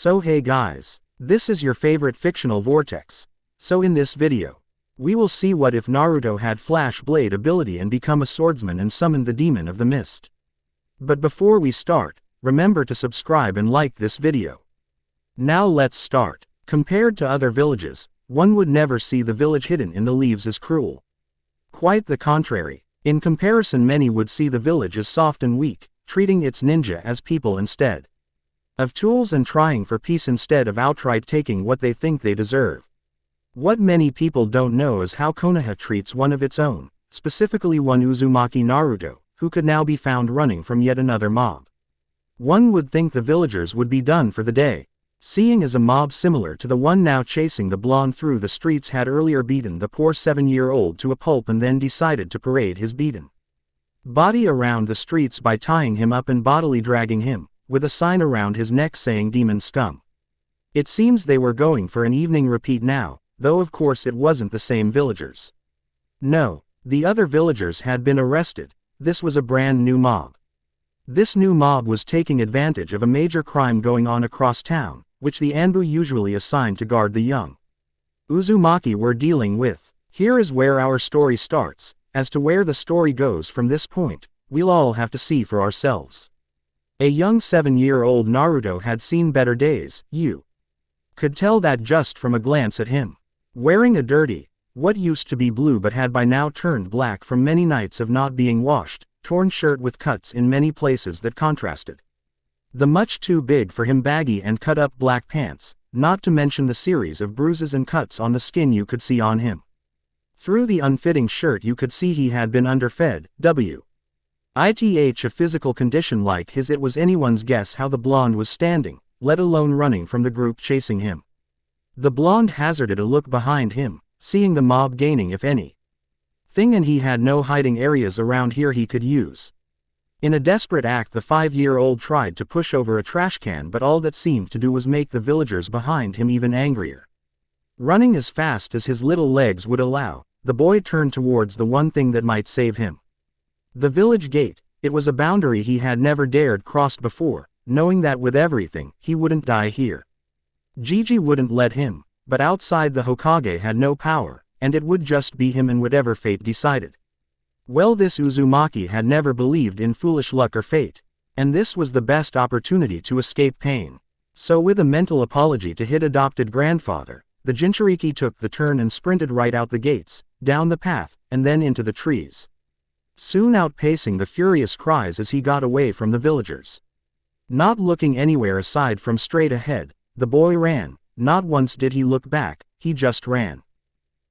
So hey guys, this is your favorite fictional vortex. So in this video, we will see what if Naruto had Flash Blade ability and become a swordsman and summon the demon of the mist. But before we start, remember to subscribe and like this video. Now let's start. Compared to other villages, one would never see the village hidden in the leaves as cruel. Quite the contrary. In comparison, many would see the village as soft and weak, treating its ninja as people instead of tools and trying for peace instead of outright taking what they think they deserve. What many people don't know is how Konoha treats one of its own, specifically one Uzumaki Naruto, who could now be found running from yet another mob. One would think the villagers would be done for the day, seeing as a mob similar to the one now chasing the blonde through the streets had earlier beaten the poor 7-year-old to a pulp and then decided to parade his beaten body around the streets by tying him up and bodily dragging him, with a sign around his neck saying "Demon Scum." It seems they were going for an evening repeat now, though of course it wasn't the same villagers. No, the other villagers had been arrested. This was a brand new mob. This new mob was taking advantage of a major crime going on across town, which the Anbu usually assigned to guard the young Uzumaki were dealing with. Here is where our story starts. As to where the story goes from this point, we'll all have to see for ourselves. A young 7-year-old Naruto had seen better days. You could tell that just from a glance at him. Wearing a dirty, what used to be blue but had by now turned black from many nights of not being washed, torn shirt with cuts in many places that contrasted. The much too big for him baggy and cut up black pants, not to mention the series of bruises and cuts on the skin you could see on him. Through the unfitting shirt you could see he had been underfed. A physical condition like his, it was anyone's guess how the blonde was standing, let alone running from the group chasing him. The blonde hazarded a look behind him, seeing the mob gaining if any thing, and he had no hiding areas around here he could use. In a desperate act, the 5-year-old tried to push over a trash can, but all that seemed to do was make the villagers behind him even angrier. Running as fast as his little legs would allow, the boy turned towards the one thing that might save him. The village gate. It was a boundary he had never dared cross before, knowing that with everything, he wouldn't die here. Gigi wouldn't let him, but outside the Hokage had no power, and it would just be him and whatever fate decided. Well, this Uzumaki had never believed in foolish luck or fate, and this was the best opportunity to escape pain. So with a mental apology to his adopted grandfather, the Jinchuriki took the turn and sprinted right out the gates, down the path, and then into the trees, soon outpacing the furious cries as he got away from the villagers. Not looking anywhere aside from straight ahead, the boy ran. Not once did he look back, he just ran.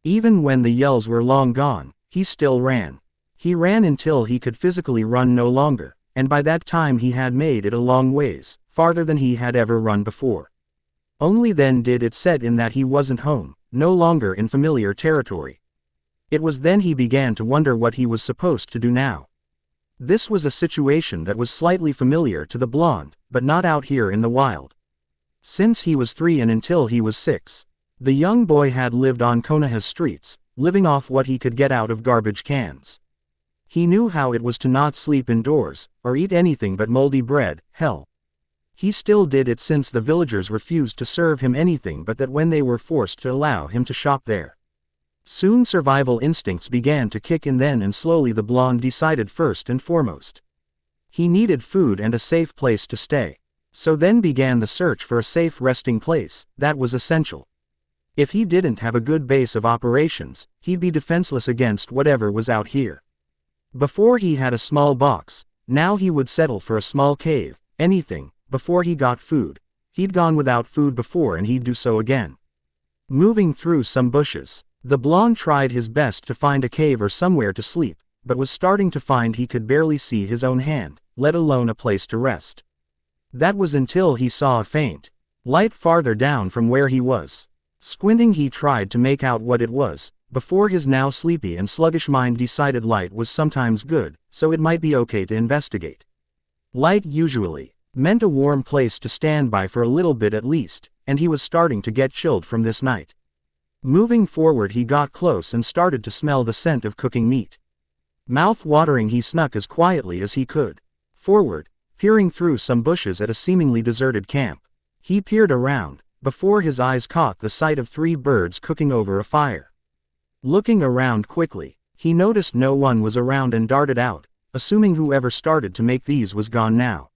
Even when the yells were long gone, he still ran. He ran until he could physically run no longer, and by that time he had made it a long ways, farther than he had ever run before. Only then did it set in that he wasn't home, no longer in familiar territory. It was then he began to wonder what he was supposed to do now. This was a situation that was slightly familiar to the blonde, but not out here in the wild. Since he was 3 and until he was 6, the young boy had lived on Konoha's streets, living off what he could get out of garbage cans. He knew how it was to not sleep indoors, or eat anything but moldy bread. Hell, he still did it since the villagers refused to serve him anything but that when they were forced to allow him to shop there. Soon survival instincts began to kick in then, and slowly the blonde decided first and foremost he needed food and a safe place to stay. So then began the search for a safe resting place. That was essential. If he didn't have a good base of operations, he'd be defenseless against whatever was out here. Before he had a small box, now he would settle for a small cave, anything. Before he got food, he'd gone without food before and he'd do so again. Moving through some bushes, the blonde tried his best to find a cave or somewhere to sleep, but was starting to find he could barely see his own hand, let alone a place to rest. That was until he saw a faint light farther down from where he was. Squinting, he tried to make out what it was, before his now sleepy and sluggish mind decided light was sometimes good, so it might be okay to investigate. Light usually meant a warm place to stand by for a little bit at least, and he was starting to get chilled from this night. Moving forward, he got close and started to smell the scent of cooking meat. Mouth-watering, he snuck as quietly as he could forward, peering through some bushes at a seemingly deserted camp. He peered around, before his eyes caught the sight of 3 birds cooking over a fire. Looking around quickly, he noticed no one was around and darted out, assuming whoever started to make these was gone now.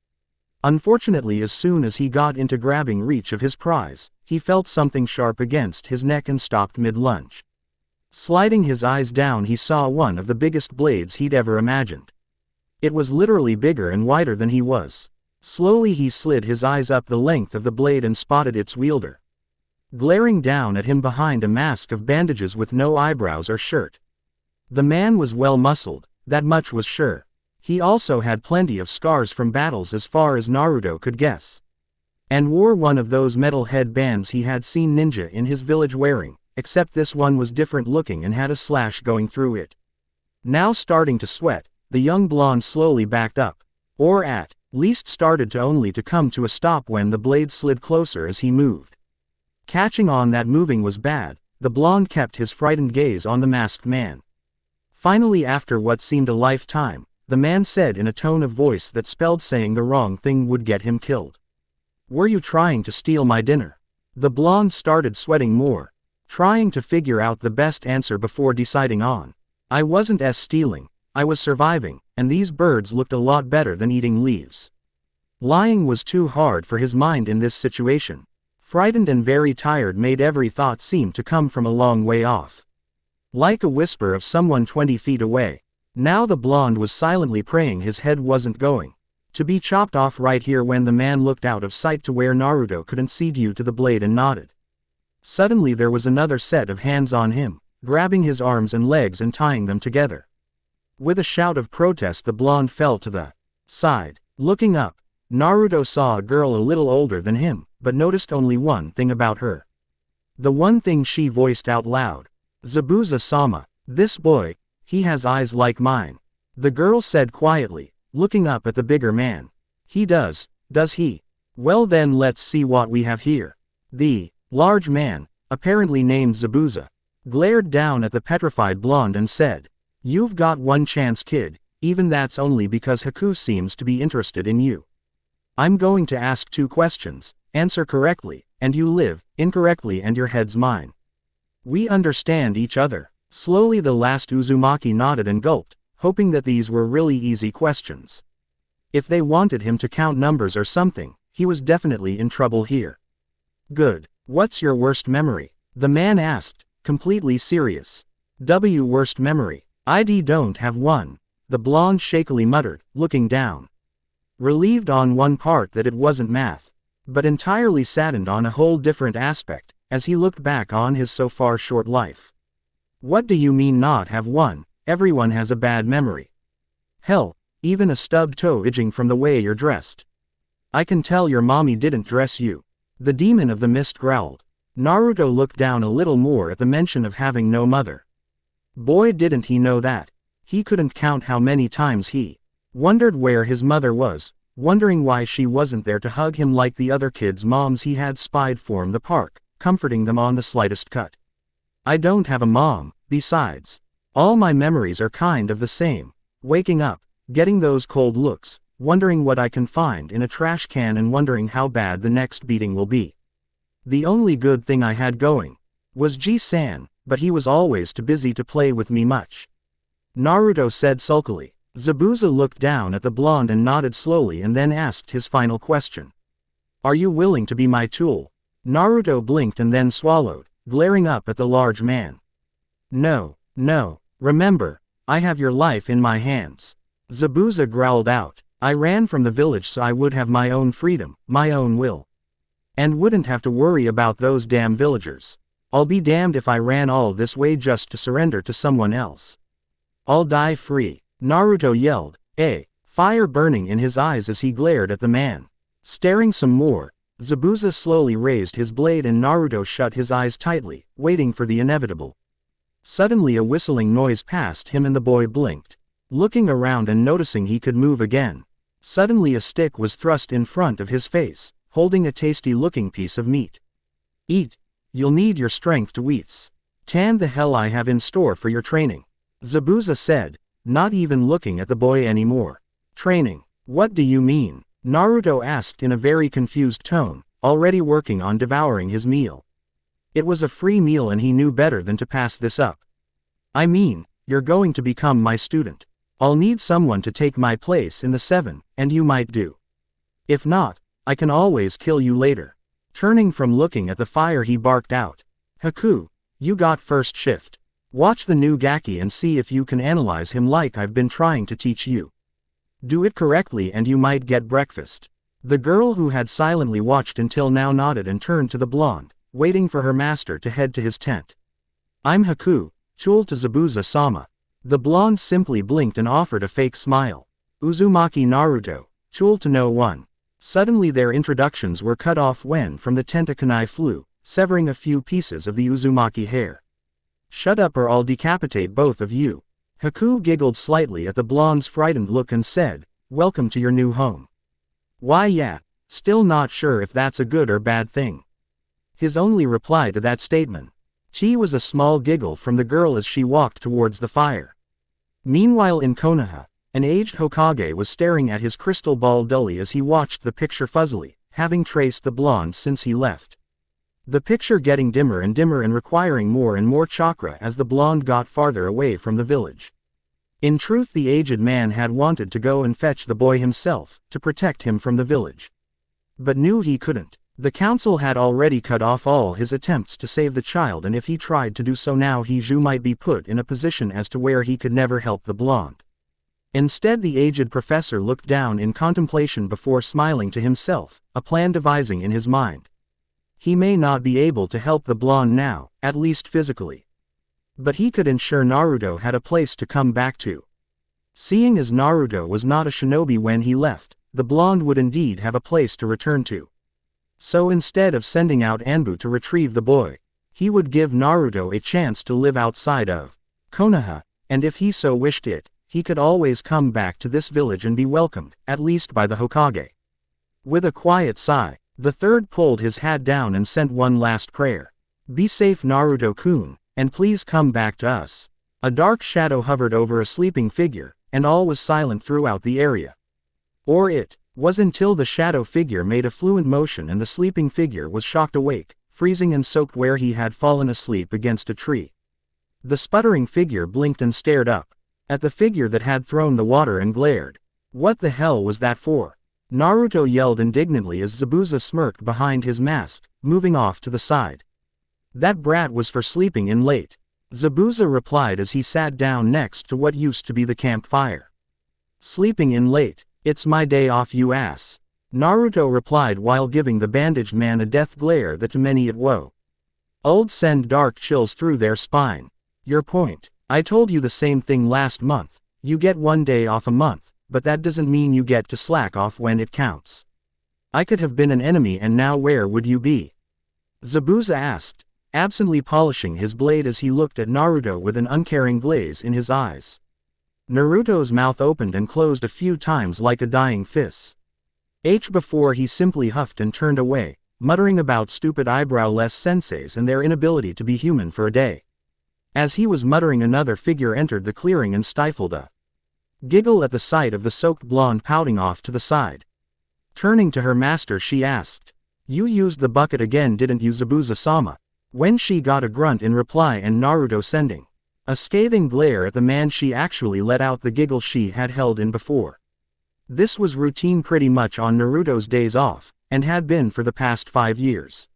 Unfortunately, as soon as he got into grabbing reach of his prize, he felt something sharp against his neck and stopped mid-lunge. Sliding his eyes down, he saw one of the biggest blades he'd ever imagined. It was literally bigger and wider than he was. Slowly he slid his eyes up the length of the blade and spotted its wielder, glaring down at him behind a mask of bandages with no eyebrows or shirt. The man was well muscled, that much was sure. He also had plenty of scars from battles as far as Naruto could guess, and wore one of those metal headbands he had seen ninja in his village wearing, except this one was different looking and had a slash going through it. Now starting to sweat, the young blonde slowly backed up, or at least started to only to come to a stop when the blade slid closer as he moved. Catching on that moving was bad, the blonde kept his frightened gaze on the masked man. Finally, after what seemed a lifetime, the man said in a tone of voice that spelled saying the wrong thing would get him killed. "Were you trying to steal my dinner?" The blonde started sweating more, trying to figure out the best answer before deciding on. "I wasn't stealing, I was surviving, and these birds looked a lot better than eating leaves." Lying was too hard for his mind in this situation. Frightened and very tired made every thought seem to come from a long way off, like a whisper of someone 20 feet away. Now the blonde was silently praying his head wasn't going to be chopped off right here when the man looked out of sight to where Naruto couldn't see due to the blade and nodded. Suddenly there was another set of hands on him, grabbing his arms and legs and tying them together. With a shout of protest, the blonde fell to the side. Looking up, Naruto saw a girl a little older than him, but noticed only one thing about her. The one thing she voiced out loud. "Zabuza-sama, this boy, he has eyes like mine." The girl said quietly, looking up at the bigger man. "He does he? Well then let's see what we have here." The large man, apparently named Zabuza, glared down at the petrified blonde and said, "You've got one chance, kid, even that's only because Haku seems to be interested in you. I'm going to ask 2 questions, answer correctly, and you live, incorrectly and your head's mine. We understand each other." Slowly the last Uzumaki nodded and gulped, hoping that these were really easy questions. If they wanted him to count numbers or something, he was definitely in trouble here. "Good. What's your worst memory?" the man asked, completely serious. Worst memory? I don't have one," the blonde shakily muttered, looking down. Relieved on one part that it wasn't math, but entirely saddened on a whole different aspect, as he looked back on his so far short life. "What do you mean not have one? Everyone has a bad memory. Hell, even a stubbed toe itching from the way you're dressed. I can tell your mommy didn't dress you," the demon of the mist growled. Naruto looked down a little more at the mention of having no mother. Boy, didn't he know that. He couldn't count how many times he wondered where his mother was, wondering why she wasn't there to hug him like the other kids' moms he had spied from the park, comforting them on the slightest cut. "I don't have a mom, besides. All my memories are kind of the same. Waking up, getting those cold looks, wondering what I can find in a trash can and wondering how bad the next beating will be. The only good thing I had going was G-san, but he was always too busy to play with me much," Naruto said sulkily. Zabuza looked down at the blonde and nodded slowly and then asked his final question. "Are you willing to be my tool?" Naruto blinked and then swallowed, glaring up at the large man. No. Remember, I have your life in my hands," Zabuza growled out. "I ran from the village so I would have my own freedom, my own will. And wouldn't have to worry about those damn villagers. I'll be damned if I ran all this way just to surrender to someone else. I'll die free," Naruto yelled, fire burning in his eyes as he glared at the man. Staring some more, Zabuza slowly raised his blade and Naruto shut his eyes tightly, waiting for the inevitable. Suddenly a whistling noise passed him and the boy blinked, looking around and noticing he could move again. Suddenly a stick was thrust in front of his face, holding a tasty-looking piece of meat. "Eat. You'll need your strength to eat. Tan the hell I have in store for your training," Zabuza said, not even looking at the boy anymore. "Training? What do you mean?" Naruto asked in a very confused tone, already working on devouring his meal. It was a free meal and he knew better than to pass this up. I mean, you're going to become my student. I'll need someone to take my place in the 7, and you might do. If not, I can always kill you later. Turning from looking at the fire he barked out. Haku, you got first shift. Watch the new Gaki and see if you can analyze him like I've been trying to teach you. Do it correctly and you might get breakfast. The girl who had silently watched until now nodded and turned to the blonde, waiting for her master to head to his tent. I'm Haku, Chul to Zabuza-sama. The blonde simply blinked and offered a fake smile. Uzumaki Naruto, Chul to no one. Suddenly their introductions were cut off when from the tent a kunai flew, severing a few pieces of the Uzumaki hair. Shut up or I'll decapitate both of you. Haku giggled slightly at the blonde's frightened look and said, welcome to your new home. Why yeah, still not sure if that's a good or bad thing. His only reply to that statement. Chi was a small giggle from the girl as she walked towards the fire. Meanwhile in Konoha, an aged Hokage was staring at his crystal ball dully as he watched the picture fuzzily, having traced the blonde since he left. The picture getting dimmer and requiring more and more chakra as the blonde got farther away from the village. In truth the aged man had wanted to go and fetch the boy himself, to protect him from the village. But knew he couldn't. The council had already cut off all his attempts to save the child and if he tried to do so now he might be put in a position as to where he could never help the blonde. Instead the aged professor looked down in contemplation before smiling to himself, a plan devising in his mind. He may not be able to help the blonde now, at least physically. But he could ensure Naruto had a place to come back to. Seeing as Naruto was not a shinobi when he left, the blonde would indeed have a place to return to. So instead of sending out Anbu to retrieve the boy, he would give Naruto a chance to live outside of Konoha, and if he so wished it, he could always come back to this village and be welcomed, at least by the Hokage. With a quiet sigh, the third pulled his hat down and sent one last prayer. Be safe Naruto-kun, and please come back to us. A dark shadow hovered over a sleeping figure, and all was silent throughout the area. Or it was until the shadow figure made a fluent motion and the sleeping figure was shocked awake, freezing and soaked where he had fallen asleep against a tree. The sputtering figure blinked and stared up at the figure that had thrown the water and glared. What the hell was that for? Naruto yelled indignantly as Zabuza smirked behind his mask, moving off to the side. That brat was for sleeping in late. Zabuza replied as he sat down next to what used to be the campfire. Sleeping in late? It's my day off you ass. Naruto replied while giving the bandaged man a death glare that to many it woe. Old send dark chills through their spine. Your point. I told you the same thing last month. You get one day off a month, but that doesn't mean you get to slack off when it counts. I could have been an enemy and now where would you be? Zabuza asked, absently polishing his blade as he looked at Naruto with an uncaring glaze in his eyes. Naruto's mouth opened and closed a few times like a dying fist. Before he simply huffed and turned away, muttering about stupid eyebrowless senseis and their inability to be human for a day. As he was muttering another figure entered the clearing and stifled a giggle at the sight of the soaked blonde pouting off to the side. Turning to her master she asked, you used the bucket again didn't you Zabuza-sama? When she got a grunt in reply and Naruto sending a scathing glare at the man she actually let out the giggle she had held in before. This was routine pretty much on Naruto's days off, and had been for the past 5 years.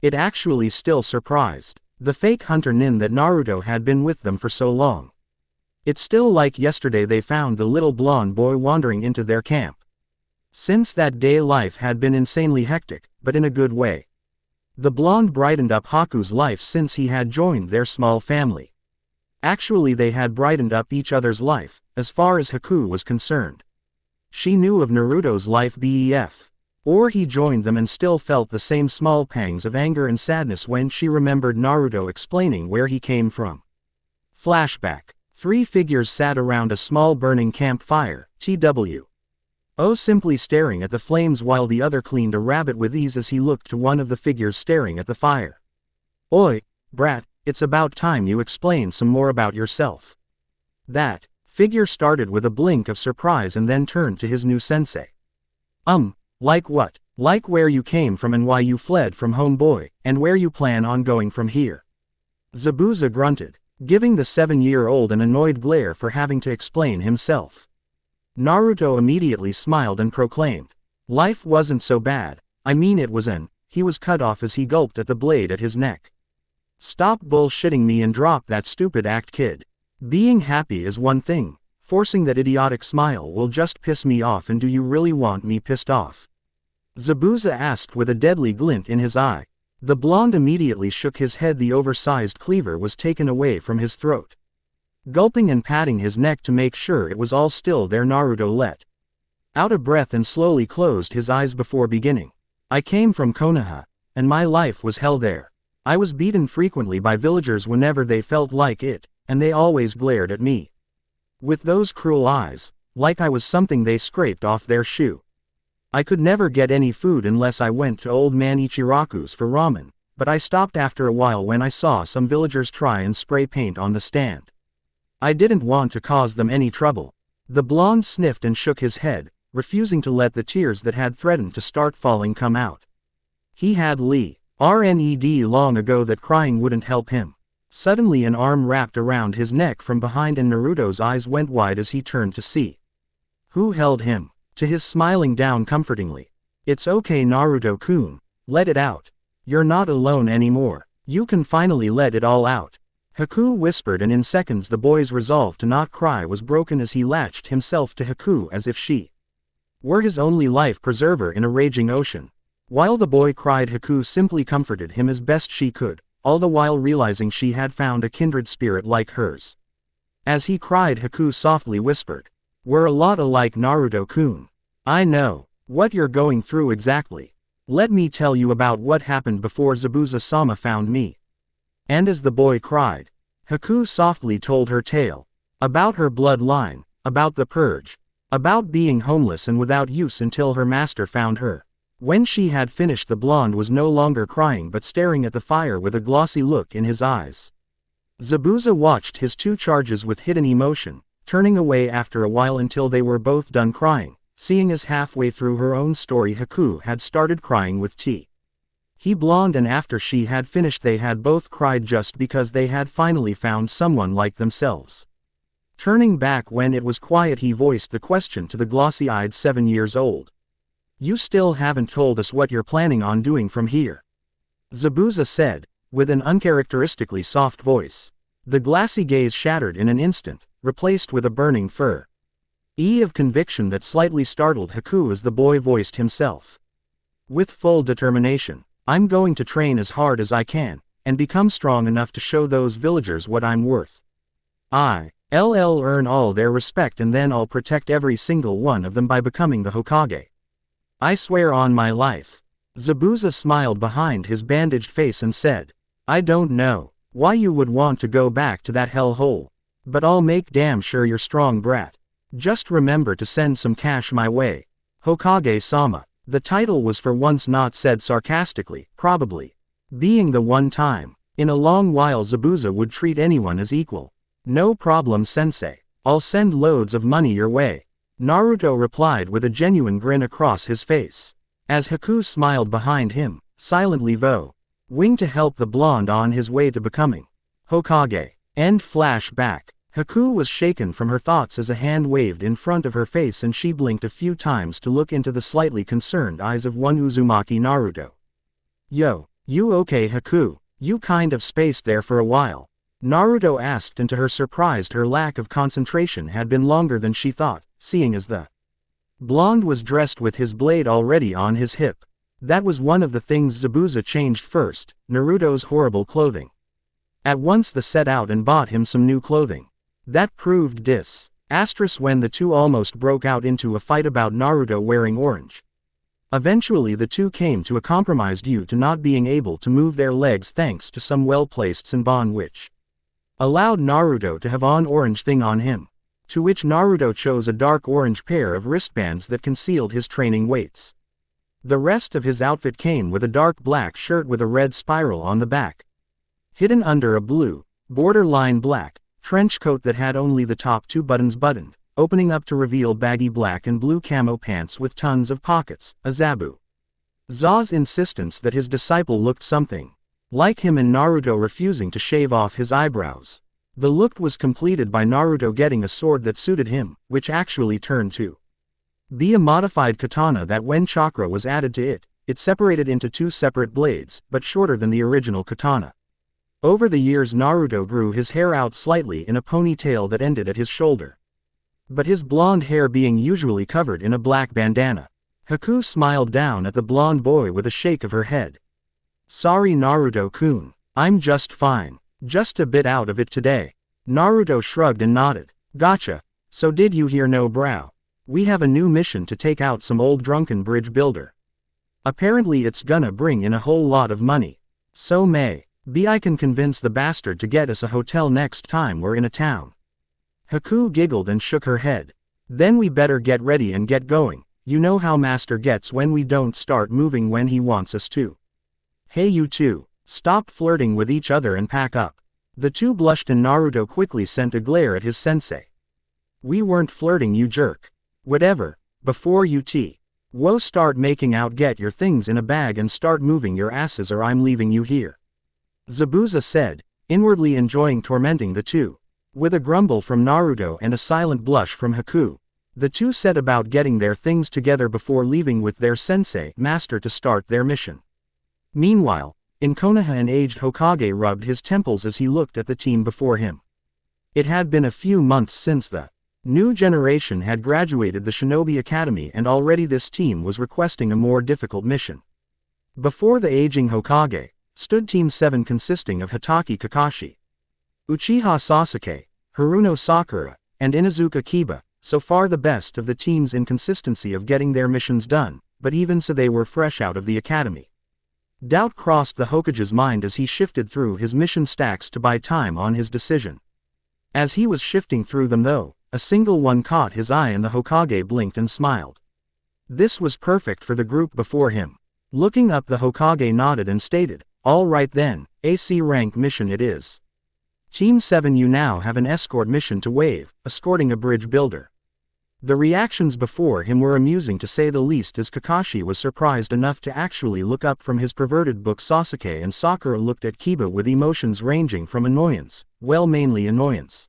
It actually still surprised the fake hunter nin that Naruto had been with them for so long. It's still like yesterday they found the little blonde boy wandering into their camp. Since that day life had been insanely hectic, but in a good way. The blonde brightened up Haku's life since he had joined their small family. Actually they had brightened up each other's life, as far as Haku was concerned. She knew of Naruto's life bef. Or he joined them and still felt the same small pangs of anger and sadness when she remembered Naruto explaining where he came from. Flashback. 3 figures sat around a small burning campfire, TW. Simply staring at the flames while the other cleaned a rabbit with ease as he looked to one of the figures staring at the fire. Oi, brat, it's about time you explain some more about yourself. That figure started with a blink of surprise and then turned to his new sensei. Like what? Like where you came from and why you fled from home, boy, and where you plan on going from here. Zabuza grunted, giving the 7-year-old an annoyed glare for having to explain himself. Naruto immediately smiled and proclaimed, "Life wasn't so bad, I mean it was an." He was cut off as he gulped at the blade at his neck. "Stop bullshitting me and drop that stupid act, kid. Being happy is one thing, forcing that idiotic smile will just piss me off, and do you really want me pissed off?" Zabuza asked with a deadly glint in his eye. The blonde immediately shook his head. The oversized cleaver was taken away from his throat. Gulping and patting his neck to make sure it was all still there, Naruto let out a breath and slowly closed his eyes before beginning. "I came from Konoha, and my life was hell there. I was beaten frequently by villagers whenever they felt like it, and they always glared at me with those cruel eyes, like I was something they scraped off their shoe. I could never get any food unless I went to old man Ichiraku's for ramen, but I stopped after a while when I saw some villagers try and spray paint on the stand. I didn't want to cause them any trouble." The blonde sniffed and shook his head, refusing to let the tears that had threatened to start falling come out. He had learned long ago that crying wouldn't help him. Suddenly an arm wrapped around his neck from behind and Naruto's eyes went wide as he turned to see who held him. To his smiling down comfortingly, "It's okay, Naruto-kun, let it out. You're not alone anymore. You can finally let it all out." Haku whispered, and in seconds the boy's resolve to not cry was broken as he latched himself to Haku as if she were his only life preserver in a raging ocean. While the boy cried, Haku simply comforted him as best she could, all the while realizing she had found a kindred spirit like hers. As he cried, Haku softly whispered, "We're a lot alike, Naruto-kun. I know what you're going through exactly. Let me tell you about what happened before Zabuza-sama found me." And as the boy cried, Haku softly told her tale. About her bloodline, about the purge, about being homeless and without use until her master found her. When she had finished, the blonde was no longer crying but staring at the fire with a glossy look in his eyes. Zabuza watched his two charges with hidden emotion, turning away after a while until they were both done crying, seeing as halfway through her own story Haku had started crying with he blonde, and after she had finished they had both cried just because they had finally found someone like themselves. Turning back when it was quiet, he voiced the question to the glossy-eyed 7-year-old. "You still haven't told us what you're planning on doing from here," Zabuza said, with an uncharacteristically soft voice. The glassy gaze shattered in an instant, replaced with a burning of conviction that slightly startled Haku as the boy voiced himself. "With full determination, I'm going to train as hard as I can, and become strong enough to show those villagers what I'm worth. I'll earn all their respect, and then I'll protect every single one of them by becoming the Hokage. I swear on my life." Zabuza smiled behind his bandaged face and said, "I don't know why you would want to go back to that hellhole, but I'll make damn sure you're strong, brat. Just remember to send some cash my way." Hokage-sama. The title was for once not said sarcastically, probably being the one time in a long while Zabuza would treat anyone as equal. "No problem, sensei. I'll send loads of money your way," Naruto replied with a genuine grin across his face. As Haku smiled behind him, silently vowing to help the blonde on his way to becoming Hokage. End flashback. Haku was shaken from her thoughts as a hand waved in front of her face and she blinked a few times to look into the slightly concerned eyes of one Uzumaki Naruto. "Yo, you okay, Haku? You kind of spaced there for a while," Naruto asked, and to her surprise her lack of concentration had been longer than she thought, seeing as the blonde was dressed with his blade already on his hip. That was one of the things Zabuza changed first, Naruto's horrible clothing. At once they set out and bought him some new clothing. That proved disastrous when the two almost broke out into a fight about Naruto wearing orange. Eventually the two came to a compromise due to not being able to move their legs thanks to some well-placed Senbon which allowed Naruto to have an orange thing on him, to which Naruto chose a dark orange pair of wristbands that concealed his training weights. The rest of his outfit came with a dark black shirt with a red spiral on the back, hidden under a blue, borderline black, trench coat that had only the top 2 buttons buttoned, opening up to reveal baggy black and blue camo pants with tons of pockets, a zabu Za's insistence that his disciple looked something like him and Naruto refusing to shave off his eyebrows. The look was completed by Naruto getting a sword that suited him, which actually turned to be a modified katana that when chakra was added to it, it separated into two separate blades, but shorter than the original katana. Over the years Naruto grew his hair out slightly in a ponytail that ended at his shoulder. But his blonde hair being usually covered in a black bandana. Haku smiled down at the blonde boy with a shake of her head. Sorry Naruto-kun. I'm just fine. Just a bit out of it today. Naruto shrugged and nodded. Gotcha. So did you hear no brow? We have a new mission to take out some old drunken bridge builder. Apparently it's gonna bring in a whole lot of money. So maybe I can convince the bastard to get us a hotel next time we're in a town. Haku giggled and shook her head. Then we better get ready and get going. You know how Master gets when we don't start moving when he wants us to. Hey you two. Stop flirting with each other and pack up. The two blushed and Naruto quickly sent a glare at his sensei. We weren't flirting you jerk. Whatever. Before you Whoa, start making out, get your things in a bag and start moving your asses or I'm leaving you here. Zabuza said, inwardly enjoying tormenting the two. With a grumble from Naruto and a silent blush from Haku, the two set about getting their things together before leaving with their sensei master to start their mission. Meanwhile, in Konoha an aged Hokage rubbed his temples as he looked at the team before him. It had been a few months since the new generation had graduated the Shinobi Academy and already this team was requesting a more difficult mission. Before the aging Hokage, stood Team 7 consisting of Hatake Kakashi, Uchiha Sasuke, Haruno Sakura, and Inuzuka Kiba, so far the best of the teams in consistency of getting their missions done, but even so they were fresh out of the academy. Doubt crossed the Hokage's mind as he shifted through his mission stacks to buy time on his decision. As he was shifting through them though, a single one caught his eye and the Hokage blinked and smiled. This was perfect for the group before him. Looking up the Hokage nodded and stated, all right then, AC rank mission it is. Team 7 you now have an escort mission to Wave, escorting a bridge builder. The reactions before him were amusing to say the least as Kakashi was surprised enough to actually look up from his perverted book. Sasuke and Sakura looked at Kiba with emotions ranging from annoyance, well mainly annoyance,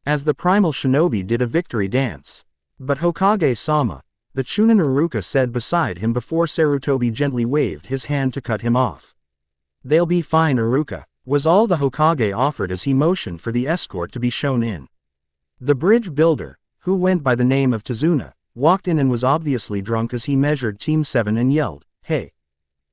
as the primal shinobi did a victory dance. But Hokage-sama, the Chunin Iruka said beside him before Sarutobi gently waved his hand to cut him off. They'll be fine Iruka, was all the Hokage offered as he motioned for the escort to be shown in. The bridge builder, who went by the name of Tazuna, walked in and was obviously drunk as he measured Team 7 and yelled, hey!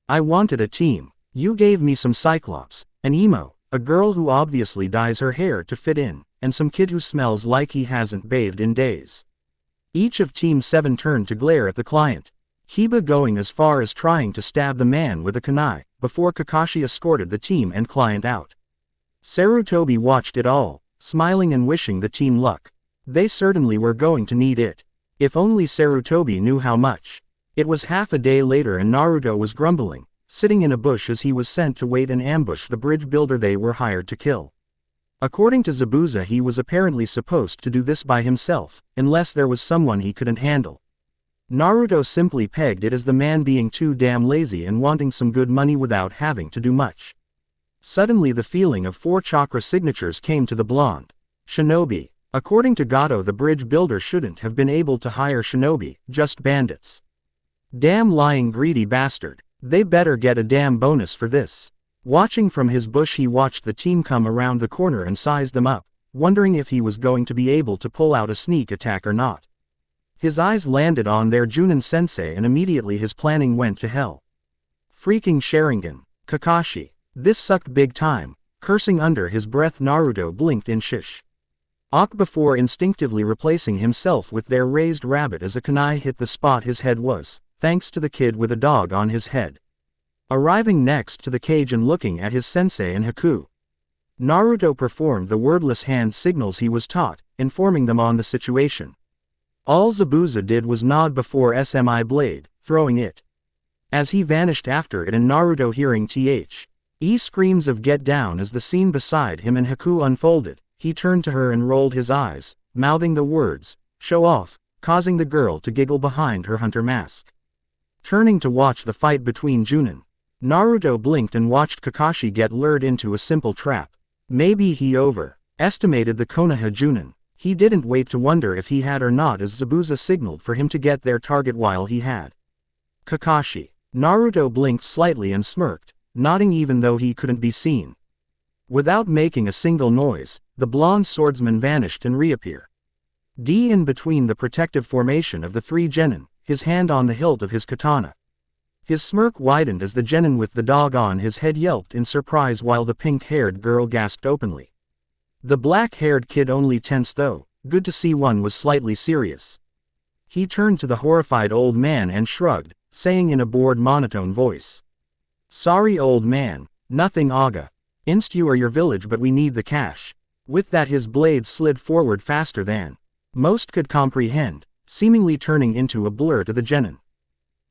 I wanted a team. You gave me some Cyclops, an emo, a girl who obviously dyes her hair to fit in, and some kid who smells like he hasn't bathed in days. Each of Team 7 turned to glare at the client, Kiba going as far as trying to stab the man with a kunai, before Kakashi escorted the team and client out. Sarutobi watched it all, smiling and wishing the team luck. They certainly were going to need it. If only Sarutobi knew how much. It was half a day later and Naruto was grumbling, sitting in a bush as he was sent to wait and ambush the bridge builder they were hired to kill. According to Zabuza he was apparently supposed to do this by himself, unless there was someone he couldn't handle. Naruto simply pegged it as the man being too damn lazy and wanting some good money without having to do much. Suddenly the feeling of 4 chakra signatures came to the blonde shinobi. According to Gato the bridge builder shouldn't have been able to hire shinobi, just bandits. Damn lying greedy bastard. They better get a damn bonus for this. Watching from his bush he watched the team come around the corner and sized them up, wondering if he was going to be able to pull out a sneak attack or not. His eyes landed on their Junin sensei and immediately his planning went to hell. Freaking Sharingan. Kakashi. This sucked big time. Cursing under his breath Naruto blinked in shish. Before instinctively replacing himself with their raised rabbit as a kunai hit the spot his head was, thanks to the kid with a dog on his head. Arriving next to the cage and looking at his sensei and Haku, Naruto performed the wordless hand signals he was taught, informing them on the situation. All Zabuza did was nod before SMI blade, throwing it. As he vanished after it and Naruto hearing the screams of get down as the scene beside him and Haku unfolded, he turned to her and rolled his eyes, mouthing the words, show off, causing the girl to giggle behind her hunter mask. turning to watch the fight between Junin. Naruto blinked and watched Kakashi get lured into a simple trap. Maybe he overestimated the Konoha Junin. He didn't wait to wonder if he had or not, as Zabuza signaled for him to get their target while he had. Kakashi. Naruto blinked slightly and smirked, nodding even though he couldn't be seen. Without making a single noise, the blonde swordsman vanished and reappeared. In between the protective formation of the three genin, his hand on the hilt of his katana. His smirk widened as the genin with the dog on his head yelped in surprise while the pink-haired girl gasped openly. The black-haired kid only tensed though. Good to see one was slightly serious. He turned to the horrified old man and shrugged, saying in a bored monotone voice. Sorry old man, nothing aga. Inst you or your village, but we need the cash. With that his blade slid forward faster than most could comprehend, seemingly turning into a blur to the genin.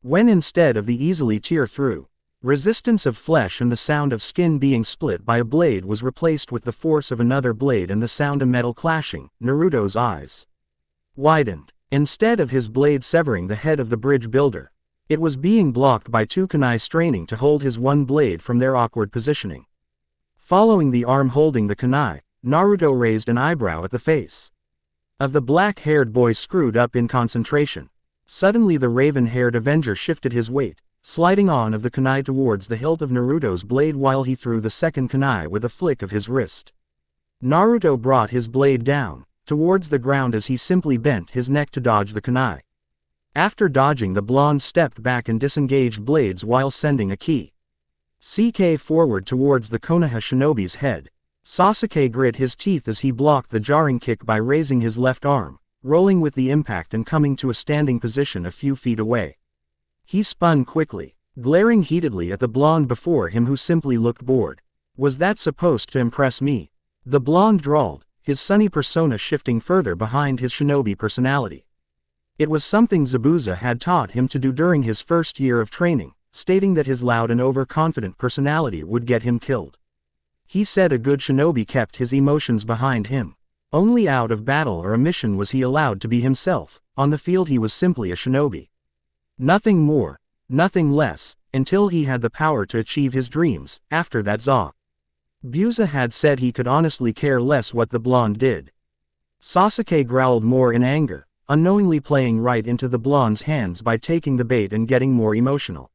When instead of the easily tear through resistance of flesh and the sound of skin being split by a blade was replaced with the force of another blade and the sound of metal clashing, Naruto's eyes widened. Instead of his blade severing the head of the bridge builder, it was being blocked by two kunai straining to hold his one blade from their awkward positioning. Following the arm holding the kunai, Naruto raised an eyebrow at the face of the black-haired boy screwed up in concentration. Suddenly the raven-haired Avenger shifted his weight, sliding on of the kunai towards the hilt of Naruto's blade while he threw the second kunai with a flick of his wrist. Naruto brought his blade down towards the ground as he simply bent his neck to dodge the kunai. After dodging, the blonde stepped back and disengaged blades while sending a key CK forward towards the Konoha shinobi's head. Sasuke grit his teeth as he blocked the jarring kick by raising his left arm, rolling with the impact and coming to a standing position a few feet away. He spun quickly, glaring heatedly at the blonde before him who simply looked bored. Was that supposed to impress me? The blonde drawled, his sunny persona shifting further behind his shinobi personality. It was something Zabuza had taught him to do during his first year of training, stating that his loud and overconfident personality would get him killed. He said a good shinobi kept his emotions behind him. Only out of battle or a mission was he allowed to be himself. On the field he was simply a shinobi. Nothing more, nothing less, until he had the power to achieve his dreams. After that Zabuza had said he could honestly care less what the blonde did. Sasuke growled more in anger, unknowingly playing right into the blonde's hands by taking the bait and getting more emotional.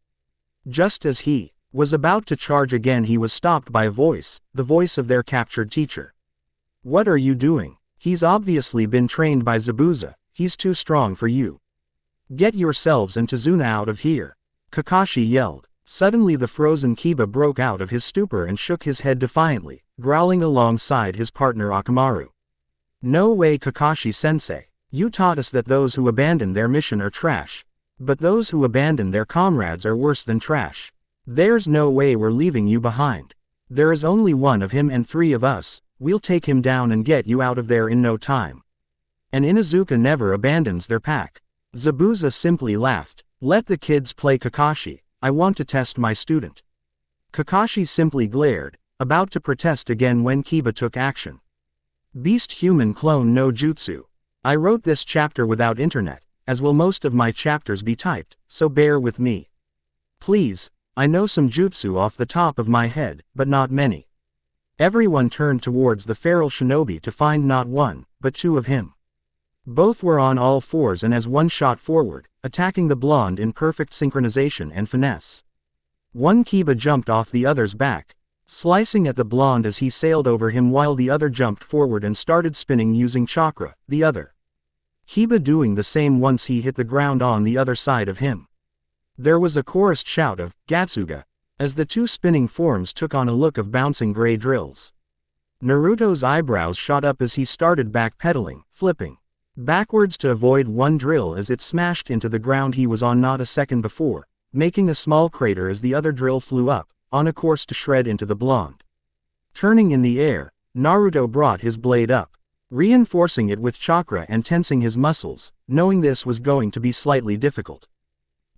Just as he was about to charge again, he was stopped by a voice, the voice of their captured teacher. What are you doing? He's obviously been trained by Zabuza. He's too strong for you. Get yourselves and Tazuna out of here. Kakashi yelled. Suddenly the frozen Kiba broke out of his stupor and shook his head defiantly, growling alongside his partner Akamaru. No way, Kakashi-sensei. You taught us that those who abandon their mission are trash. But those who abandon their comrades are worse than trash. There's no way we're leaving you behind. There is only one of him and three of us. We'll take him down and get you out of there in no time. And Inuzuka never abandons their pack. Zabuza simply laughed. Let the kids play, Kakashi. I want to test my student. Kakashi simply glared, about to protest again when Kiba took action. Beast human clone no jutsu. I wrote this chapter without internet, as will most of my chapters be typed, so bear with me. Please, I know some jutsu off the top of my head, but not many. Everyone turned towards the feral shinobi to find not one, but two of him. Both were on all fours and as one shot forward, attacking the blonde in perfect synchronization and finesse. One Kiba jumped off the other's back, slicing at the blonde as he sailed over him while the other jumped forward and started spinning using chakra, the other Kiba doing the same once he hit the ground on the other side of him. There was a chorused shout of Gatsuga as the two spinning forms took on a look of bouncing gray drills. Naruto's eyebrows shot up as he started backpedaling, flipping backwards to avoid one drill as it smashed into the ground he was on not a second before, making a small crater as the other drill flew up, on a course to shred into the blonde. Turning in the air, Naruto brought his blade up, reinforcing it with chakra and tensing his muscles, knowing this was going to be slightly difficult.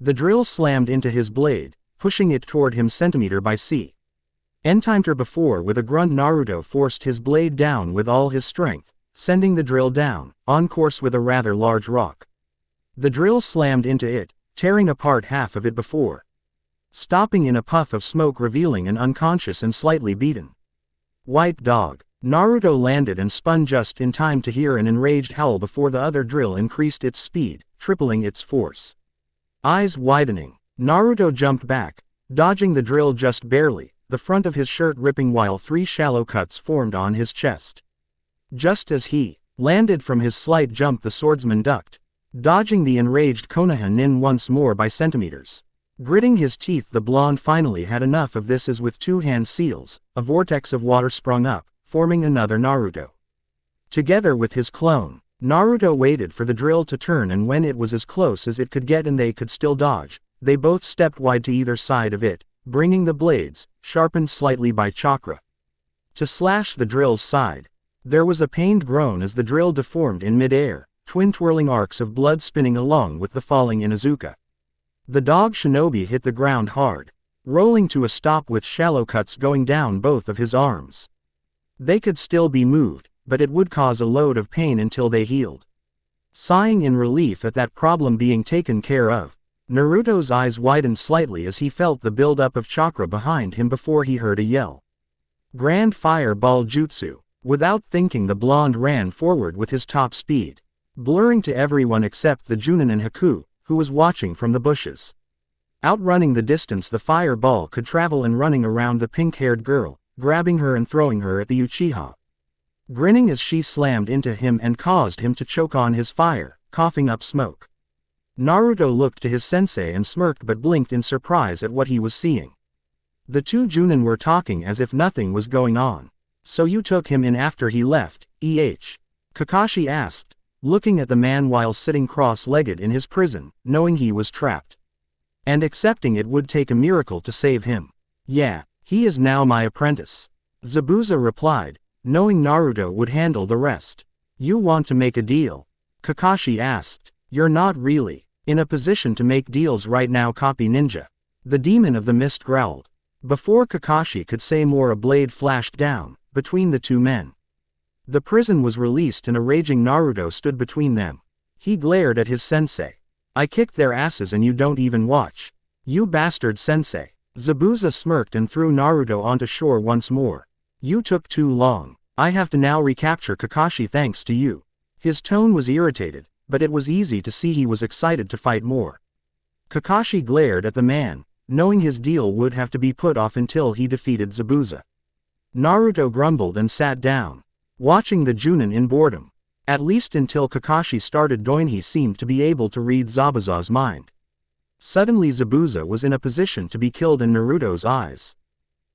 The drill slammed into his blade, pushing it toward him centimeter by centimeter before. With a grunt, Naruto forced his blade down with all his strength, sending the drill down, on course with a rather large rock. The drill slammed into it, tearing apart half of it before stopping in a puff of smoke, revealing an unconscious and slightly beaten white dog. Naruto landed and spun just in time to hear an enraged howl before the other drill increased its speed, tripling its force. Eyes widening, Naruto jumped back, dodging the drill just barely, the front of his shirt ripping while 3 shallow cuts formed on his chest. Just as he landed from his slight jump, the swordsman ducked, dodging the enraged Konoha nin once more by centimeters. Gritting his teeth, the blonde finally had enough of this as with 2 hand seals, a vortex of water sprung up, forming another Naruto. Together with his clone, Naruto waited for the drill to turn, and when it was as close as it could get and they could still dodge, they both stepped wide to either side of it, bringing the blades, sharpened slightly by chakra, to slash the drill's side. There was a pained groan as the drill deformed in midair, twin twirling arcs of blood spinning along with the falling Inuzuka. The dog shinobi hit the ground hard, rolling to a stop with shallow cuts going down both of his arms. They could still be moved, but it would cause a load of pain until they healed. Sighing in relief at that problem being taken care of, Naruto's eyes widened slightly as he felt the buildup of chakra behind him before he heard a yell. Grand Fire Ball Jutsu. Without thinking, the blonde ran forward with his top speed, blurring to everyone except the Junin and Haku, who was watching from the bushes. Outrunning the distance the fireball could travel and running around the pink-haired girl, grabbing her and throwing her at the Uchiha. Grinning as she slammed into him and caused him to choke on his fire, coughing up smoke. Naruto looked to his sensei and smirked but blinked in surprise at what he was seeing. The 2 Junin were talking as if nothing was going on. "So you took him in after he left, Kakashi asked, looking at the man while sitting cross-legged in his prison, knowing he was trapped, and accepting it would take a miracle to save him. "Yeah, he is now my apprentice," Zabuza replied, knowing Naruto would handle the rest. "You want to make a deal?" Kakashi asked. "You're not really in a position to make deals right now, Copy Ninja," the demon of the mist growled. Before Kakashi could say more, a blade flashed down between the 2 men. The prison was released and a raging Naruto stood between them. He glared at his sensei. "I kicked their asses and you don't even watch. You bastard sensei." Zabuza smirked and threw Naruto onto shore once more. "You took too long. I have to now recapture Kakashi thanks to you." His tone was irritated, but it was easy to see he was excited to fight more. Kakashi glared at the man, knowing his deal would have to be put off until he defeated Zabuza. Naruto grumbled and sat down, watching the Junin in boredom. At least until Kakashi started doing, he seemed to be able to read Zabuza's mind. Suddenly Zabuza was in a position to be killed and Naruto's eyes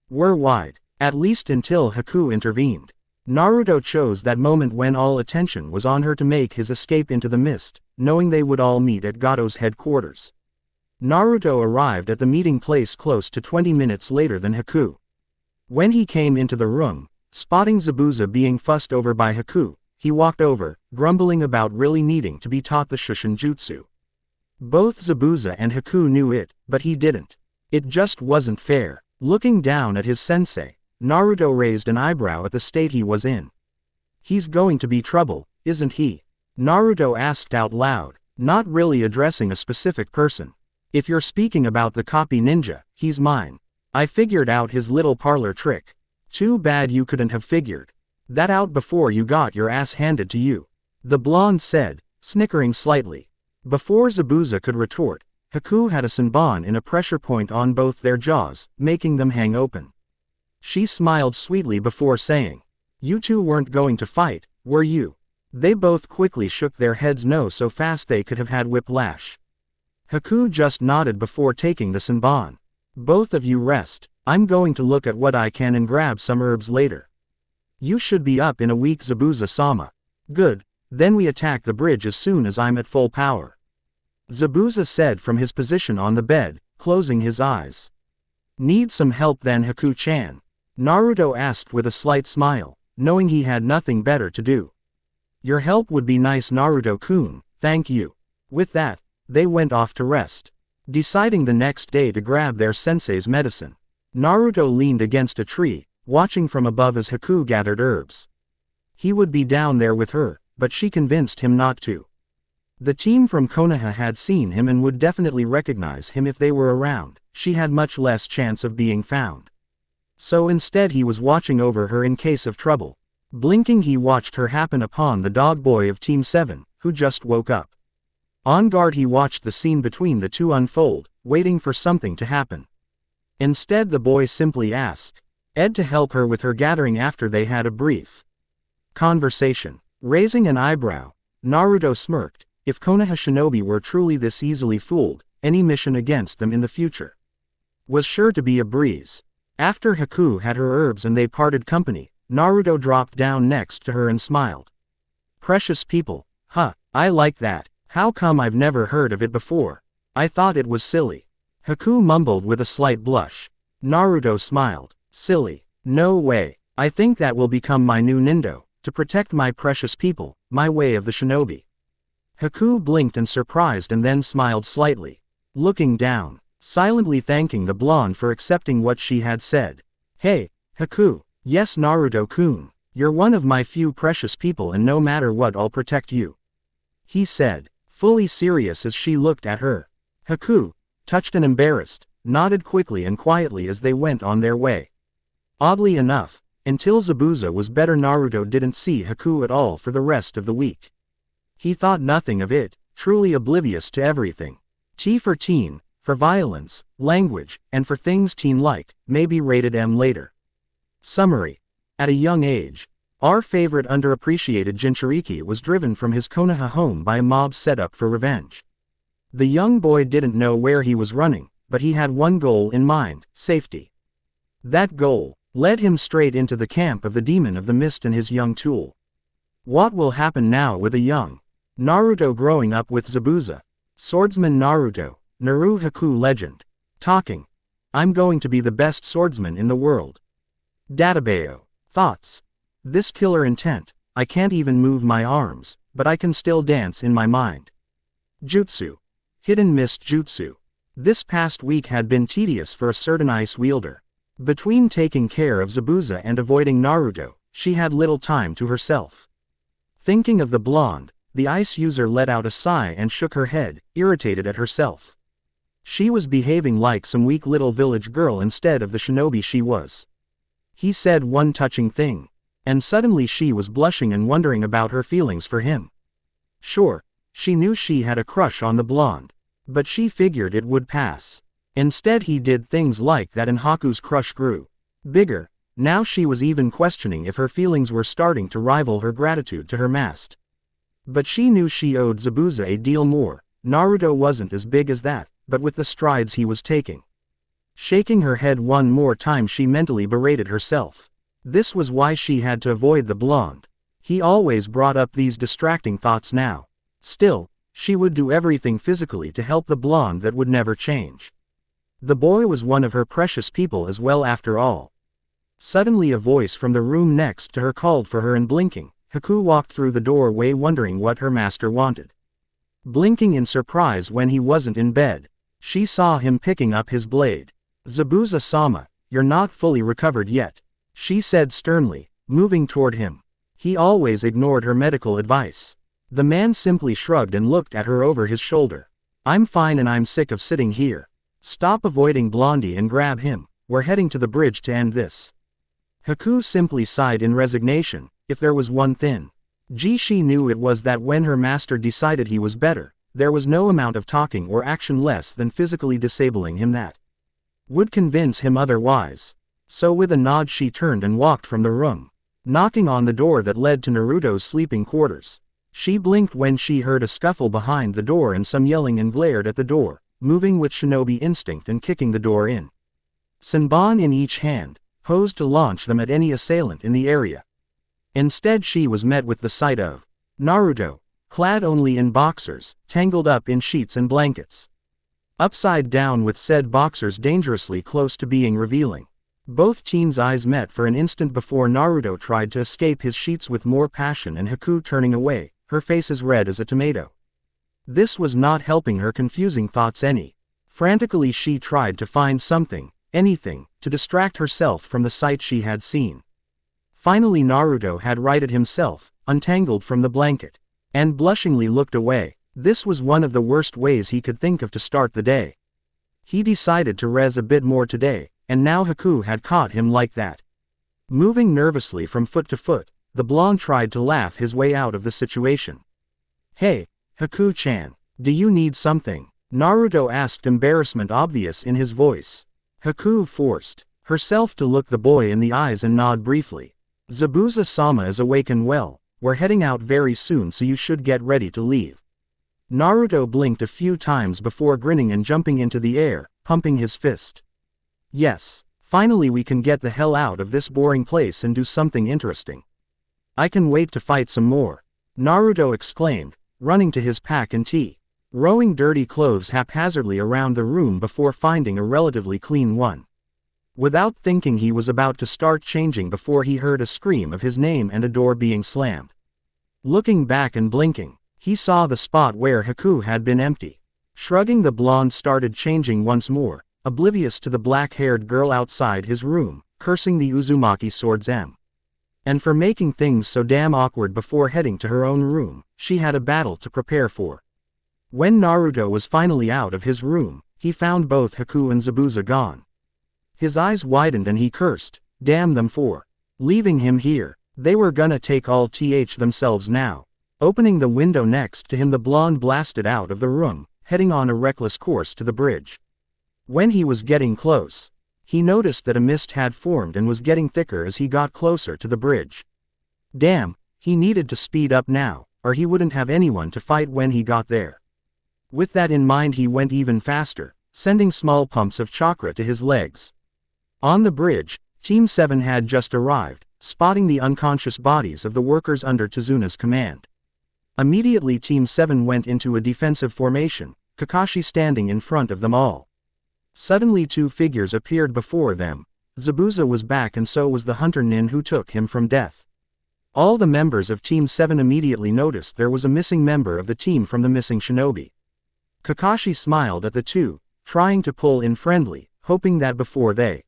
were wide, at least until Haku intervened. Naruto chose that moment when all attention was on her to make his escape into the mist, knowing they would all meet at Gato's headquarters. Naruto arrived at the meeting place close to 20 minutes later than Haku. When he came into the room, spotting Zabuza being fussed over by Haku, he walked over, grumbling about really needing to be taught the Shushin Jutsu. Both Zabuza and Haku knew it, but he didn't. It just wasn't fair. Looking down at his sensei, Naruto raised an eyebrow at the state he was in. "He's going to be trouble, isn't he?" Naruto asked out loud, not really addressing a specific person. "If you're speaking about the Copy Ninja, he's mine. I figured out his little parlor trick. Too bad you couldn't have figured that out before you got your ass handed to you," the blonde said, snickering slightly. Before Zabuza could retort, Haku had a senbon in a pressure point on both their jaws, making them hang open. She smiled sweetly before saying, "You two weren't going to fight, were you?" They both quickly shook their heads no, so fast they could have had whiplash. Haku just nodded before taking the senbon. "Both of you rest. I'm going to look at what I can and grab some herbs later. You should be up in a week, Zabuza-sama." "Good, then we attack the bridge as soon as I'm at full power," Zabuza said from his position on the bed, closing his eyes. "Need some help then, Haku-chan?" Naruto asked with a slight smile, knowing he had nothing better to do. "Your help would be nice, Naruto-kun, thank you." With that, they went off to rest, deciding the next day to grab their sensei's medicine. Naruto leaned against a tree, watching from above as Haku gathered herbs. He would be down there with her, but she convinced him not to. The team from Konoha had seen him and would definitely recognize him if they were around. She had much less chance of being found. So instead he was watching over her in case of trouble. Blinking, he watched her happen upon the dog boy of Team 7, who just woke up. On guard, he watched the scene between the two unfold, waiting for something to happen. Instead, the boy simply asked Ed to help her with her gathering after they had a brief conversation. Raising an eyebrow, Naruto smirked. If Konoha shinobi were truly this easily fooled, any mission against them in the future was sure to be a breeze. After Haku had her herbs and they parted company, Naruto dropped down next to her and smiled. Precious people, huh, I like that. How come I've never heard of it before? I thought it was silly. Haku mumbled with a slight blush. Naruto smiled. Silly? No way. I think that will become my new nindo, to protect my precious people, my way of the shinobi. Haku blinked in surprise and then smiled slightly. Looking down, silently thanking the blonde for accepting what she had said. Hey, Haku. Yes, Naruto-kun. You're one of my few precious people and no matter what I'll protect you, he said, fully serious as she looked at her. Haku, touched and embarrassed, nodded quickly and quietly as they went on their way. Oddly enough, until Zabuza was better, Naruto didn't see Haku at all for the rest of the week. He thought nothing of it, truly oblivious to everything. T for teen, for violence, language, and for things teen-like, maybe rated M later. Summary. At a young age, our favorite underappreciated Jinchuriki was driven from his Konoha home by a mob set up for revenge. The young boy didn't know where he was running, but he had one goal in mind: safety. That goal led him straight into the camp of the Demon of the Mist and his young tool. What will happen now with a young Naruto growing up with Zabuza? Swordsman Naruto, Naru Haku legend. Talking. I'm going to be the best swordsman in the world. Databeo. Thoughts. This killer intent. I can't even move my arms, but I can still dance in my mind. Jutsu. Hidden Mist Jutsu. This past week had been tedious for a certain ice wielder. Between taking care of Zabuza and avoiding Naruto, she had little time to herself. Thinking of the blonde, the ice user let out a sigh and shook her head, irritated at herself. She was behaving like some weak little village girl instead of the shinobi she was. He said one touching thing, and suddenly she was blushing and wondering about her feelings for him. Sure, she knew she had a crush on the blonde, but she figured it would pass. Instead, he did things like that and Haku's crush grew bigger. Now she was even questioning if her feelings were starting to rival her gratitude to her master. But she knew she owed Zabuza a deal more. Naruto wasn't as big as that, but with the strides he was taking. Shaking her head one more time, she mentally berated herself. This was why she had to avoid the blonde. He always brought up these distracting thoughts now. Still, she would do everything physically to help the blonde that would never change. The boy was one of her precious people as well after all. Suddenly a voice from the room next to her called for her, and blinking, Haku walked through the doorway wondering what her master wanted. Blinking in surprise when he wasn't in bed, she saw him picking up his blade. Zabuza-sama, you're not fully recovered yet, she said sternly, moving toward him. He always ignored her medical advice. The man simply shrugged and looked at her over his shoulder. I'm fine and I'm sick of sitting here. Stop avoiding Blondie and grab him. We're heading to the bridge to end this. Haku simply sighed in resignation. If there was one thing she knew, it was that when her master decided he was better, there was no amount of talking or action less than physically disabling him that would convince him otherwise. So with a nod she turned and walked from the room, knocking on the door that led to Naruto's sleeping quarters. She blinked when she heard a scuffle behind the door and some yelling, and glared at the door, moving with shinobi instinct and kicking the door in. Senbon in each hand, posed to launch them at any assailant in the area. Instead she was met with the sight of Naruto, clad only in boxers, tangled up in sheets and blankets. Upside down with said boxers dangerously close to being revealing. Both teens' eyes met for an instant before Naruto tried to escape his sheets with more passion and Haku turning away, her face as red as a tomato. This was not helping her confusing thoughts any. Frantically she tried to find something, anything, to distract herself from the sight she had seen. Finally Naruto had righted himself, untangled from the blanket, and blushingly looked away. This was one of the worst ways he could think of to start the day. He decided to res a bit more today, and now Haku had caught him like that. Moving nervously from foot to foot, the blonde tried to laugh his way out of the situation. "Hey, Haku-chan, do you need something?" Naruto asked, embarrassment obvious in his voice. Haku forced herself to look the boy in the eyes and nod briefly. "Zabuza-sama is awake and well. We're heading out very soon, so you should get ready to leave." Naruto blinked a few times before grinning and jumping into the air, pumping his fist. "Yes, finally we can get the hell out of this boring place and do something interesting. I can wait to fight some more," Naruto exclaimed, running to his pack and tea, throwing dirty clothes haphazardly around the room before finding a relatively clean one. Without thinking, he was about to start changing before he heard a scream of his name and a door being slammed. Looking back and blinking, he saw the spot where Haku had been empty. Shrugging, the blonde started changing once more, oblivious to the black-haired girl outside his room, cursing the Uzumaki Swordsmen. And for making things so damn awkward before heading to her own room, she had a battle to prepare for. When Naruto was finally out of his room, he found both Haku and Zabuza gone. His eyes widened and he cursed, "Damn them for leaving him here. They were gonna take all th themselves now." Opening the window next to him, the blonde blasted out of the room, heading on a reckless course to the bridge. When he was getting close, he noticed that a mist had formed and was getting thicker as he got closer to the bridge. Damn, he needed to speed up now, or he wouldn't have anyone to fight when he got there. With that in mind, he went even faster, sending small pumps of chakra to his legs. On the bridge, Team 7 had just arrived, spotting the unconscious bodies of the workers under Tezuna's command. Immediately Team 7 went into a defensive formation, Kakashi standing in front of them all. Suddenly two figures appeared before them. Zabuza was back, and so was the hunter nin who took him from death. All the members of Team 7 immediately noticed there was a missing member of the team from the missing shinobi. Kakashi smiled at the two, trying to pull in friendly, hoping that before they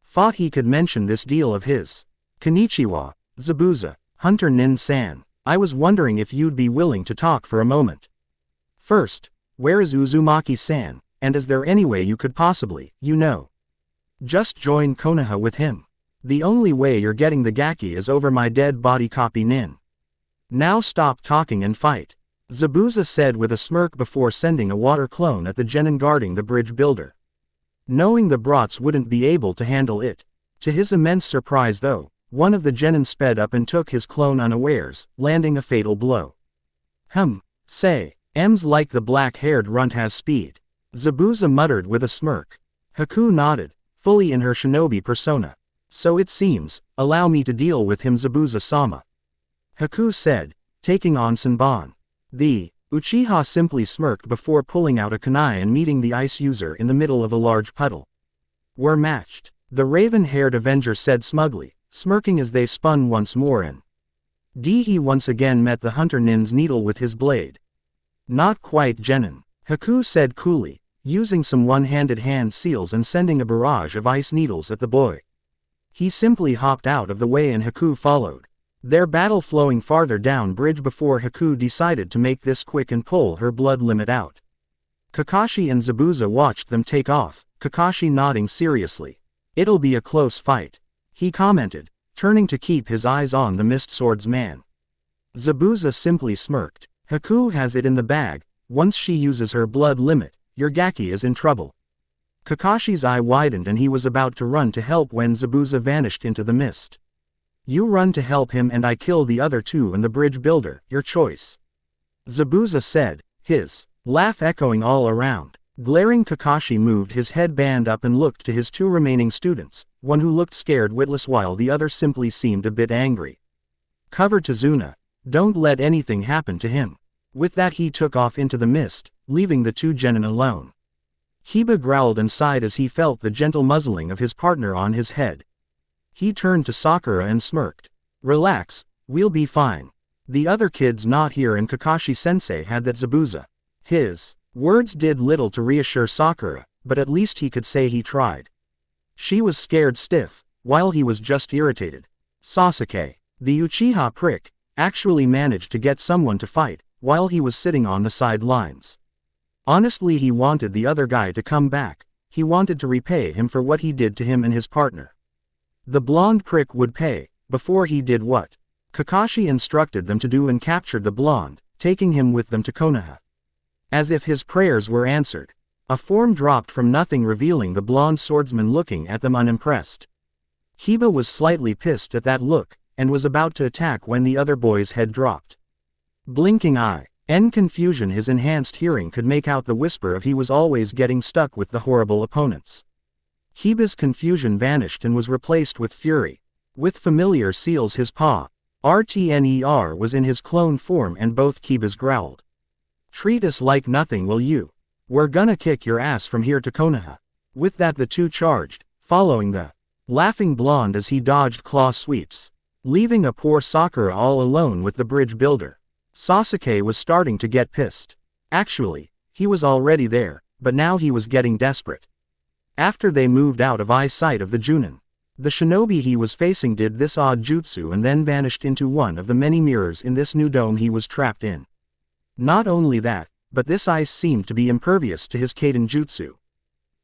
fought he could mention this deal of his. "Konnichiwa, Zabuza, Hunter Nin-san. I was wondering if you'd be willing to talk for a moment. First, where is Uzumaki-san, and is there any way you could possibly, just join Konoha with him? The only way you're getting the gaki is over my dead body copy nin. Now stop talking and fight," Zabuza said with a smirk before sending a water clone at the genin guarding the bridge builder. Knowing the brats wouldn't be able to handle it. To his immense surprise though, one of the genin sped up and took his clone unawares, landing a fatal blow. Say, M's like the black-haired runt has speed," Zabuza muttered with a smirk. Haku nodded, fully in her shinobi persona. "So it seems, allow me to deal with him, Zabuza-sama," Haku said, taking on Senbon. The Uchiha simply smirked before pulling out a kunai and meeting the ice user in the middle of a large puddle. "We're matched," the raven-haired Avenger said smugly, smirking as they spun once more and he once again met the hunter nin's needle with his blade. "Not quite genin," Haku said coolly, using some one-handed hand seals and sending a barrage of ice needles at the boy. He simply hopped out of the way and Haku followed. Their battle flowing farther down bridge before Haku decided to make this quick and pull her blood limit out. Kakashi and Zabuza watched them take off, Kakashi nodding seriously. "It'll be a close fight," he commented, turning to keep his eyes on the mist swordsman. Zabuza simply smirked. "Haku has it in the bag. Once she uses her blood limit, your gaki is in trouble." Kakashi's eye widened and he was about to run to help when Zabuza vanished into the mist. "You run to help him and I kill the other two and the bridge builder, your choice," Zabuza said, his laugh echoing all around. Glaring, Kakashi moved his headband up and looked to his two remaining students, one who looked scared witless while the other simply seemed a bit angry. "Cover Tezuna. Don't let anything happen to him." With that he took off into the mist, leaving the two genin alone. Hiba growled and sighed as he felt the gentle muzzling of his partner on his head. He turned to Sakura and smirked. "Relax, we'll be fine. The other kid's not here," and Kakashi-sensei had that Zabuza. His words did little to reassure Sakura, but at least he could say he tried. She was scared stiff, while he was just irritated. Sasuke, the Uchiha prick, actually managed to get someone to fight, while he was sitting on the sidelines. Honestly, he wanted the other guy to come back. He wanted to repay him for what he did to him and his partner. The blonde prick would pay, before he did what Kakashi instructed them to do and captured the blonde, taking him with them to Konoha. As if his prayers were answered, a form dropped from nothing, revealing the blonde swordsman looking at them unimpressed. Kiba was slightly pissed at that look, and was about to attack when the other boy's head dropped. Blinking eye, and confusion. His enhanced hearing could make out the whisper of he was always getting stuck with the horrible opponents. Kiba's confusion vanished and was replaced with fury. With familiar seals his paw, RTNER was in his clone form, and both Kibas growled. Treat us like nothing, will you? We're gonna kick your ass from here to Konoha. With that the two charged, following the laughing blonde as he dodged claw sweeps, leaving a poor Sakura all alone with the bridge builder. Sasuke was starting to get pissed. Actually, he was already there, but now he was getting desperate. After they moved out of eyesight of the Junin, the shinobi he was facing did this odd jutsu and then vanished into one of the many mirrors in this new dome he was trapped in. Not only that, but this ice seemed to be impervious to his Kaden jutsu.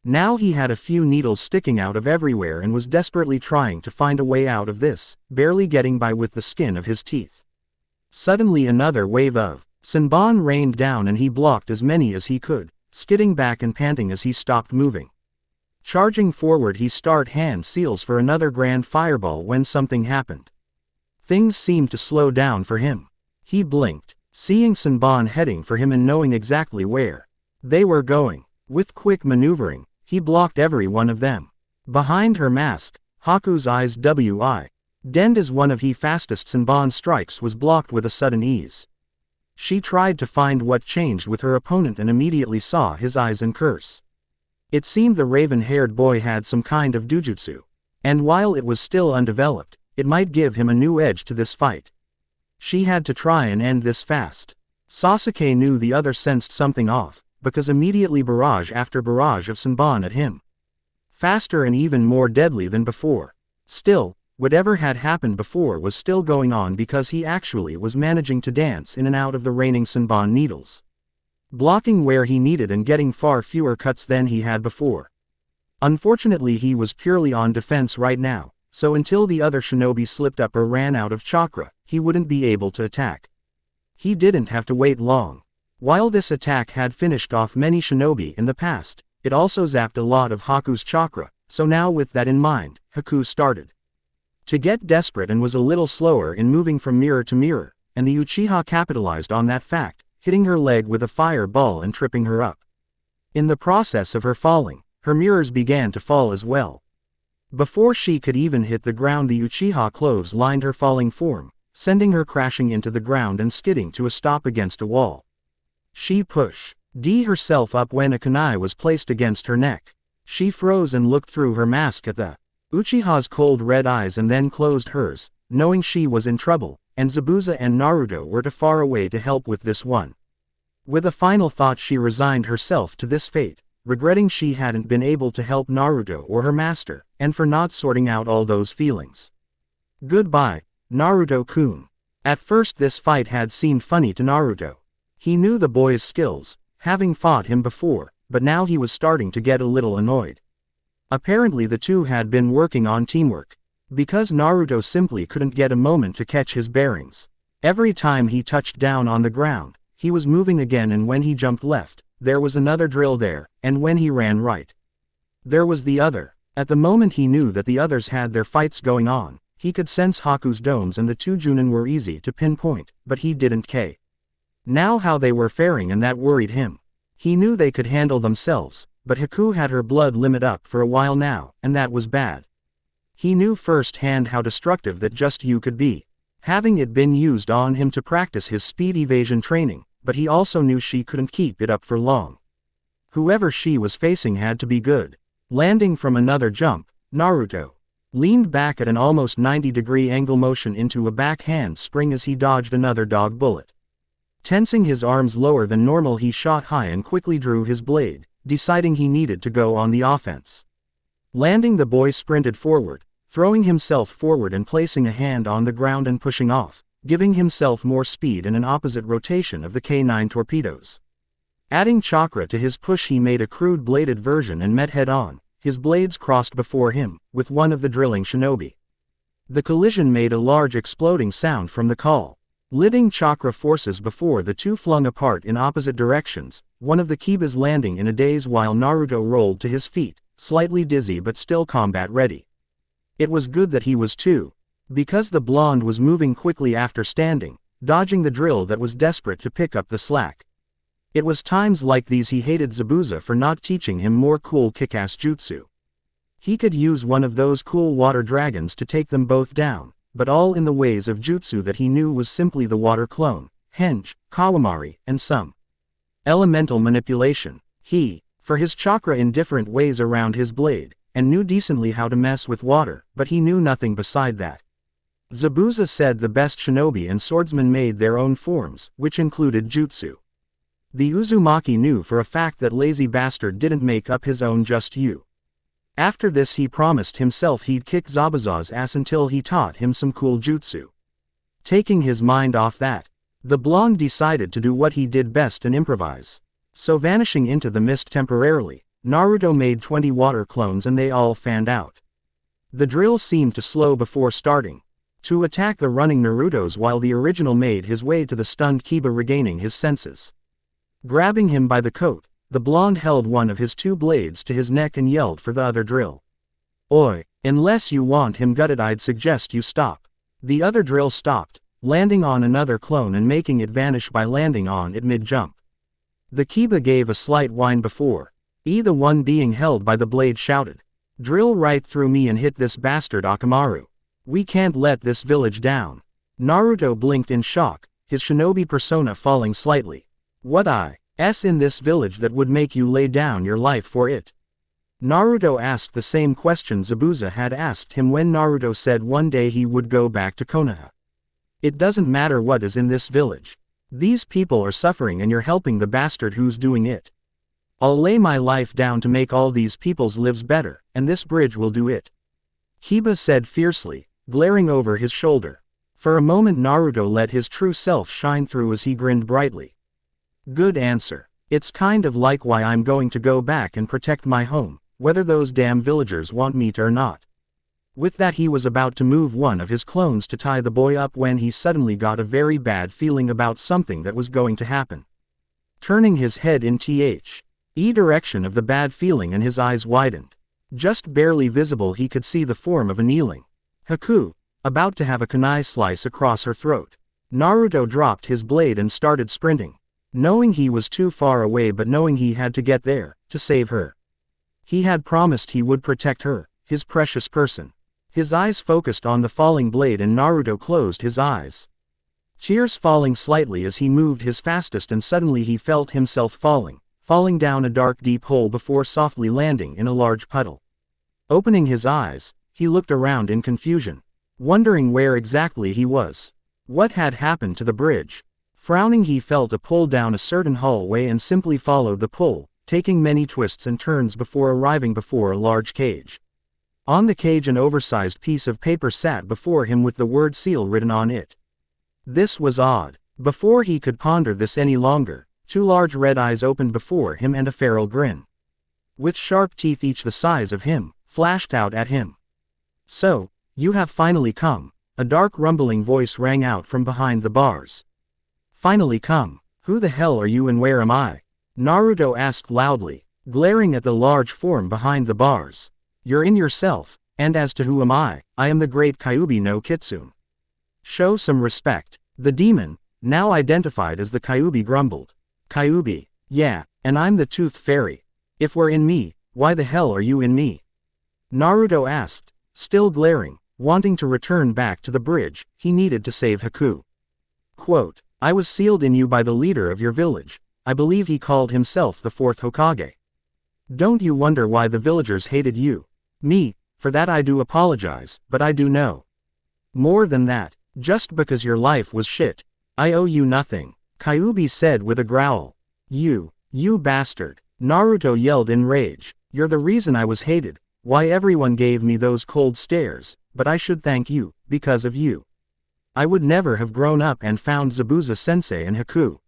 Now he had a few needles sticking out of everywhere and was desperately trying to find a way out of this, barely getting by with the skin of his teeth. Suddenly another wave of Senbon rained down and he blocked as many as he could, skidding back and panting as he stopped moving. Charging forward, he started hand seals for another grand fireball when something happened. Things seemed to slow down for him. He blinked, seeing Senbon heading for him and knowing exactly where they were going. With quick maneuvering, he blocked every one of them. Behind her mask, Haku's eyes widened as one of his fastest Senbon strikes was blocked with a sudden ease. She tried to find what changed with her opponent and immediately saw his eyes and curse. It seemed the raven-haired boy had some kind of dojutsu, and while it was still undeveloped, it might give him a new edge to this fight. She had to try and end this fast. Sasuke knew the other sensed something off, because immediately barrage after barrage of Senbon at him. Faster and even more deadly than before. Still, whatever had happened before was still going on because he actually was managing to dance in and out of the raining Senbon needles, blocking where he needed and getting far fewer cuts than he had before. Unfortunately, he was purely on defense right now, so until the other shinobi slipped up or ran out of chakra, he wouldn't be able to attack. He didn't have to wait long. While this attack had finished off many shinobi in the past, it also zapped a lot of Haku's chakra, so now with that in mind, Haku started to get desperate and was a little slower in moving from mirror to mirror, and the Uchiha capitalized on that fact, hitting her leg with a fireball and tripping her up. In the process of her falling, her mirrors began to fall as well. Before she could even hit the ground, the Uchiha clotheslined her falling form, sending her crashing into the ground and skidding to a stop against a wall. She pushed herself up when a kunai was placed against her neck. She froze and looked through her mask at the Uchiha's cold red eyes and then closed hers, knowing she was in trouble, and Zabuza and Naruto were too far away to help with this one. With a final thought, she resigned herself to this fate, regretting she hadn't been able to help Naruto or her master, and for not sorting out all those feelings. Goodbye, Naruto-kun. At first this fight had seemed funny to Naruto. He knew the boy's skills, having fought him before, but now he was starting to get a little annoyed. Apparently the two had been working on teamwork, because Naruto simply couldn't get a moment to catch his bearings. Every time he touched down on the ground, he was moving again, and when he jumped left, there was another drill there, and when he ran right, there was the other. At the moment he knew that the others had their fights going on. He could sense Haku's domes and the two Junin were easy to pinpoint, but he didn't care now how they were faring, and that worried him. He knew they could handle themselves, but Haku had her blood limit up for a while now, and that was bad. He knew firsthand how destructive that just you could be, having it been used on him to practice his speed evasion training, but he also knew she couldn't keep it up for long. Whoever she was facing had to be good. Landing from another jump, Naruto leaned back at an almost 90-degree angle motion into a backhand spring as he dodged another dog bullet. Tensing his arms lower than normal, he shot high and quickly drew his blade, deciding he needed to go on the offense. Landing, the boy sprinted forward, throwing himself forward and placing a hand on the ground and pushing off, giving himself more speed and an opposite rotation of the K9 torpedoes. Adding chakra to his push, he made a crude bladed version and met head-on. His blades crossed before him, with one of the drilling shinobi. The collision made a large exploding sound from the call. Lidding chakra forces before the two flung apart in opposite directions, one of the Kibas landing in a daze while Naruto rolled to his feet, slightly dizzy but still combat-ready. It was good that he was too, because the blonde was moving quickly after standing, dodging the drill that was desperate to pick up the slack. It was times like these he hated Zabuza for not teaching him more cool kick-ass jutsu. He could use one of those cool water dragons to take them both down, but all in the ways of jutsu that he knew was simply the water clone, henge, kawamari, and some elemental manipulation. He, for his chakra in different ways around his blade, and knew decently how to mess with water, but he knew nothing beside that. Zabuza said the best shinobi and swordsmen made their own forms, which included jutsu. The Uzumaki knew for a fact that lazy bastard didn't make up his own just you. After this he promised himself he'd kick Zabuza's ass until he taught him some cool jutsu. Taking his mind off that, the blonde decided to do what he did best and improvise. So vanishing into the mist temporarily, Naruto made 20 water clones and they all fanned out. The drill seemed to slow before starting to attack the running Narutos while the original made his way to the stunned Kiba regaining his senses. Grabbing him by the coat, the blonde held one of his two blades to his neck and yelled for the other drill. "Oi, unless you want him gutted, I'd suggest you stop." The other drill stopped, landing on another clone and making it vanish by landing on it mid-jump. The Kiba gave a slight whine before the one being held by the blade shouted, "Drill right through me and hit this bastard Akamaru. We can't let this village down." Naruto blinked in shock, his shinobi persona falling slightly. "What is in this village that would make you lay down your life for it?" Naruto asked the same question Zabuza had asked him when Naruto said one day he would go back to Konoha. "It doesn't matter what is in this village. These people are suffering and you're helping the bastard who's doing it. I'll lay my life down to make all these people's lives better, and this bridge will do it," Kiba said fiercely, glaring over his shoulder. For a moment Naruto let his true self shine through as he grinned brightly. "Good answer. It's kind of like why I'm going to go back and protect my home, whether those damn villagers want me to or not." With that he was about to move one of his clones to tie the boy up when he suddenly got a very bad feeling about something that was going to happen. Turning his head in the direction of the bad feeling and his eyes widened. Just barely visible he could see the form of a kneeling Haku, about to have a kunai slice across her throat. Naruto dropped his blade and started sprinting. Knowing he was too far away but knowing he had to get there, to save her. He had promised he would protect her, his precious person. His eyes focused on the falling blade and Naruto closed his eyes. Tears falling slightly as he moved his fastest and suddenly he felt himself falling down a dark deep hole before softly landing in a large puddle. Opening his eyes, he looked around in confusion, wondering where exactly he was. What had happened to the bridge? Frowning he felt a pull down a certain hallway and simply followed the pull, taking many twists and turns before arriving before a large cage. On the cage an oversized piece of paper sat before him with the word seal written on it. This was odd. Before he could ponder this any longer, two large red eyes opened before him and a feral grin, with sharp teeth each the size of him, flashed out at him. "So, you have finally come," a dark rumbling voice rang out from behind the bars. "Finally come. Who the hell are you and where am I?" Naruto asked loudly, glaring at the large form behind the bars. "You're in yourself, and as to who am I am the great Kyuubi no Kitsune. Show some respect." The demon, now identified as the Kyuubi grumbled. "Kyuubi? Yeah, and I'm the Tooth Fairy. If we're in me, why the hell are you in me?" Naruto asked, still glaring, wanting to return back to the bridge. He needed to save Haku. Quote, "I was sealed in you by the leader of your village. I believe he called himself the fourth Hokage. Don't you wonder why the villagers hated you? Me, for that I do apologize, but I do know. More than that, just because your life was shit, I owe you nothing," Kyuubi said with a growl. You bastard," Naruto yelled in rage. "You're the reason I was hated, why everyone gave me those cold stares, but I should thank you, because of you. I would never have grown up and found Zabuza-sensei and Haku.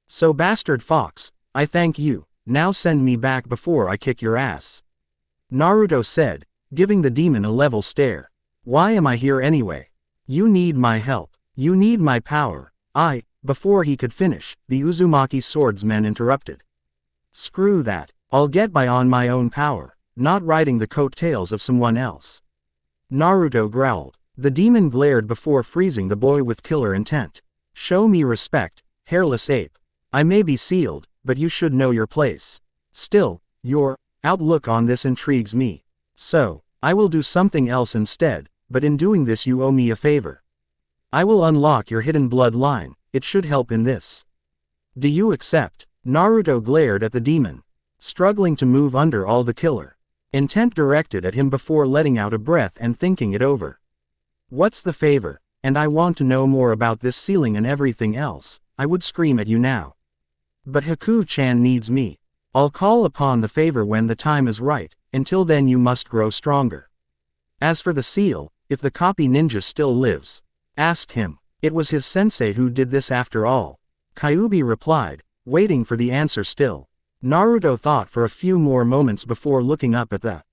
So bastard fox, I thank you, now send me back before I kick your ass. Naruto said, giving the demon a level stare. Why am I here anyway? You need my help. You need my power. Before he could finish, the Uzumaki swordsmen interrupted. Screw that, I'll get by on my own power, not riding the coattails of someone else. Naruto growled. The demon glared before freezing the boy with killer intent. Show me respect, hairless ape. I may be sealed, but you should know your place. Still, your outlook on this intrigues me. So, I will do something else instead, but in doing this you owe me a favor. I will unlock your hidden bloodline, it should help in this. Do you accept? Naruto glared at the demon, struggling to move under all the killer intent directed at him before letting out a breath and thinking it over. What's the favor? And I want to know more about this sealing and everything else. I would scream at you now. But Haku-chan needs me. I'll call upon the favor when the time is right, until then you must grow stronger. As for the seal, if the copy ninja still lives, ask him. It was his sensei who did this after all. Kyuubi replied, waiting for the answer still. Naruto thought for a few more moments before looking up at the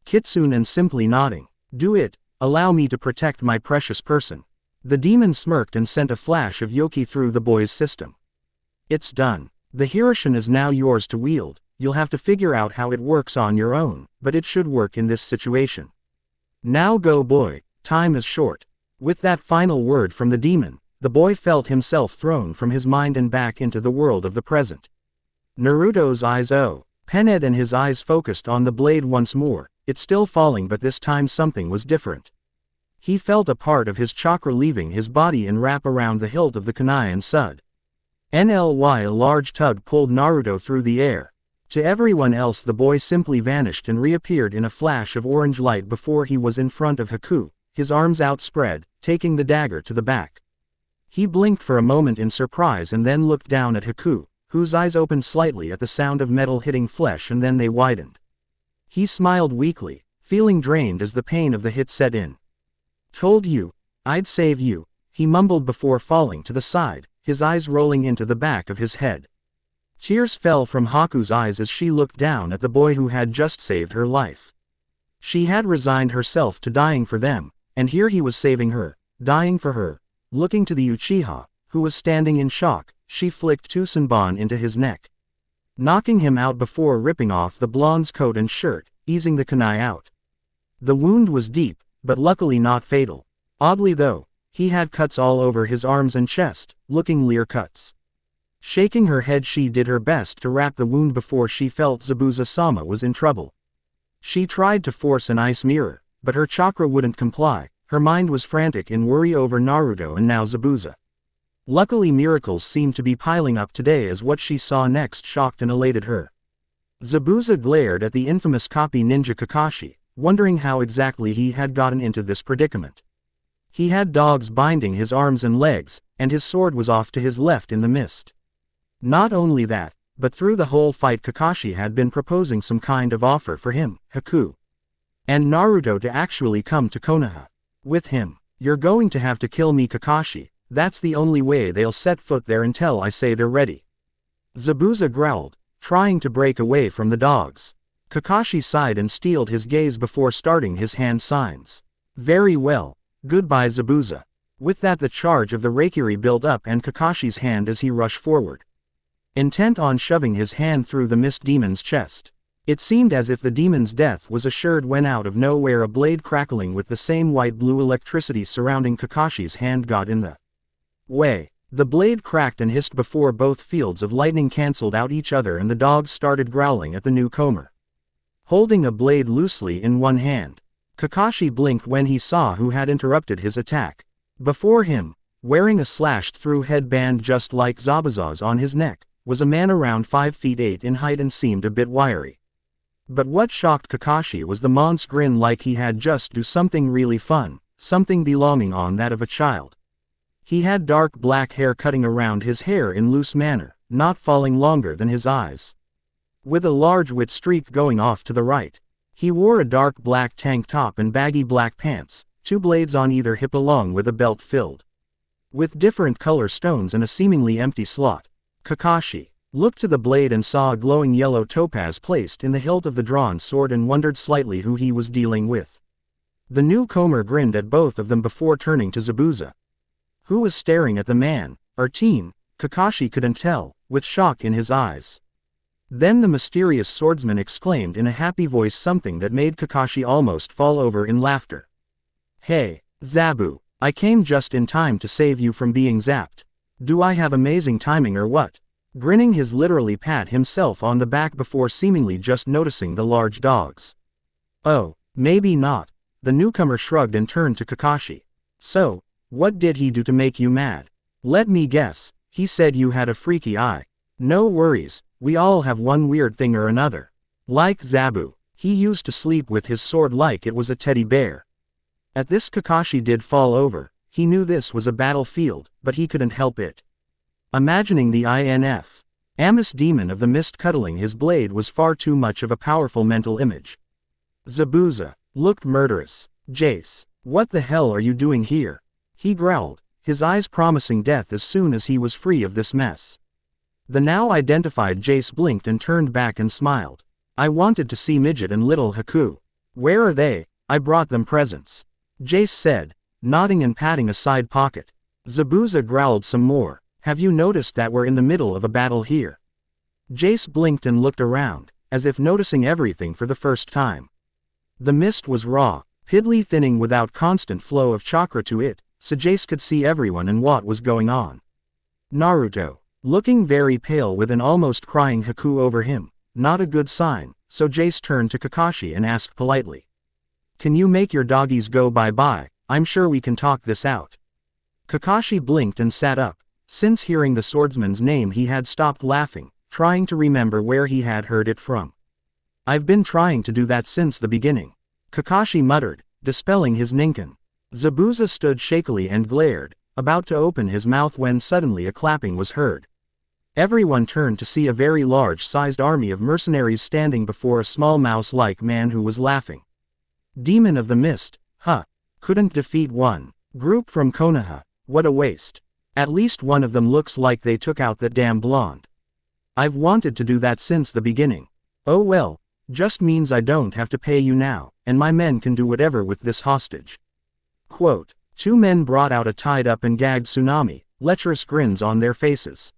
kitsune and simply nodding. Do it, allow me to protect my precious person. The demon smirked and sent a flash of yoki through the boy's system. It's done. The Hiroshina is now yours to wield. You'll have to figure out how it works on your own, but it should work in this situation. Now go boy, time is short. With that final word from the demon, the boy felt himself thrown from his mind and back into the world of the present. Naruto's eyes Pened and his eyes focused on the blade once more, it's still falling but this time something was different. He felt a part of his chakra leaving his body and wrap around the hilt of the kunai and sud. NLY a large tug pulled Naruto through the air. To everyone else the boy simply vanished and reappeared in a flash of orange light before he was in front of Haku, his arms outspread, taking the dagger to the back. He blinked for a moment in surprise and then looked down at Haku, whose eyes opened slightly at the sound of metal hitting flesh and then they widened. He smiled weakly, feeling drained as the pain of the hit set in. Told you, I'd save you, he mumbled before falling to the side, his eyes rolling into the back of his head. Tears fell from Haku's eyes as she looked down at the boy who had just saved her life. She had resigned herself to dying for them, and here he was saving her, dying for her. Looking to the Uchiha, who was standing in shock, she flicked Tsusenbon into his neck, knocking him out before ripping off the blonde's coat and shirt, easing the kunai out. The wound was deep, but luckily not fatal. Oddly though, he had cuts all over his arms and chest, looking Lear cuts. Shaking her head she did her best to wrap the wound before she felt Zabuza-sama was in trouble. She tried to force an ice mirror, but her chakra wouldn't comply, her mind was frantic in worry over Naruto and now Zabuza. Luckily miracles seemed to be piling up today as what she saw next shocked and elated her. Zabuza glared at the infamous copy ninja Kakashi, wondering how exactly he had gotten into this predicament. He had dogs binding his arms and legs, and his sword was off to his left in the mist. Not only that, but through the whole fight Kakashi had been proposing some kind of offer for him, Haku, and Naruto to actually come to Konoha with him. You're going to have to kill me Kakashi, that's the only way they'll set foot there until I say they're ready. Zabuza growled, trying to break away from the dogs. Kakashi sighed and steeled his gaze before starting his hand signs. Very well, goodbye Zabuza. With that the charge of the Reikiri built up and Kakashi's hand as he rushed forward, intent on shoving his hand through the mist demon's chest. It seemed as if the demon's death was assured when out of nowhere a blade crackling with the same white-blue electricity surrounding Kakashi's hand got in the way. The blade cracked and hissed before both fields of lightning cancelled out each other and the dogs started growling at the newcomer. Holding a blade loosely in one hand, Kakashi blinked when he saw who had interrupted his attack. Before him, wearing a slashed-through headband just like Zabuza's on his neck, was a man around 5 feet 8 in height and seemed a bit wiry. But what shocked Kakashi was the mon's grin like he had just do something really fun, something belonging on that of a child. He had dark black hair cutting around his hair in loose manner, not falling longer than his eyes, with a large wet streak going off to the right. He wore a dark black tank top and baggy black pants, 2 blades on either hip along with a belt filled with different color stones and a seemingly empty slot. Kakashi looked to the blade and saw a glowing yellow topaz placed in the hilt of the drawn sword and wondered slightly who he was dealing with. The newcomer grinned at both of them before turning to Zabuza, who was staring at the man. Our team, Kakashi couldn't tell, with shock in his eyes. Then the mysterious swordsman exclaimed in a happy voice something that made Kakashi almost fall over in laughter. Hey, Zabu, I came just in time to save you from being zapped. Do I have amazing timing or what? Grinning, he literally pat himself on the back before seemingly just noticing the large dogs. Oh, maybe not. The newcomer shrugged and turned to Kakashi. So, what did he do to make you mad? Let me guess, he said you had a freaky eye. No worries, we all have one weird thing or another. Like Zabu, he used to sleep with his sword like it was a teddy bear. At this Kakashi did fall over. He knew this was a battlefield, but he couldn't help it. Imagining the Amis demon of the mist cuddling his blade was far too much of a powerful mental image. Zabuza looked murderous. Jace, what the hell are you doing here? He growled, his eyes promising death as soon as he was free of this mess. The now identified Jace blinked and turned back and smiled. I wanted to see Midget and little Haku. Where are they? I brought them presents. Jace said, nodding and patting a side pocket. Zabuza growled some more. Have you noticed that we're in the middle of a battle here? Jace blinked and looked around, as if noticing everything for the first time. The mist was raw, piddly thinning without constant flow of chakra to it, so Jace could see everyone and what was going on. Naruto, looking very pale with an almost crying Haku over him, not a good sign, so Jace turned to Kakashi and asked politely. Can you make your doggies go bye-bye? I'm sure we can talk this out. Kakashi blinked and sat up. Since hearing the swordsman's name he had stopped laughing, trying to remember where he had heard it from. I've been trying to do that since the beginning. Kakashi muttered, dispelling his ninkin. Zabuza stood shakily and glared, about to open his mouth when suddenly a clapping was heard. Everyone turned to see a very large-sized army of mercenaries standing before a small mouse-like man who was laughing. Demon of the Mist, huh? Couldn't defeat one. Group from Konoha, what a waste. At least one of them looks like they took out that damn blonde. I've wanted to do that since the beginning. Oh well, just means I don't have to pay you now, and my men can do whatever with this hostage. Quote, two men brought out a tied-up and gagged tsunami, lecherous grins on their faces.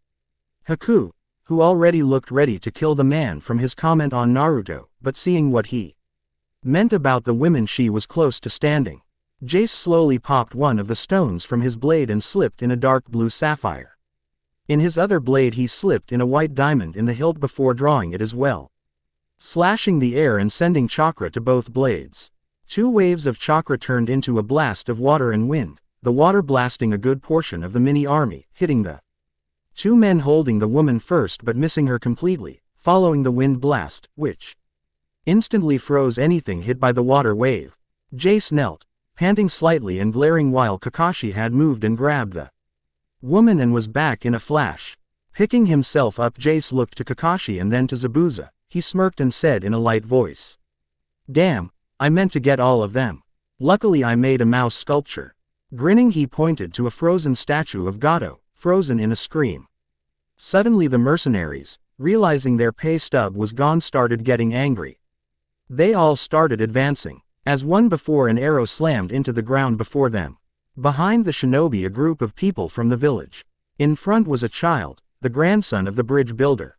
Haku, who already looked ready to kill the man from his comment on Naruto, but seeing what he meant about the women she was close to standing. Jace slowly popped one of the stones from his blade and slipped in a dark blue sapphire. In his other blade he slipped in a white diamond in the hilt before drawing it as well, slashing the air and sending chakra to both blades. Two waves of chakra turned into a blast of water and wind, the water blasting a good portion of the mini army, hitting the two men holding the woman first but missing her completely, following the wind blast, which instantly froze anything hit by the water wave. Jace knelt, panting slightly and glaring while Kakashi had moved and grabbed the woman and was back in a flash. Picking himself up, Jace looked to Kakashi and then to Zabuza. He smirked and said in a light voice, damn, I meant to get all of them. Luckily I made a mouse sculpture. Grinning he pointed to a frozen statue of Gato, frozen in a scream. Suddenly the mercenaries, realizing their pay stub was gone, started getting angry. They all started advancing. As one before an arrow slammed into the ground before them. Behind the shinobi a group of people from the village. In front was a child, the grandson of the bridge builder.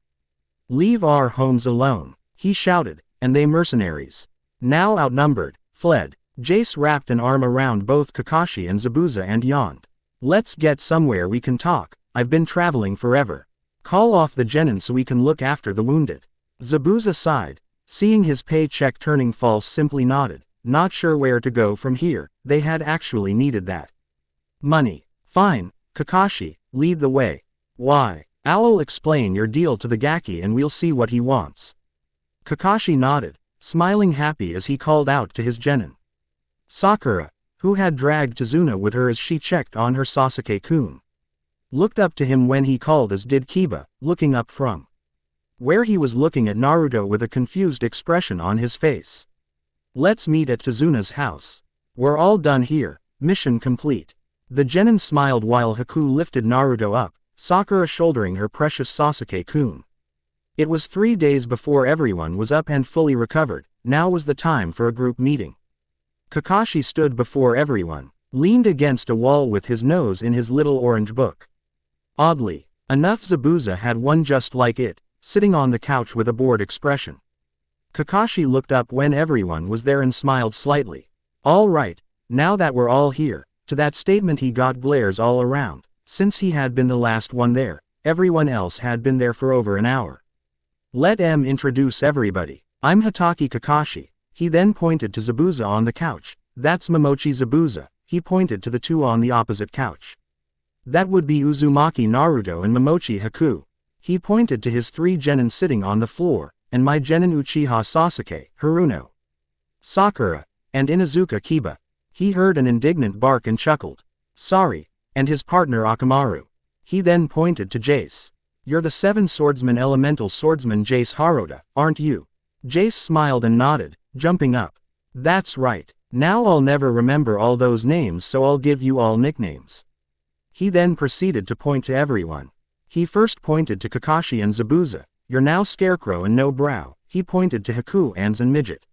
Leave our homes alone, he shouted, and they mercenaries, now outnumbered, fled. Jace wrapped an arm around both Kakashi and Zabuza and yawned. Let's get somewhere we can talk, I've been traveling forever. Call off the genin so we can look after the wounded. Zabuza sighed, seeing his paycheck turning false, simply nodded. Not sure where to go from here, they had actually needed that money. Fine, Kakashi, lead the way. Why? I'll explain your deal to the Gaki and we'll see what he wants. Kakashi nodded, smiling happy as he called out to his genin. Sakura, who had dragged Tazuna with her as she checked on her Sasuke-kun, looked up to him when he called, as did Kiba, looking up from where he was looking at Naruto with a confused expression on his face. Let's meet at Tazuna's house. We're all done here, mission complete. The genin smiled while Haku lifted Naruto up, Sakura shouldering her precious Sasuke-kun. It was 3 days before everyone was up and fully recovered. Now was the time for a group meeting. Kakashi stood before everyone, leaned against a wall with his nose in his little orange book. Oddly enough, Zabuza had one just like it, sitting on the couch with a bored expression. Kakashi looked up when everyone was there and smiled slightly. All right, now that we're all here. To that statement he got glares all around. Since he had been the last one there, everyone else had been there for over an hour. Let M introduce everybody. I'm Hatake Kakashi. He then pointed to Zabuza on the couch. That's Momochi Zabuza. He pointed to the two on the opposite couch. That would be Uzumaki Naruto and Momochi Haku. He pointed to his 3 genin sitting on the floor, and my genin Uchiha Sasuke, Haruno, Sakura, and Inuzuka Kiba. He heard an indignant bark and chuckled. Sorry, and his partner Akamaru. He then pointed to Jace. You're the 7 swordsman elemental swordsman Jace Haruta, aren't you? Jace smiled and nodded, jumping up. That's right. Now I'll never remember all those names, so I'll give you all nicknames. He then proceeded to point to everyone. He first pointed to Kakashi and Zabuza. You're now Scarecrow and No Brow. He pointed to Haku and Midget.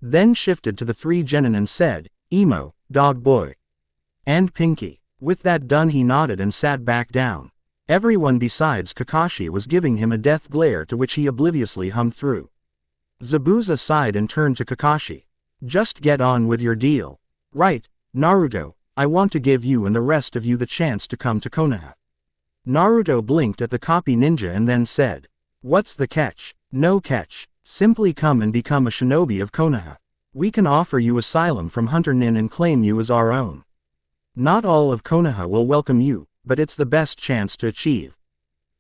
Then shifted to the 3 genin and said, Emo, Dog Boy, and Pinky. With that done he nodded and sat back down. Everyone besides Kakashi was giving him a death glare to which he obliviously hummed through. Zabuza sighed and turned to Kakashi. Just get on with your deal. Right, Naruto, I want to give you and the rest of you the chance to come to Konoha. Naruto blinked at the copy ninja and then said, What's the catch? No catch. Simply come and become a shinobi of Konoha. We can offer you asylum from Hunter Nin and claim you as our own. Not all of Konoha will welcome you, but it's the best chance to achieve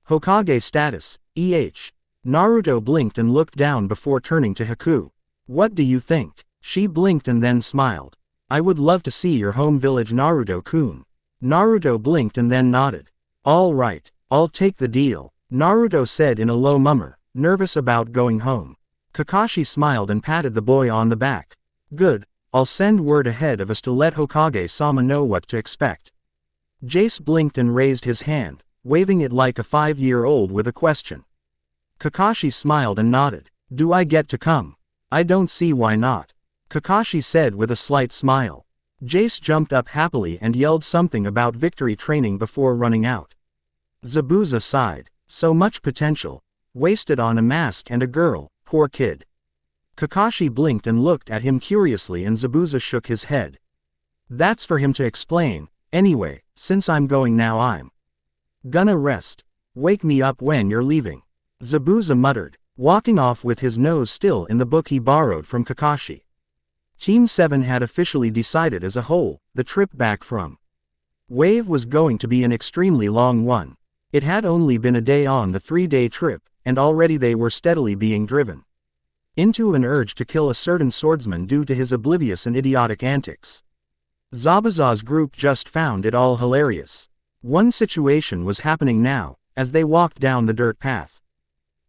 Hokage status, Naruto blinked and looked down before turning to Haku. What do you think? She blinked and then smiled. I would love to see your home village, Naruto-kun. Naruto blinked and then nodded. All right, I'll take the deal, Naruto said in a low murmur, nervous about going home. Kakashi smiled and patted the boy on the back. Good, I'll send word ahead of us to let Hokage-sama know what to expect. Jace blinked and raised his hand, waving it like a 5-year-old with a question. Kakashi smiled and nodded. Do I get to come? I don't see why not, Kakashi said with a slight smile. Jace jumped up happily and yelled something about victory training before running out. Zabuza sighed. So much potential. Wasted on a mask and a girl, poor kid. Kakashi blinked and looked at him curiously and Zabuza shook his head. That's for him to explain. Anyway, since I'm going now I'm gonna rest. Wake me up when you're leaving, Zabuza muttered, walking off with his nose still in the book he borrowed from Kakashi. Team 7 had officially decided as a whole, the trip back from Wave was going to be an extremely long one. It had only been a day on the 3-day trip, and already they were steadily being driven into an urge to kill a certain swordsman due to his oblivious and idiotic antics. Zabuza's group just found it all hilarious. One situation was happening now, as they walked down the dirt path.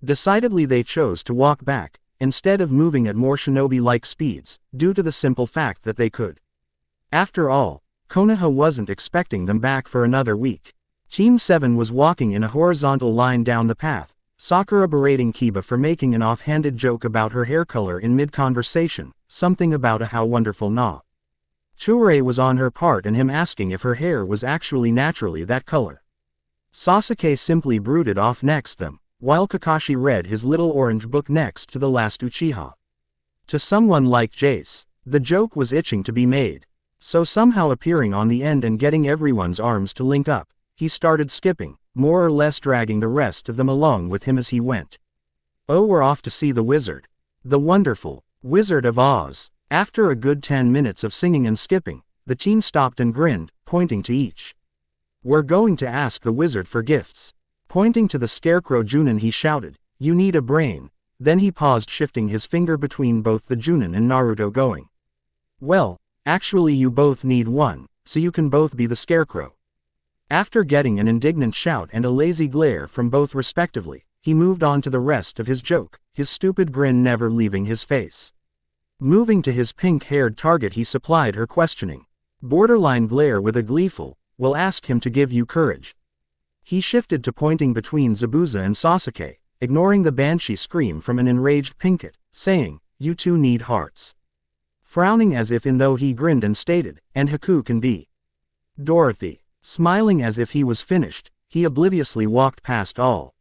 Decidedly they chose to walk back, instead of moving at more shinobi-like speeds, due to the simple fact that they could. After all, Konoha wasn't expecting them back for another week. Team 7 was walking in a horizontal line down the path, Sakura berating Kiba for making an offhanded joke about her hair color in mid-conversation, something about a how wonderful na. Ture was on her part and him asking if her hair was actually naturally that color. Sasuke simply brooded off next them, while Kakashi read his little orange book next to the last Uchiha. To someone like Jace, the joke was itching to be made. So somehow appearing on the end and getting everyone's arms to link up, he started skipping, more or less dragging the rest of them along with him as he went. Oh, we're off to see the wizard. The wonderful Wizard of Oz. After a good 10 minutes of singing and skipping, the team stopped and grinned, pointing to each. We're going to ask the wizard for gifts. Pointing to the scarecrow Junin he shouted, You need a brain. Then he paused, shifting his finger between both the Junin and Naruto, going, Well, actually you both need one, so you can both be the scarecrow. After getting an indignant shout and a lazy glare from both respectively, he moved on to the rest of his joke, his stupid grin never leaving his face. Moving to his pink-haired target he supplied her questioning borderline glare with a gleeful, will ask him to give you courage. He shifted to pointing between Zabuza and Sasuke, ignoring the banshee scream from an enraged Pinkett, saying, "You two need hearts." Frowning as if in though he grinned and stated, "And Haku can be." Dorothy. Smiling as if he was finished, he obliviously walked past all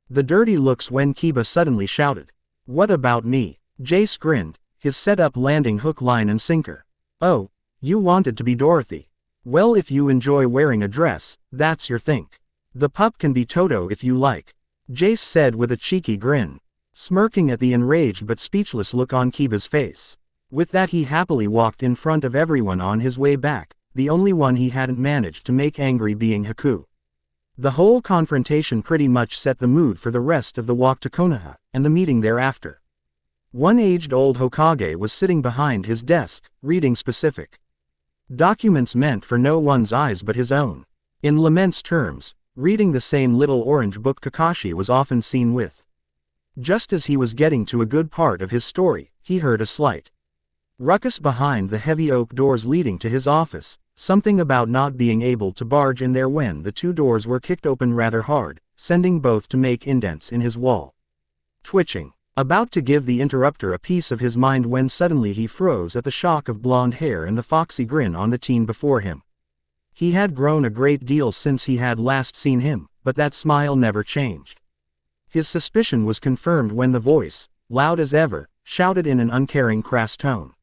the dirty looks when Kiba suddenly shouted, "What about me?" Jace grinned, his setup landing hook, line and sinker. "Oh, you wanted to be Dorothy. Well, if you enjoy wearing a dress, that's your thing. The pup can be Toto if you like," Jace said with a cheeky grin, smirking at the enraged but speechless look on Kiba's face. With that he happily walked in front of everyone on his way back, the only one he hadn't managed to make angry being Haku. The whole confrontation pretty much set the mood for the rest of the walk to Konoha, and the meeting thereafter. One aged-old Hokage was sitting behind his desk, reading specific documents meant for no one's eyes but his own. In laments terms, reading the same little orange book Kakashi was often seen with. Just as he was getting to a good part of his story, he heard a slight ruckus behind the heavy oak doors leading to his office, something about not being able to barge in there when the two doors were kicked open rather hard, sending both to make indents in his wall. Twitching, about to give the interrupter a piece of his mind when suddenly he froze at the shock of blonde hair and the foxy grin on the teen before him. He had grown a great deal since he had last seen him, but that smile never changed. His suspicion was confirmed when the voice, loud as ever, shouted in an uncaring crass tone,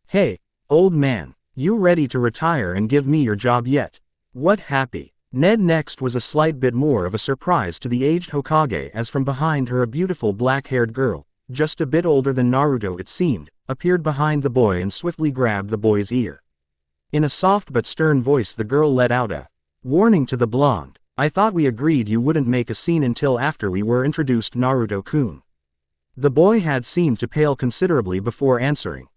"Hey, old man, you ready to retire and give me your job yet?" "What happy?" Ned next was a slight bit more of a surprise to the aged Hokage as from behind her a beautiful black-haired girl, just a bit older than Naruto it seemed, appeared behind the boy and swiftly grabbed the boy's ear. In a soft but stern voice the girl let out a warning to the blonde. "I thought we agreed you wouldn't make a scene until after we were introduced, Naruto-kun." The boy had seemed to pale considerably before answering,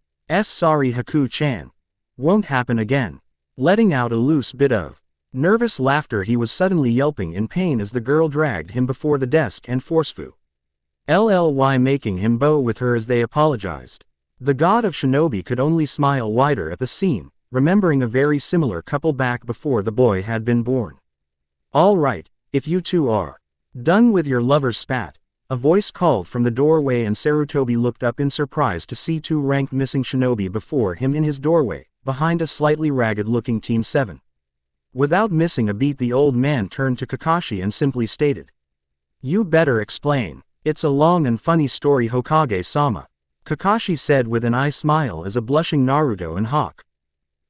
"Sorry Haku-chan. Won't happen again." Letting out a loose bit of nervous laughter he was suddenly yelping in pain as the girl dragged him before the desk and forcefully making him bow with her as they apologized. The god of shinobi could only smile wider at the scene, remembering a very similar couple back before the boy had been born. "All right, if you two are done with your lover's spat," a voice called from the doorway and Sarutobi looked up in surprise to see two ranked missing shinobi before him in his doorway, behind a slightly ragged-looking Team 7. Without missing a beat the old man turned to Kakashi and simply stated, "You better explain. It's a long and funny story, Hokage-sama," Kakashi said with an eye smile as a blushing Naruto and Hawk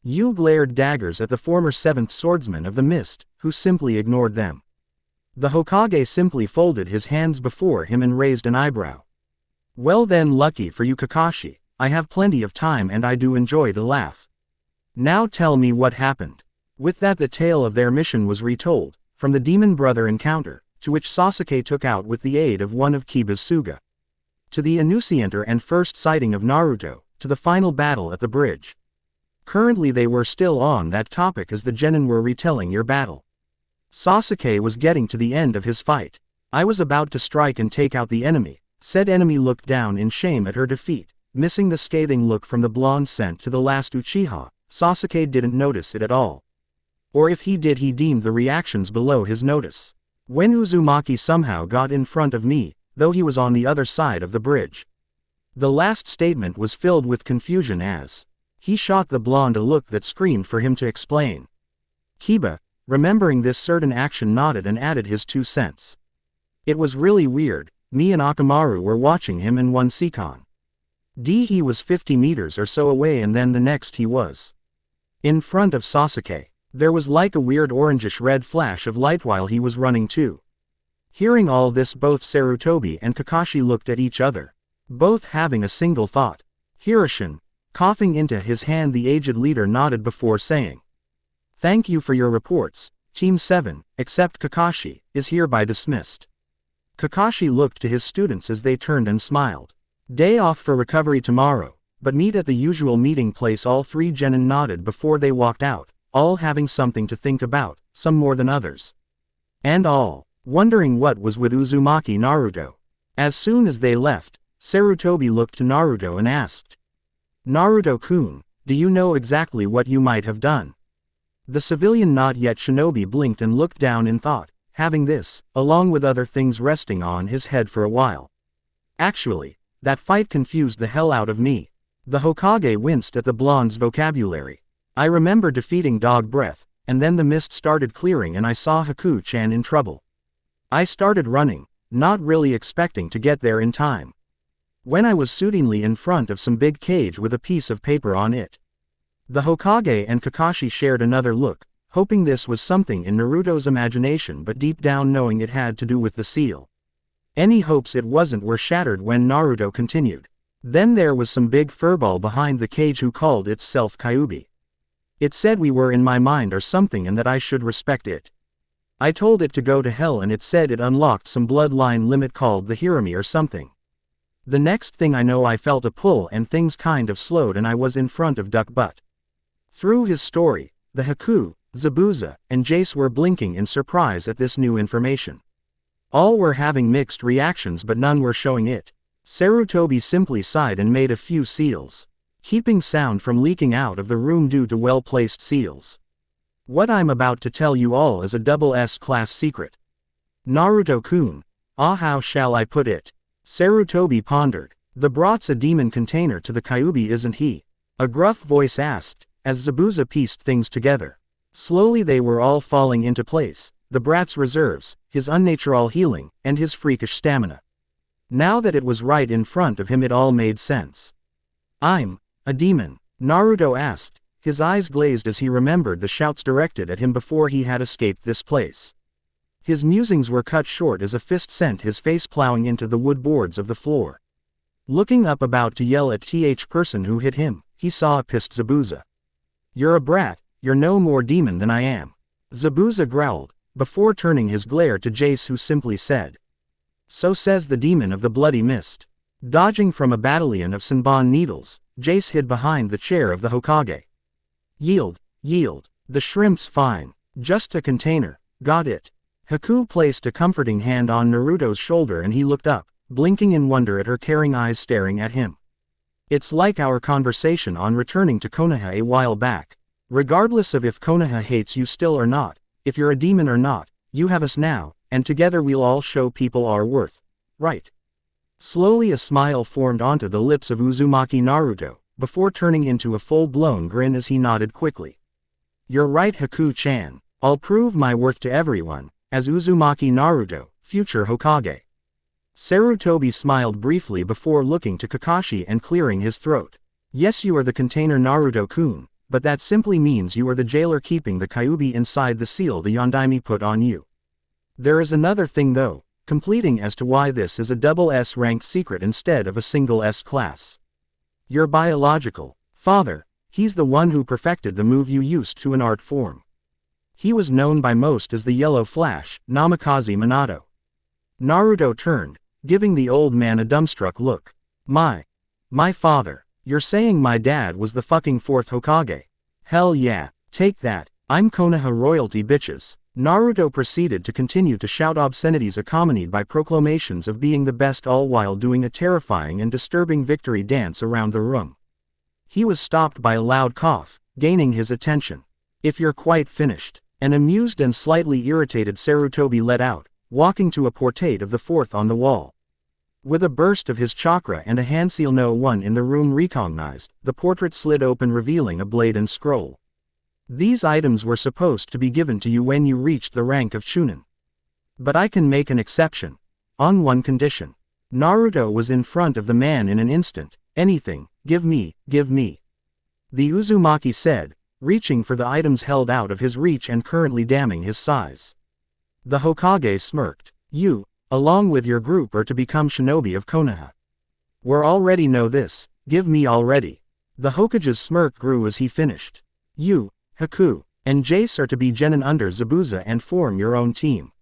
Yu glared daggers at the former 7th Swordsman of the Mist, who simply ignored them. The Hokage simply folded his hands before him and raised an eyebrow. "Well then, lucky for you Kakashi, I have plenty of time and I do enjoy to laugh. Now tell me what happened." With that the tale of their mission was retold, from the demon brother encounter, to which Sasuke took out with the aid of one of Kiba's Suga, to the Annunciator and first sighting of Naruto, to the final battle at the bridge. Currently they were still on that topic as the genin were retelling your battle. Sasuke was getting to the end of his fight. "I was about to strike and take out the enemy," said enemy looked down in shame at her defeat, missing the scathing look from the blonde sent to the last Uchiha. Sasuke didn't notice it at all. Or if he did he deemed the reactions below his notice. "When Uzumaki somehow got in front of me, though he was on the other side of the bridge." The last statement was filled with confusion as he shot the blonde a look that screamed for him to explain. Kiba, remembering this certain action, nodded and added his 2 cents. "It was really weird, me and Akamaru were watching him in one secon. He was 50 meters or so away and then the next he was in front of Sasuke. There was like a weird orangish-red flash of light while he was running too." Hearing all this both Sarutobi and Kakashi looked at each other, both having a single thought. Hiroshige, coughing into his hand the aged leader nodded before saying, "Thank you for your reports. Team 7, except Kakashi, is hereby dismissed." Kakashi looked to his students as they turned and smiled. "Day off for recovery tomorrow, but meet at the usual meeting place." All 3 genin nodded before they walked out, all having something to think about, some more than others, and all wondering what was with Uzumaki Naruto. As soon as they left, Sarutobi looked to Naruto and asked, "Naruto-kun, do you know exactly what you might have done?" The civilian not yet shinobi blinked and looked down in thought, having this, along with other things resting on his head for a while. Actually, that fight confused the hell out of me. The Hokage winced at the blonde's vocabulary. I remember defeating Dog Breath, and then the mist started clearing and I saw Haku-chan in trouble. I started running, not really expecting to get there in time. When I was suitingly in front of some big cage with a piece of paper on it. The Hokage and Kakashi shared another look, hoping this was something in Naruto's imagination but deep down knowing it had to do with the seal. Any hopes it wasn't were shattered when Naruto continued. Then there was some big furball behind the cage who called itself Kyuubi. It said we were in my mind or something and that I should respect it. I told it to go to hell and it said it unlocked some bloodline limit called the Hirami or something. The next thing I know I felt a pull and things kind of slowed and I was in front of Duck Butt. Through his story, the Haku, Zabuza, and Jace were blinking in surprise at this new information. All were having mixed reactions but none were showing it. Sarutobi simply sighed and made a few seals, keeping sound from leaking out of the room due to well-placed seals. What I'm about to tell you all is a double S-class secret. Naruto-kun, how shall I put it? Sarutobi pondered. The brought's a demon container to the Kyuubi isn't he? A gruff voice asked, as Zabuza pieced things together. Slowly they were all falling into place, the brat's reserves, his unnatural healing, and his freakish stamina. Now that it was right in front of him it all made sense. I'm a demon, Naruto asked, his eyes glazed as he remembered the shouts directed at him before he had escaped this place. His musings were cut short as a fist sent his face plowing into the wood boards of the floor. Looking up about to yell at th person who hit him, he saw a pissed Zabuza. You're a brat, you're no more demon than I am. Zabuza growled, before turning his glare to Jace who simply said. So says the demon of the bloody mist. Dodging from a battalion of Senbon needles, Jace hid behind the chair of the Hokage. Yield, yield, the shrimp's fine, just a container, got it. Haku placed a comforting hand on Naruto's shoulder and he looked up, blinking in wonder at her caring eyes staring at him. It's like our conversation on returning to Konoha a while back. Regardless of if Konoha hates you still or not, if you're a demon or not, you have us now, and together we'll all show people our worth. Right. Slowly a smile formed onto the lips of Uzumaki Naruto, before turning into a full-blown grin as he nodded quickly. You're right Haku-chan, I'll prove my worth to everyone, as Uzumaki Naruto, future Hokage. Sarutobi smiled briefly before looking to Kakashi and clearing his throat. Yes you are the container Naruto-kun, but that simply means you are the jailer keeping the Kyuubi inside the seal the Yondaime put on you. There is another thing though, completing as to why this is a double S-ranked secret instead of a single S-class. Your biological father, he's the one who perfected the move you used to an art form. He was known by most as the Yellow Flash, Namikaze Minato. Naruto turned, giving the old man a dumbstruck look. My father, you're saying my dad was the fucking fourth Hokage? Hell yeah, take that, I'm Konoha royalty bitches. Naruto proceeded to continue to shout obscenities accompanied by proclamations of being the best all while doing a terrifying and disturbing victory dance around the room. He was stopped by a loud cough, gaining his attention. If you're quite finished, an amused and slightly irritated Sarutobi let out, walking to a portrait of the fourth on the wall. With a burst of his chakra and a handseal no one in the room recognized, the portrait slid open revealing a blade and scroll. These items were supposed to be given to you when you reached the rank of Chunin. But I can make an exception. On one condition. Naruto was in front of the man in an instant. Anything, give me, give me. The Uzumaki said, reaching for the items held out of his reach and currently damning his size. The Hokage smirked. You, along with your group are to become shinobi of Konoha. We already know this, give me already. The Hokage's smirk grew as he finished. You, Haku, and Jace are to be genin under Zabuza and form your own team.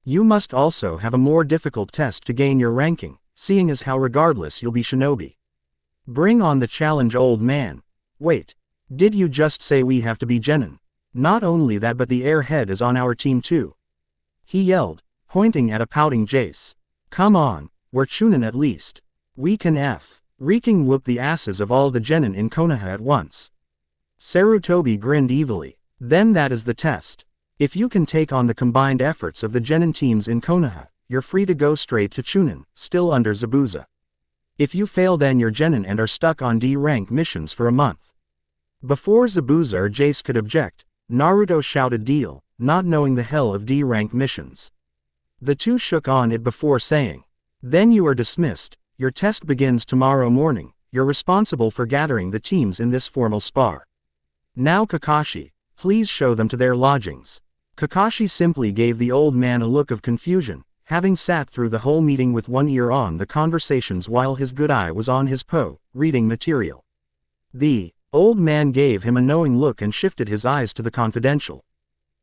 You must also have a more difficult test to gain your ranking, seeing as how regardless you'll be shinobi. Bring on the challenge old man. Wait. Did you just say we have to be genin? Not only that but the airhead is on our team too. He yelled, pointing at a pouting Jace. Come on, we're Chunin at least. We can whoop the asses of all the genin in Konoha at once. Sarutobi grinned evilly. Then that is the test. If you can take on the combined efforts of the Genin teams in Konoha, you're free to go straight to Chunin, still under Zabuza. If you fail, then you're Genin and are stuck on D-rank missions for a month. Before Zabuza or Jace could object, Naruto shouted deal, not knowing the hell of D-rank missions. The two shook on it before saying, then you are dismissed, your test begins tomorrow morning, you're responsible for gathering the teams in this formal spar. Now Kakashi, please show them to their lodgings. Kakashi simply gave the old man a look of confusion, having sat through the whole meeting with one ear on the conversations while his good eye was on his reading material. The old man gave him a knowing look and shifted his eyes to the confidential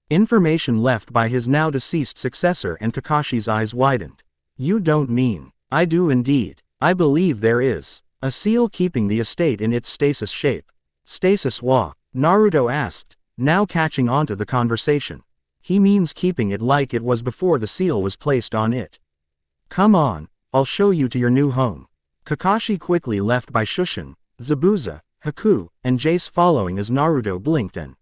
information left by his now deceased successor, and Kakashi's eyes widened. You don't mean? I do indeed. I believe there is a seal keeping the estate in its stasis shape. Stasis wa? Naruto asked, now catching onto the conversation. He means keeping it like it was before the seal was placed on it. Come on, I'll show you to your new home. Kakashi quickly left by Shushin, Zabuza, Haku, and Jace following as Naruto blinked and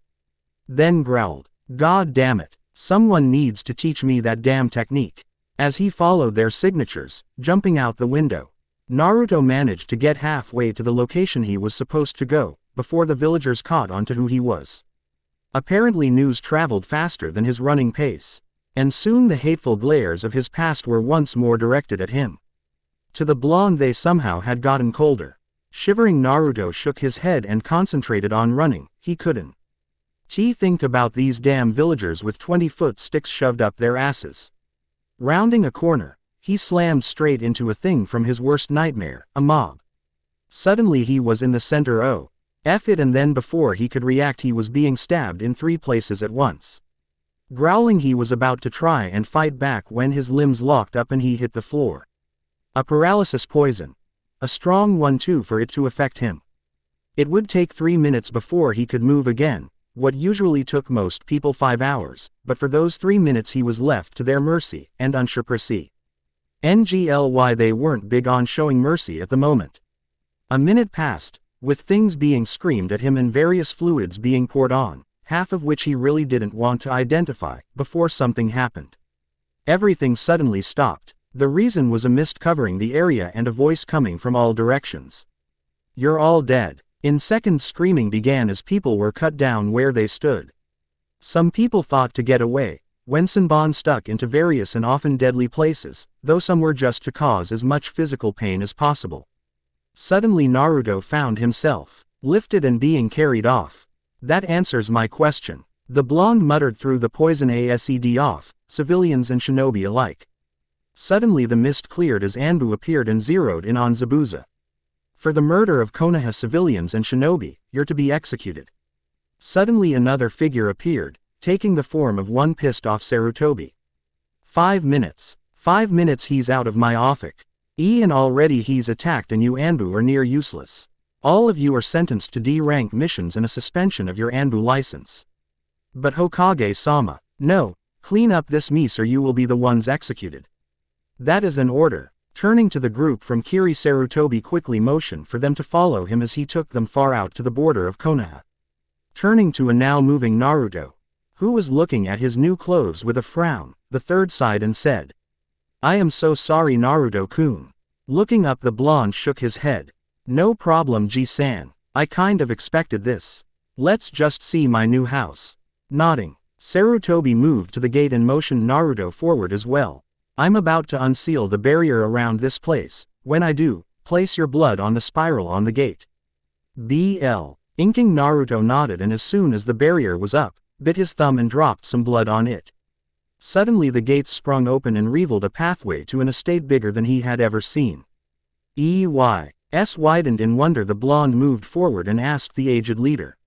then growled, God damn it, someone needs to teach me that damn technique. As he followed their signatures, jumping out the window, Naruto managed to get halfway to the location he was supposed to go, before the villagers caught on to who he was. Apparently news traveled faster than his running pace, and soon the hateful glares of his past were once more directed at him. To the blonde they somehow had gotten colder. Shivering, Naruto shook his head and concentrated on running. He couldn't think about these damn villagers with 20-foot sticks shoved up their asses. Rounding a corner, he slammed straight into a thing from his worst nightmare, a mob. Suddenly he was in the center of it, and then before he could react he was being stabbed in 3 places at once. Growling, he was about to try and fight back when his limbs locked up and he hit the floor. A paralysis poison. A strong one too for it to affect him. It would take 3 minutes before he could move again, what usually took most people 5 hours, but for those 3 minutes he was left to their mercy, and unsure NGLY they weren't big on showing mercy at the moment. A minute passed, with things being screamed at him and various fluids being poured on, half of which he really didn't want to identify, before something happened. Everything suddenly stopped. The reason was a mist covering the area and a voice coming from all directions. You're all dead. In seconds screaming began as people were cut down where they stood. Some people thought to get away, when Senbon stuck into various and often deadly places, though some were just to cause as much physical pain as possible. Suddenly Naruto found himself lifted and being carried off. That answers my question. The blonde muttered through the poison acid off, civilians and shinobi alike. Suddenly the mist cleared as Anbu appeared and zeroed in on Zabuza. For the murder of Konoha civilians and shinobi, you're to be executed. Suddenly another figure appeared, taking the form of one pissed off Sarutobi. 5 minutes. 5 minutes he's out of my office. And already he's attacked and you Anbu are near useless. All of you are sentenced to D-rank missions and a suspension of your Anbu license. But Hokage-sama, no, clean up this mess or you will be the ones executed. That is an order. Turning to the group from Kiri, Sarutobi quickly motioned for them to follow him as he took them far out to the border of Konoha. Turning to a now moving Naruto, who was looking at his new clothes with a frown, the third sighed and said, I am so sorry Naruto-kun. Looking up, the blonde shook his head. No problem Ji-san, I kind of expected this. Let's just see my new house. Nodding, Sarutobi moved to the gate and motioned Naruto forward as well. I'm about to unseal the barrier around this place. When I do, place your blood on the spiral on the gate. BL. Inking. Naruto nodded and as soon as the barrier was up, bit his thumb and dropped some blood on it. Suddenly the gates sprung open and revealed a pathway to an estate bigger than he had ever seen. EY's widened in wonder. The blonde moved forward and asked the aged leader.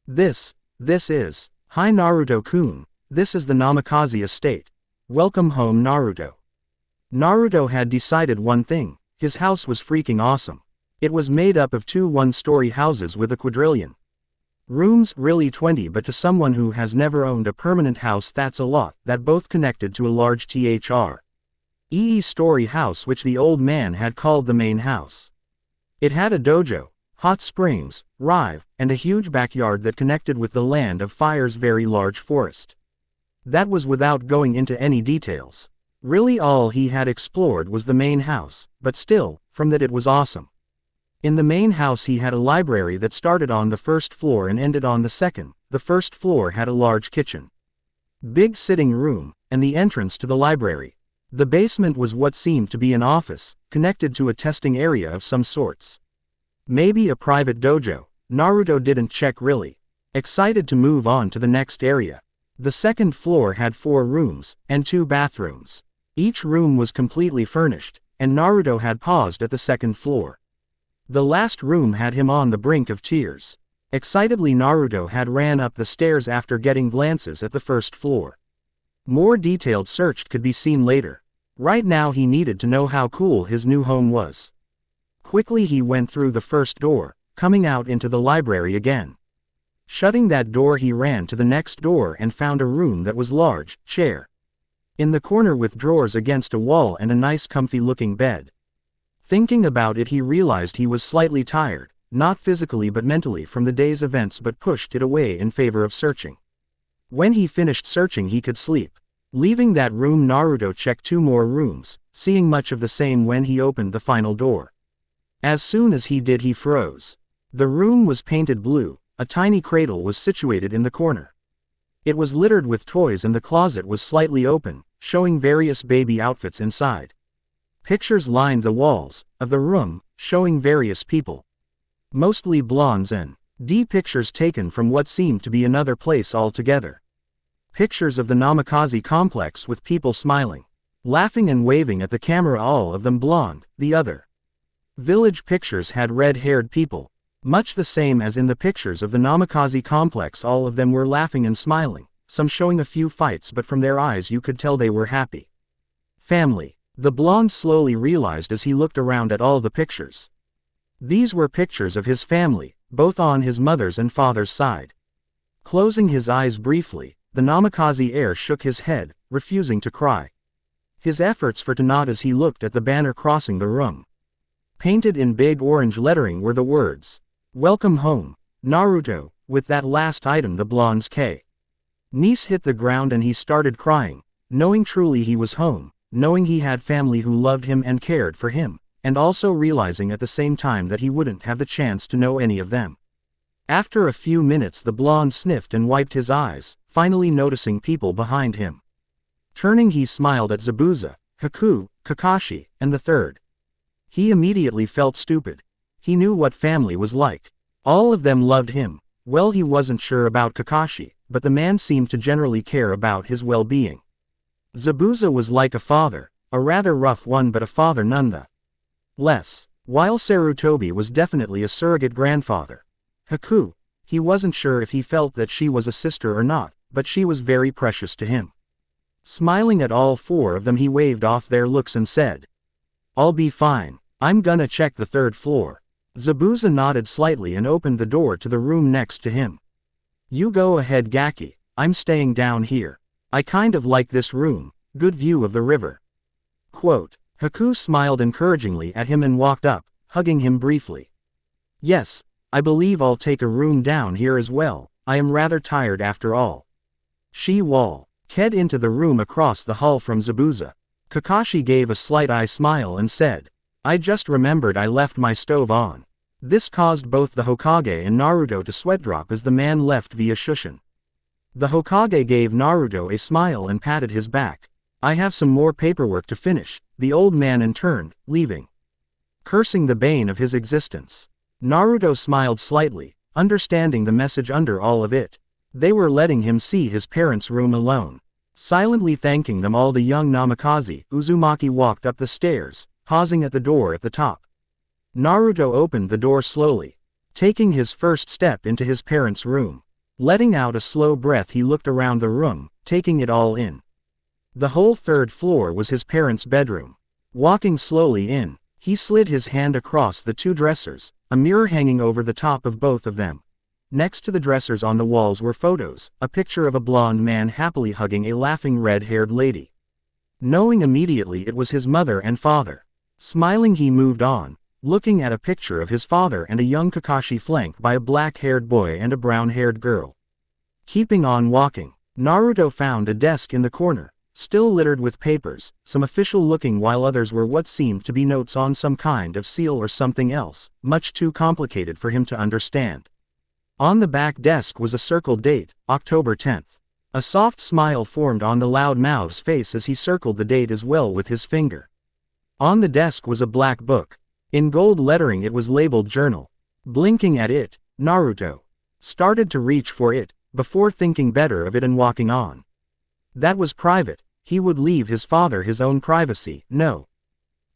This is, hi Naruto-kun, this is the Namikaze estate. Welcome home Naruto. Naruto had decided one thing, his house was freaking awesome. It was made up of 2 one-story houses with a quadrillion rooms, really 20, but to someone who has never owned a permanent house that's a lot, that both connected to a large story house which the old man had called the main house. It had a dojo, hot springs, rive, and a huge backyard that connected with the Land of Fire's very large forest. That was without going into any details. Really all he had explored was the main house, but still, from that it was awesome. In the main house he had a library that started on the first floor and ended on the second. The first floor had a large kitchen, big sitting room, and the entrance to the library. The basement was what seemed to be an office, connected to a testing area of some sorts. Maybe a private dojo. Naruto didn't check really. Excited to move on to the next area. The second floor had 4 rooms, and 2 bathrooms. Each room was completely furnished, and Naruto had paused at the second floor. The last room had him on the brink of tears. Excitedly Naruto had ran up the stairs after getting glances at the first floor. More detailed search could be seen later. Right now he needed to know how cool his new home was. Quickly he went through the first door, coming out into the library again. Shutting that door he ran to the next door and found a room that was large, chair in the corner with drawers against a wall and a nice comfy looking bed. Thinking about it he realized he was slightly tired, not physically but mentally from the day's events, but pushed it away in favor of searching. When he finished searching he could sleep. Leaving that room Naruto checked 2 more rooms, seeing much of the same when he opened the final door. As soon as he did he froze. The room was painted blue, a tiny cradle was situated in the corner. It was littered with toys and the closet was slightly open, showing various baby outfits inside. Pictures lined the walls of the room, showing various people. Mostly blondes and pictures taken from what seemed to be another place altogether. Pictures of the Namikaze complex with people smiling, laughing and waving at the camera, all of them blonde. The other village pictures had red-haired people, much the same as in the pictures of the Namikaze complex. All of them were laughing and smiling, some showing a few fights, but from their eyes you could tell they were happy. Family. The blonde slowly realized as he looked around at all the pictures. These were pictures of his family, both on his mother's and father's side. Closing his eyes briefly, the Namikaze heir shook his head, refusing to cry. His efforts for to nod as he looked at the banner crossing the room. Painted in big orange lettering were the words, "Welcome home, Naruto." With that last item the blonde's knees hit the ground and he started crying, knowing truly he was home, knowing he had family who loved him and cared for him, and also realizing at the same time that he wouldn't have the chance to know any of them. After a few minutes the blonde sniffed and wiped his eyes, finally noticing people behind him. Turning he smiled at Zabuza, Haku, Kakashi, and the third. He immediately felt stupid. He knew what family was like. All of them loved him. Well, he wasn't sure about Kakashi, but the man seemed to generally care about his well-being. Zabuza was like a father, a rather rough one, but a father nonetheless. While Sarutobi was definitely a surrogate grandfather. Haku, he wasn't sure if he felt that she was a sister or not, but she was very precious to him. Smiling at all 4 of them he waved off their looks and said, "I'll be fine, I'm gonna check the 3rd floor." Zabuza nodded slightly and opened the door to the room next to him. "You go ahead Gaki, I'm staying down here. I kind of like this room, good view of the river." Quote. Haku smiled encouragingly at him and walked up, hugging him briefly. "Yes, I believe I'll take a room down here as well, I am rather tired after all." She head into the room across the hall from Zabuza. Kakashi gave a slight eye smile and said, "I just remembered I left my stove on." This caused both the Hokage and Naruto to sweat drop as the man left via Shushin. The Hokage gave Naruto a smile and patted his back. "I have some more paperwork to finish," the old man turned, leaving, cursing the bane of his existence. Naruto smiled slightly, understanding the message under all of it. They were letting him see his parents' room alone. Silently thanking them all, the young Namikaze, Uzumaki, walked up the stairs, pausing at the door at the top. Naruto opened the door slowly, taking his first step into his parents' room. Letting out a slow breath he looked around the room, taking it all in. The whole 3rd floor was his parents' bedroom. Walking slowly in, he slid his hand across the 2 dressers, a mirror hanging over the top of both of them. Next to the dressers on the walls were photos, a picture of a blonde man happily hugging a laughing red-haired lady. Knowing immediately it was his mother and father. Smiling he moved on, looking at a picture of his father and a young Kakashi flanked by a black-haired boy and a brown-haired girl. Keeping on walking, Naruto found a desk in the corner, still littered with papers, some official-looking while others were what seemed to be notes on some kind of seal or something else, much too complicated for him to understand. On the back desk was a circled date, October 10th. A soft smile formed on the loudmouth's face as he circled the date as well with his finger. On the desk was a black book. In gold lettering it was labeled Journal. Blinking at it, Naruto started to reach for it, before thinking better of it and walking on. That was private. He would leave his father his own privacy, no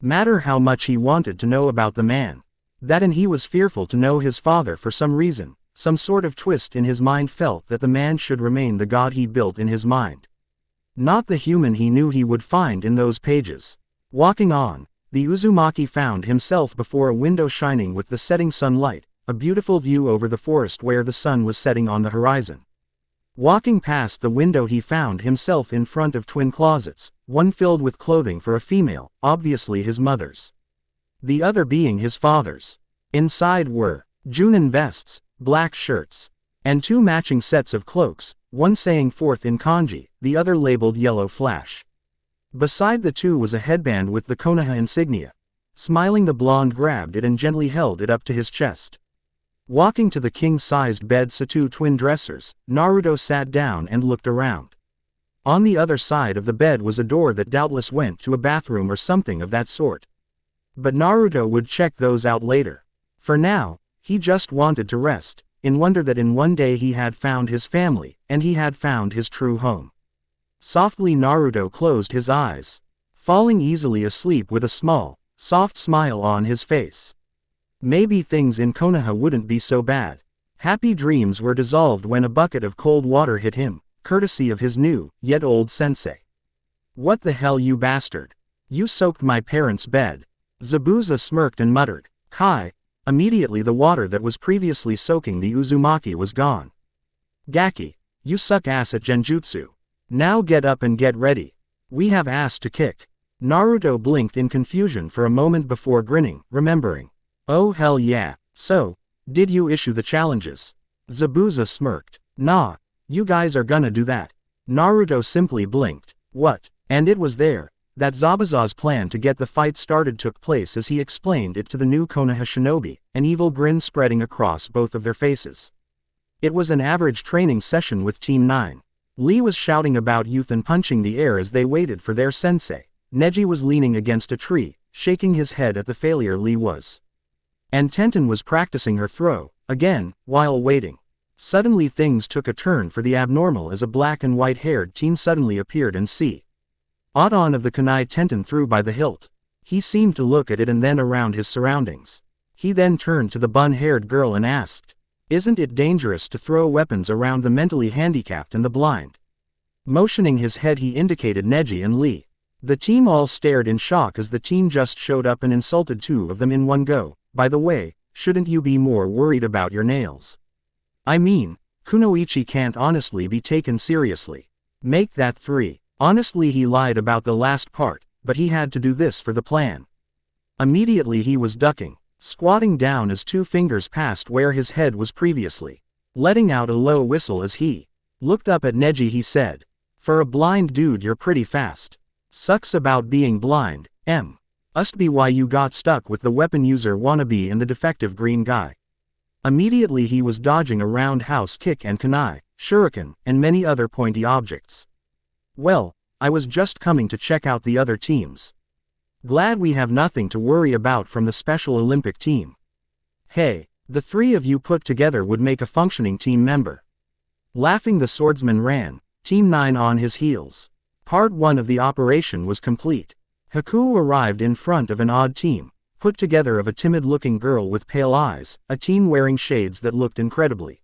matter how much he wanted to know about the man. That and he was fearful to know his father for some reason. Some sort of twist in his mind felt that the man should remain the god he built in his mind, not the human he knew he would find in those pages. Walking on, the Uzumaki found himself before a window shining with the setting sunlight, a beautiful view over the forest where the sun was setting on the horizon. Walking past the window he found himself in front of twin closets, one filled with clothing for a female, obviously his mother's, the other being his father's. Inside were Junin vests, black shirts, and two matching sets of cloaks, one saying fourth in kanji, the other labeled Yellow Flash. Beside the two was a headband with the Konoha insignia. Smiling, the blonde grabbed it and gently held it up to his chest. Walking to the king-sized bed set two twin dressers, Naruto sat down and looked around. On the other side of the bed was a door that doubtless went to a bathroom or something of that sort. But Naruto would check those out later. For now, he just wanted to rest, in wonder that in one day he had found his family, and he had found his true home. Softly Naruto closed his eyes, falling easily asleep with a small, soft smile on his face. Maybe things in Konoha wouldn't be so bad. Happy dreams were dissolved when a bucket of cold water hit him, courtesy of his new, yet old sensei. "What the hell, you bastard? You soaked my parents' bed." Zabuza smirked and muttered, "Kai." Immediately the water that was previously soaking the Uzumaki was gone. "Gaki, you suck ass at genjutsu. Now get up and get ready. We have ass to kick." Naruto blinked in confusion for a moment before grinning, remembering. "Oh hell yeah, so, did you issue the challenges?" Zabuza smirked. "Nah, you guys are gonna do that." Naruto simply blinked. What? And it was there that Zabuza's plan to get the fight started took place as he explained it to the new Konoha shinobi, an evil grin spreading across both of their faces. It was an average training session with Team 9. Lee was shouting about youth and punching the air as they waited for their sensei. Neji was leaning against a tree, shaking his head at the failure Lee was. And Tenten was practicing her throw, again, while waiting. Suddenly things took a turn for the abnormal as a black and white-haired teen suddenly appeared and see. Odon of the kunai Tenten threw by the hilt. He seemed to look at it and then around his surroundings. He then turned to the bun-haired girl and asked, "Isn't it dangerous to throw weapons around the mentally handicapped and the blind?" Motioning his head he indicated Neji and Lee. The team all stared in shock as the teen just showed up and insulted two of them in one go. "By the way, shouldn't you be more worried about your nails? I mean, Kunoichi can't honestly be taken seriously. Make that 3. Honestly, he lied about the last part, but he had to do this for the plan." Immediately he was ducking, squatting down as two fingers passed where his head was previously. Letting out a low whistle as he looked up at Neji he said, "For a blind dude you're pretty fast. Sucks about being blind, Must be why you got stuck with the weapon user wannabe and the defective green guy." Immediately he was dodging a roundhouse kick and kunai, shuriken, and many other pointy objects. "Well, I was just coming to check out the other teams. Glad we have nothing to worry about from the Special Olympic team. Hey, the 3 of you put together would make a functioning team member." Laughing, the swordsman ran, Team 9 on his heels. Part 1 of the operation was complete. Haku arrived in front of an odd team, put together of a timid-looking girl with pale eyes, a teen wearing shades that looked incredibly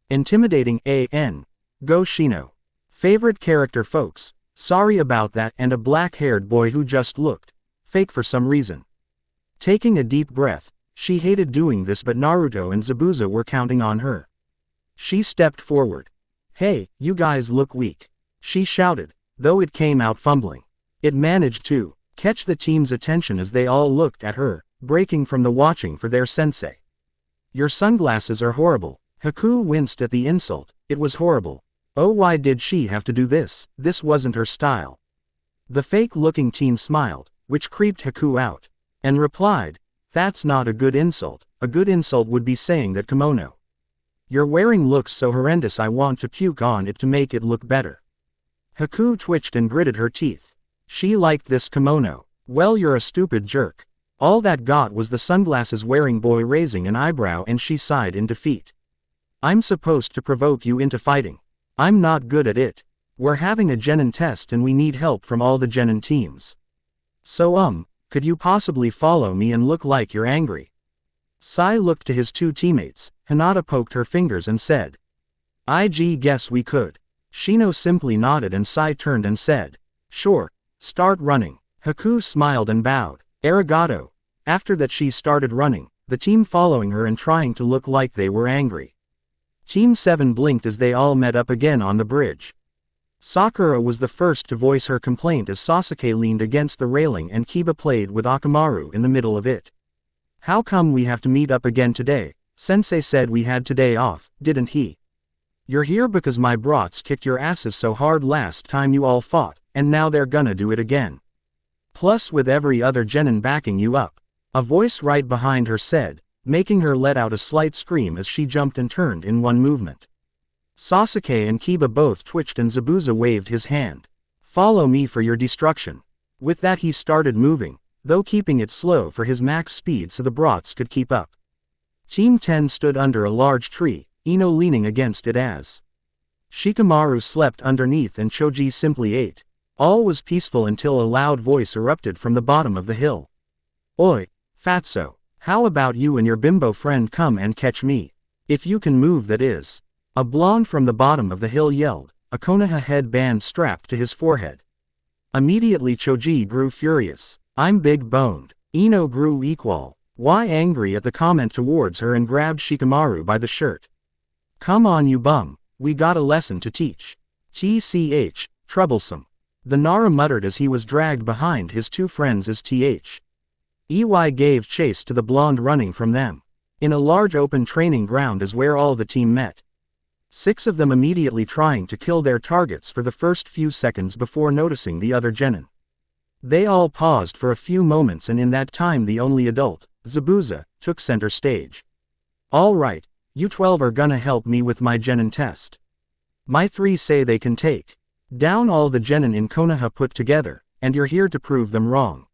intimidating, Go Shino. Favorite character folks, sorry about that, and a black-haired boy who just looked fake for some reason. Taking a deep breath, she hated doing this but Naruto and Zabuza were counting on her. She stepped forward. "Hey, you guys look weak," she shouted, though it came out fumbling. It managed to catch the team's attention as they all looked at her, breaking from the watching for their sensei. Your sunglasses are horrible. Haku winced at the insult. It was horrible. Oh, why did she have to do this? This wasn't her style. The fake-looking teen smiled, which creeped Haku out, and replied, "That's not a good insult. A good insult would be saying that kimono you're wearing looks so horrendous I want to puke on it to make it look better." Haku twitched and gritted her teeth. She liked this kimono. Well, you're a stupid jerk. All that got was the sunglasses-wearing boy raising an eyebrow, and she sighed in defeat. I'm supposed to provoke you into fighting. I'm not good at it. We're having a genin test and we need help from all the genin teams. So could you possibly follow me and look like you're angry? Sai looked to his two teammates. Hinata poked her fingers and said, "I guess we could." Shino simply nodded and Sai turned and said, "Sure, start running." Haku smiled and bowed. Arigato. After that she started running, the team following her and trying to look like they were angry. Team 7 blinked as they all met up again on the bridge. Sakura was the first to voice her complaint as Sasuke leaned against the railing and Kiba played with Akamaru in the middle of it. "How come we have to meet up again today? Sensei said we had today off, didn't he? You're here because my brats kicked your asses so hard last time you all fought, and now they're gonna do it again. Plus with every other genin backing you up." A voice right behind her said, making her let out a slight scream as she jumped and turned in one movement. Sasuke and Kiba both twitched and Zabuza waved his hand. "Follow me for your destruction." With that he started moving, though keeping it slow for his max speed so the brats could keep up. Team 10 stood under a large tree, Ino leaning against it as Shikamaru slept underneath and Choji simply ate. All was peaceful until a loud voice erupted from the bottom of the hill. "Oi, Fatso, how about you and your bimbo friend come and catch me? If you can move, that is." A blonde from the bottom of the hill yelled, a Konoha headband strapped to his forehead. Immediately Choji grew furious. "I'm big-boned." Ino grew equal. Why angry at the comment towards her and grabbed Shikamaru by the shirt. "Come on you bum, we got a lesson to teach." "TCH, troublesome." The Nara muttered as he was dragged behind his two friends as EY gave chase to the blonde running from them. In a large open training ground is where all the team met. 6 of them immediately trying to kill their targets for the first few seconds before noticing the other genin. They all paused for a few moments and in that time the only adult, Zabuza, took center stage. "All right, you 12 are gonna help me with my genin test. My 3 say they can take down all the genin in Konoha put together, and you're here to prove them wrong.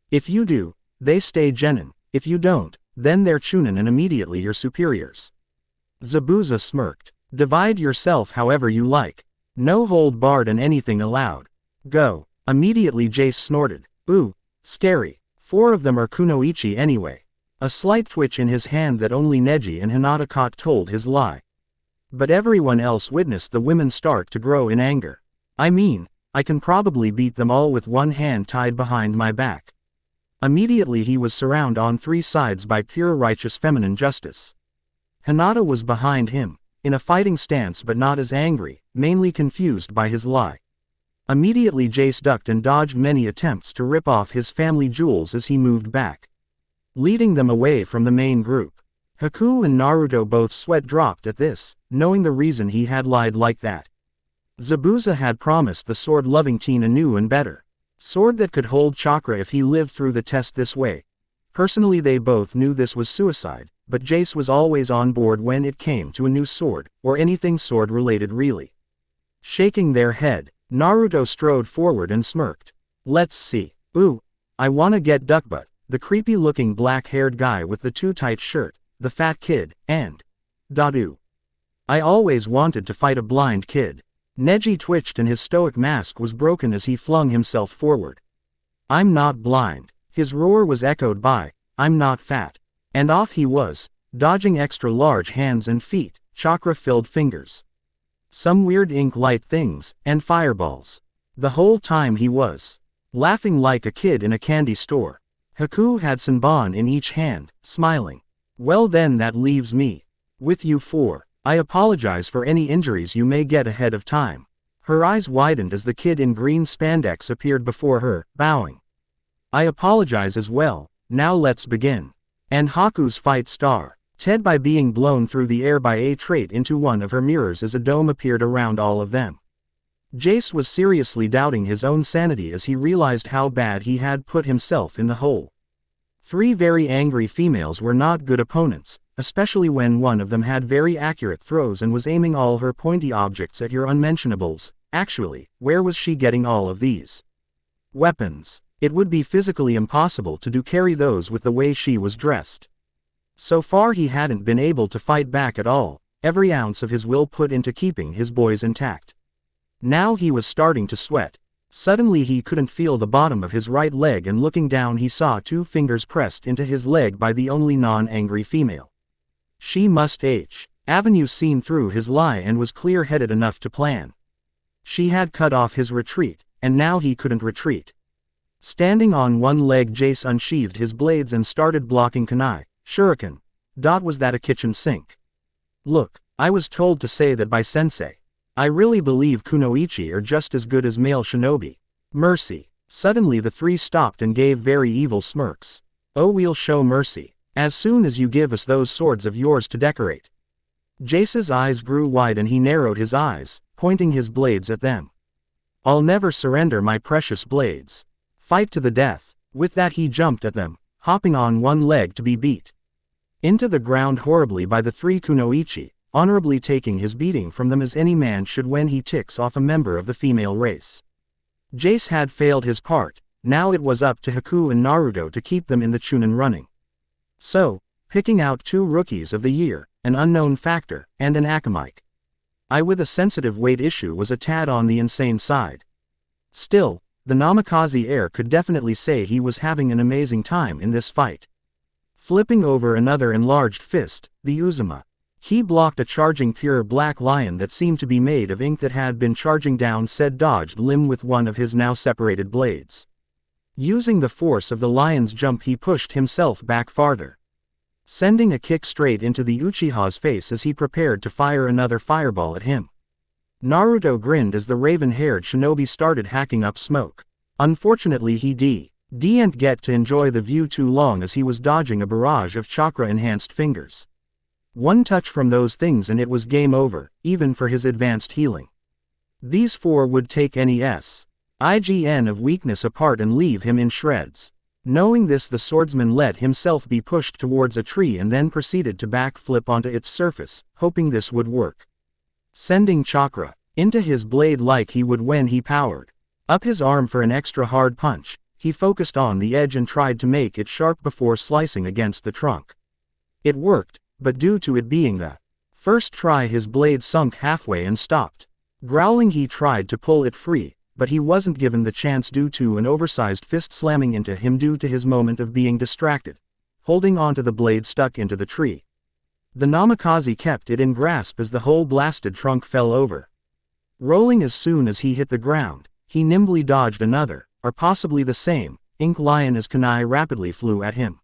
If you do, they stay genin. If you don't, then they're chunin and immediately your superiors." Zabuza smirked. "Divide yourself however you like. No hold barred and anything allowed. Go." Immediately Jace snorted. "Ooh, scary. 4 of them are kunoichi anyway." A slight twitch in his hand that only Neji and Hinata caught told his lie. But everyone else witnessed the women start to grow in anger. "I mean, I can probably beat them all with one hand tied behind my back." Immediately he was surrounded on 3 sides by pure righteous feminine justice. Hinata was behind him, in a fighting stance but not as angry, mainly confused by his lie. Immediately Jace ducked and dodged many attempts to rip off his family jewels as he moved back, leading them away from the main group. Haku and Naruto both sweat dropped at this, knowing the reason he had lied like that. Zabuza had promised the sword-loving teen a new and better sword that could hold chakra if he lived through the test this way. Personally they both knew this was suicide, but Jace was always on board when it came to a new sword, or anything sword-related really. Shaking their head, Naruto strode forward and smirked. "Let's see. Ooh, I wanna get Duckbutt, the creepy-looking black-haired guy with the too-tight shirt, the fat kid, and Dadu. I always wanted to fight a blind kid." Neji twitched and his stoic mask was broken as he flung himself forward. "I'm not blind." His roar was echoed by, "I'm not fat." And off he was, dodging extra large hands and feet, chakra-filled fingers, some weird ink-light things, and fireballs. The whole time he was laughing like a kid in a candy store. Haku had Senbon in each hand, smiling. "Well then that leaves me with you 4. I apologize for any injuries you may get ahead of time." Her eyes widened as the kid in green spandex appeared before her, bowing. "I apologize as well, Now let's begin. And Haku's fight star. Ted by being blown through the air by a trait into one of her mirrors as a dome appeared around all of them. Jace was seriously doubting his own sanity as he realized how bad he had put himself in the hole. 3 very angry females were not good opponents, especially when one of them had very accurate throws and was aiming all her pointy objects at your unmentionables. Actually, where was she getting all of these weapons? It would be physically impossible to carry those with the way she was dressed. So far he hadn't been able to fight back at all, every ounce of his will put into keeping his boys intact. Now he was starting to sweat. Suddenly he couldn't feel the bottom of his right leg, and looking down he saw 2 fingers pressed into his leg by the only non-angry female. She must Avenue seen through his lie and was clear-headed enough to plan. She had cut off his retreat, and now he couldn't retreat. Standing on one leg, Jace unsheathed his blades and started blocking kunai, shuriken. Was that a kitchen sink? Look, I was told to say that by sensei. I really believe kunoichi are just as good as male shinobi. Mercy. Suddenly the 3 stopped and gave very evil smirks. Oh, we'll show mercy. As soon as you give us those swords of yours to decorate. Jace's eyes grew wide and he narrowed his eyes, pointing his blades at them. I'll never surrender my precious blades. Fight to the death. With that he jumped at them, hopping on one leg to be beat into the ground horribly by the 3 kunoichi, honorably taking his beating from them as any man should when he ticks off a member of the female race. Jace had failed his part, now it was up to Haku and Naruto to keep them in the Chunin running. So, picking out 2 rookies of the year, an unknown factor, and an academic. I with a sensitive weight issue was a tad on the insane side. Still, the Namikaze heir could definitely say he was having an amazing time in this fight. Flipping over another enlarged fist, the Uzuma. He blocked a charging pure black lion that seemed to be made of ink that had been charging down said dodged limb with one of his now separated blades. Using the force of the lion's jump he pushed himself back farther, sending a kick straight into the Uchiha's face as he prepared to fire another fireball at him. Naruto grinned as the raven-haired shinobi started hacking up smoke. Unfortunately he didn't get to enjoy the view too long as he was dodging a barrage of chakra-enhanced fingers. One touch from those things and it was game over, even for his advanced healing. These 4 would take any IGN of weakness apart and leave him in shreds. Knowing this, the swordsman let himself be pushed towards a tree and then proceeded to backflip onto its surface, hoping this would work. Sending chakra into his blade like he would when he powered up his arm for an extra hard punch, he focused on the edge and tried to make it sharp before slicing against the trunk. It worked, but due to it being the first try his blade sunk halfway and stopped. Growling he tried to pull it free, but he wasn't given the chance due to an oversized fist slamming into him due to his moment of being distracted, holding onto the blade stuck into the tree. The Namikaze kept it in grasp as the whole blasted trunk fell over. Rolling as soon as he hit the ground, he nimbly dodged another, or possibly the same, ink lion as kunai rapidly flew at him.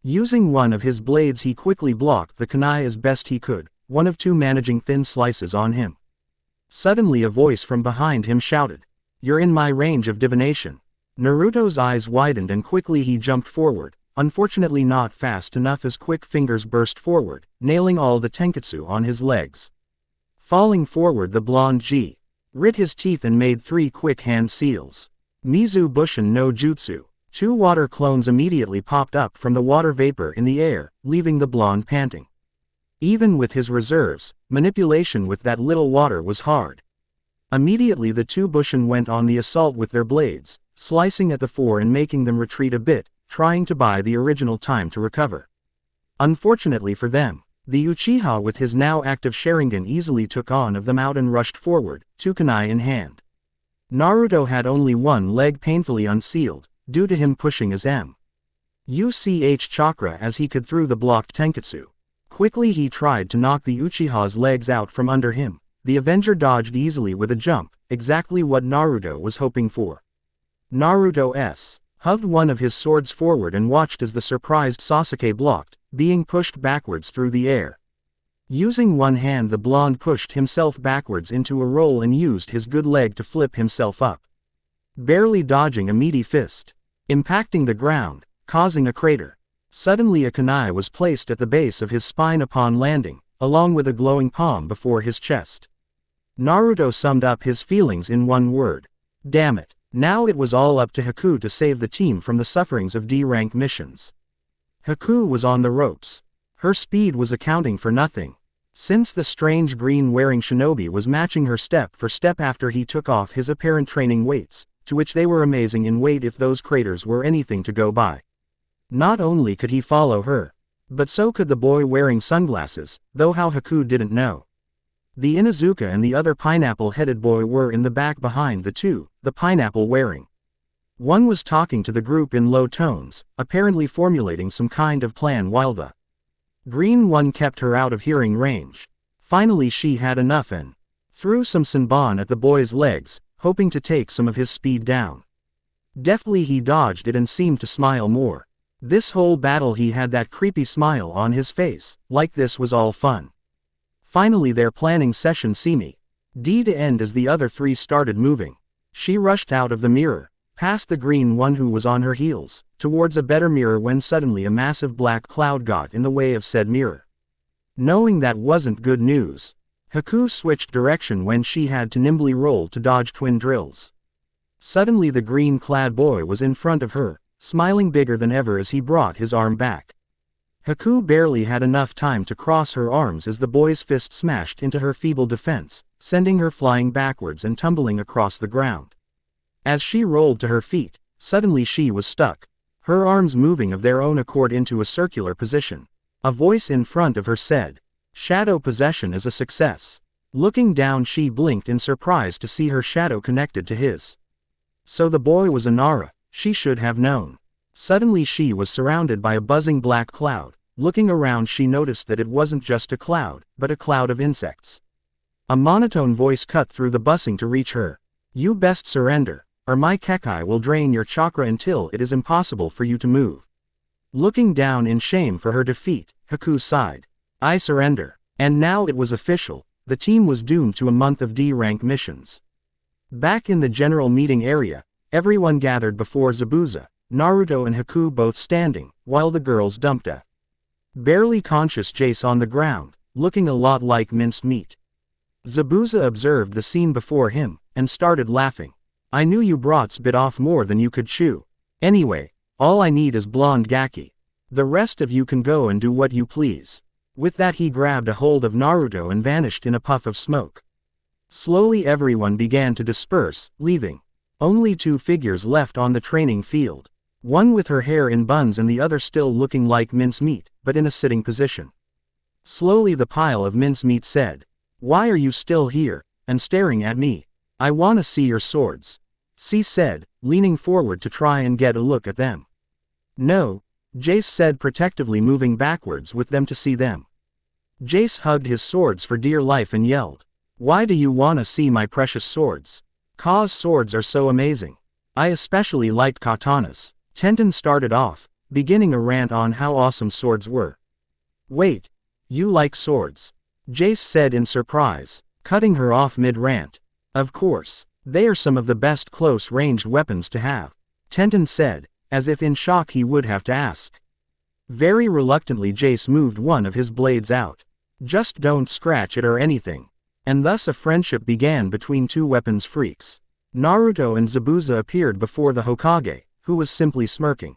Using one of his blades he quickly blocked the kunai as best he could, one of 2 managing thin slices on him. Suddenly a voice from behind him shouted, "You're in my range of divination." Naruto's eyes widened and quickly he jumped forward, unfortunately not fast enough as quick fingers burst forward, nailing all the tenketsu on his legs. Falling forward, the blonde grit his teeth and made 3 quick hand seals. Mizu Bushin no Jutsu. 2 water clones immediately popped up from the water vapor in the air, leaving the blonde panting. Even with his reserves, manipulation with that little water was hard. Immediately the 2 Bushin went on the assault with their blades, slicing at the 4 and making them retreat a bit, trying to buy the original time to recover. Unfortunately for them, the Uchiha with his now active Sharingan easily took on of them out and rushed forward, 2 kunai in hand. Naruto had only one leg painfully unsealed, due to him pushing his UCH chakra as he could through the blocked tenketsu. Quickly he tried to knock the Uchiha's legs out from under him. The Avenger dodged easily with a jump, exactly what Naruto was hoping for. Naruto hugged one of his swords forward and watched as the surprised Sasuke blocked, being pushed backwards through the air. Using one hand, the blonde pushed himself backwards into a roll and used his good leg to flip himself up, barely dodging a meaty fist. Impacting the ground, causing a crater. Suddenly a kunai was placed at the base of his spine upon landing, along with a glowing palm before his chest. Naruto summed up his feelings in one word. Damn it. Now it was all up to Haku to save the team from the sufferings of D-rank missions. Haku was on the ropes. Her speed was accounting for nothing. Since the strange green-wearing shinobi was matching her step for step after he took off his apparent training weights, to which they were amazing in weight if those craters were anything to go by. Not only could he follow her, but so could the boy wearing sunglasses, though how Haku didn't know. The Inuzuka and the other pineapple-headed boy were in the back behind the two, the pineapple wearing. One was talking to the group in low tones, apparently formulating some kind of plan while the green one kept her out of hearing range. Finally she had enough and threw some senbon at the boy's legs, hoping to take some of his speed down. Deftly he dodged it and seemed to smile more. This whole battle he had that creepy smile on his face, like this was all fun. Finally their planning session seemed to end as the other three started moving. She rushed out of the mirror, past the green one who was on her heels, towards a better mirror when suddenly a massive black cloud got in the way of said mirror. Knowing that wasn't good news, Haku switched direction when she had to nimbly roll to dodge twin drills. Suddenly the green-clad boy was in front of her, smiling bigger than ever as he brought his arm back. Haku barely had enough time to cross her arms as the boy's fist smashed into her feeble defense, sending her flying backwards and tumbling across the ground. As she rolled to her feet, suddenly she was stuck, her arms moving of their own accord into a circular position. A voice in front of her said, "Shadow possession is a success." Looking down she blinked in surprise to see her shadow connected to his. So the boy was a Nara, she should have known. Suddenly she was surrounded by a buzzing black cloud. Looking around she noticed that it wasn't just a cloud, but a cloud of insects. A monotone voice cut through the buzzing to reach her. "You best surrender, or my Kekai will drain your chakra until it is impossible for you to move." Looking down in shame for her defeat, Haku sighed. "I surrender." And now it was official, the team was doomed to a month of D-rank missions. Back in the general meeting area, everyone gathered before Zabuza, Naruto and Haku both standing, while the girls dumped a barely conscious Jace on the ground, looking a lot like minced meat. Zabuza observed the scene before him, and started laughing. "I knew you brats bit off more than you could chew. Anyway, all I need is blonde Gaki. The rest of you can go and do what you please." With that he grabbed a hold of Naruto and vanished in a puff of smoke. Slowly everyone began to disperse, leaving only two figures left on the training field. One with her hair in buns and the other still looking like mincemeat, but in a sitting position. Slowly the pile of mincemeat said, "Why are you still here, and staring at me? I wanna see your swords." C said, leaning forward to try and get a look at them. "No," Jace said protectively moving backwards with them to see them. Jace hugged his swords for dear life and yelled, "Why do you wanna see my precious swords? 'Cause swords are so amazing. I especially like katanas." Tenten started off, beginning a rant on how awesome swords were. "Wait, you like swords?" Jace said in surprise, cutting her off mid-rant. "Of course, they are some of the best close-ranged weapons to have," Tenten said, as if in shock he would have to ask. Very reluctantly Jace moved one of his blades out. "Just don't scratch it or anything." And thus a friendship began between two weapons freaks. Naruto and Zabuza appeared before the Hokage, who was simply smirking.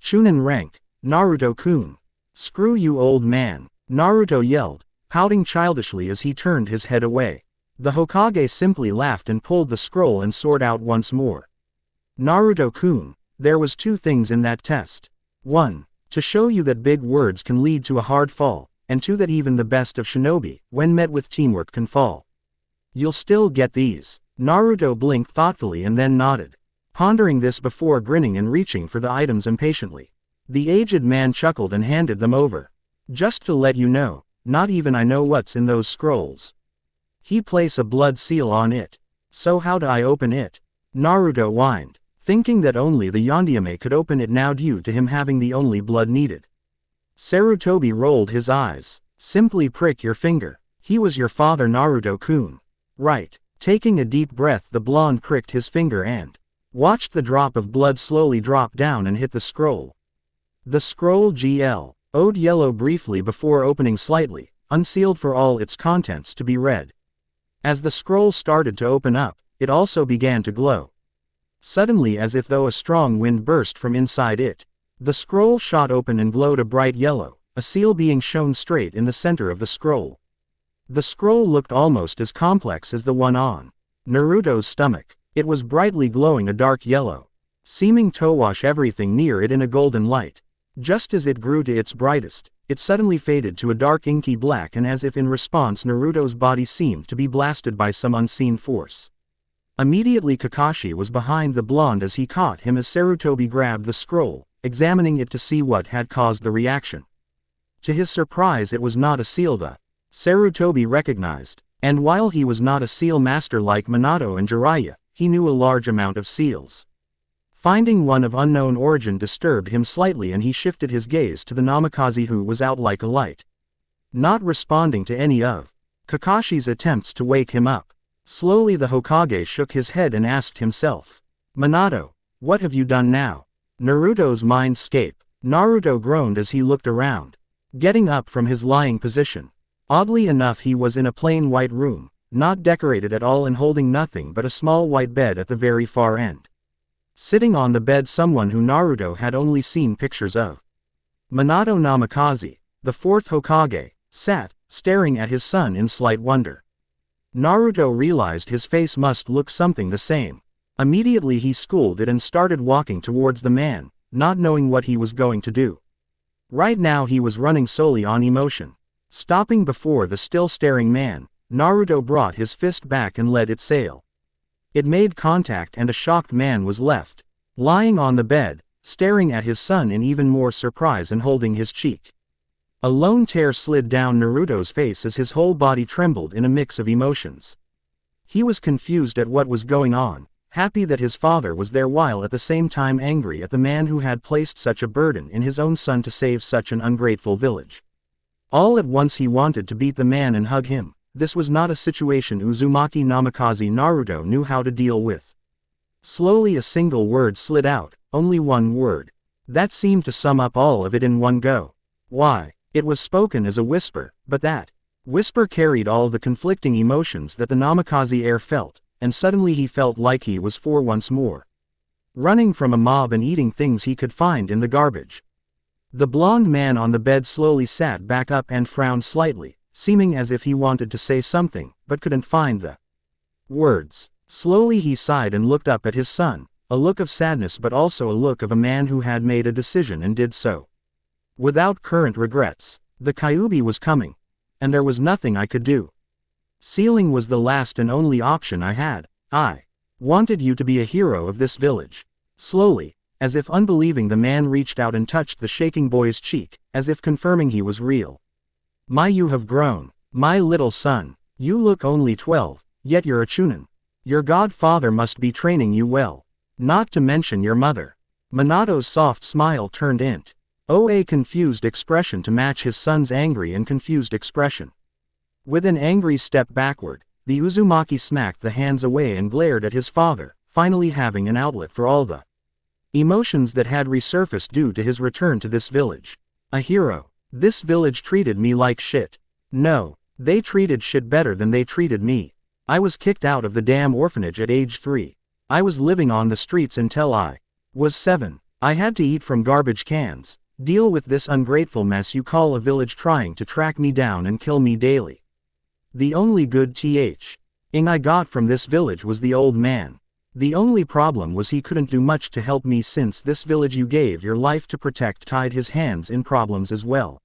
"Chunin rank, Naruto-kun." "Screw you old man," Naruto yelled, pouting childishly as he turned his head away. The Hokage simply laughed and pulled the scroll and sword out once more. "Naruto-kun, there was two things in that test. 1. To show you that big words can lead to a hard fall, and 2. That even the best of shinobi, when met with teamwork, can fall. You'll still get these." Naruto blinked thoughtfully and then nodded, pondering this before grinning and reaching for the items impatiently. The aged man chuckled and handed them over. "Just to let you know, not even I know what's in those scrolls." He placed a blood seal on it. "So how do I open it?" Naruto whined, thinking that only the Yondaime could open it now due to him having the only blood needed. Sarutobi rolled his eyes. "Simply prick your finger. He was your father, Naruto-kun." "Right." Taking a deep breath, the blonde pricked his finger and watched the drop of blood slowly drop down and hit the scroll. The scroll glowed yellow briefly before opening slightly, unsealed for all its contents to be read. As the scroll started to open up, it also began to glow. Suddenly, as if though a strong wind burst from inside it, the scroll shot open and glowed a bright yellow, a seal being shown straight in the center of the scroll. The scroll looked almost as complex as the one on Naruto's stomach. It was brightly glowing a dark yellow, seeming to wash everything near it in a golden light. Just as it grew to its brightest, it suddenly faded to a dark inky black, and as if in response Naruto's body seemed to be blasted by some unseen force. Immediately Kakashi was behind the blonde as he caught him as Sarutobi grabbed the scroll, examining it to see what had caused the reaction. To his surprise, it was not a seal the Sarutobi recognized, and while he was not a seal master like Minato and Jiraiya, he knew a large amount of seals. Finding one of unknown origin disturbed him slightly, and he shifted his gaze to the Namikaze, who was out like a light, not responding to any of Kakashi's attempts to wake him up. Slowly the Hokage shook his head and asked himself, "Minato, what have you done now?" Naruto's mindscape. Naruto groaned as he looked around, getting up from his lying position. Oddly enough, he was in a plain white room, not decorated at all and holding nothing but a small white bed at the very far end. Sitting on the bed, someone who Naruto had only seen pictures of. Minato Namikaze, the fourth Hokage, sat, staring at his son in slight wonder. Naruto realized his face must look something the same. Immediately he scolded and started walking towards the man, not knowing what he was going to do. Right now he was running solely on emotion. Stopping before the still staring man, Naruto brought his fist back and let it sail. It made contact and a shocked man was left, lying on the bed, staring at his son in even more surprise and holding his cheek. A lone tear slid down Naruto's face as his whole body trembled in a mix of emotions. He was confused at what was going on, happy that his father was there while at the same time angry at the man who had placed such a burden in his own son to save such an ungrateful village. All at once he wanted to beat the man and hug him. This was not a situation Uzumaki Namikaze Naruto knew how to deal with. Slowly a single word slid out, only one word. That seemed to sum up all of it in one go. Why? It was spoken as a whisper, but that whisper carried all the conflicting emotions that the Namikaze heir felt, and suddenly he felt like he was for once more running from a mob and eating things he could find in the garbage. The blonde man on the bed slowly sat back up and frowned slightly, seeming as if he wanted to say something, but couldn't find the words. Slowly he sighed and looked up at his son, a look of sadness but also a look of a man who had made a decision and did so without current regrets. The Kyuubi was coming, and there was nothing I could do. Sealing was the last and only option I had. I wanted you to be a hero of this village. Slowly, as if unbelieving, the man reached out and touched the shaking boy's cheek, as if confirming he was real. You have grown, my little son. You look only 12, yet you're a chunin. Your godfather must be training you well. Not to mention your mother. Minato's soft smile turned into a confused expression to match his son's angry and confused expression. With an angry step backward, the Uzumaki smacked the hands away and glared at his father, finally having an outlet for all the emotions that had resurfaced due to his return to this village. A hero. This village treated me like shit. No, they treated shit better than they treated me. I was kicked out of the damn orphanage at age 3. I was living on the streets until I was 7. I had to eat from garbage cans, deal with this ungrateful mess you call a village trying to track me down and kill me daily. The only good thing I got from this village was the old man. The only problem was he couldn't do much to help me since this village you gave your life to protect tied his hands in problems as well.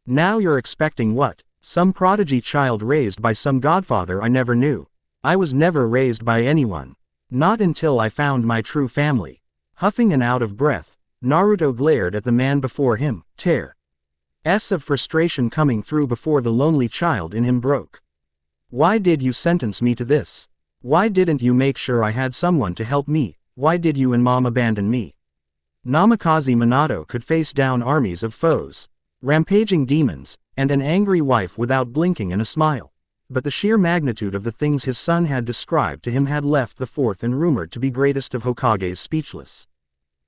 Now you're expecting what? Some prodigy child raised by some godfather I never knew. I was never raised by anyone. Not until I found my true family. Huffing and out of breath, Naruto glared at the man before him, tears of frustration coming through before the lonely child in him broke. Why did you sentence me to this? Why didn't you make sure I had someone to help me? Why did you and mom abandon me? Namikaze Minato could face down armies of foes, rampaging demons, and an angry wife without blinking and a smile. But the sheer magnitude of the things his son had described to him had left the fourth and rumored to be greatest of Hokages speechless.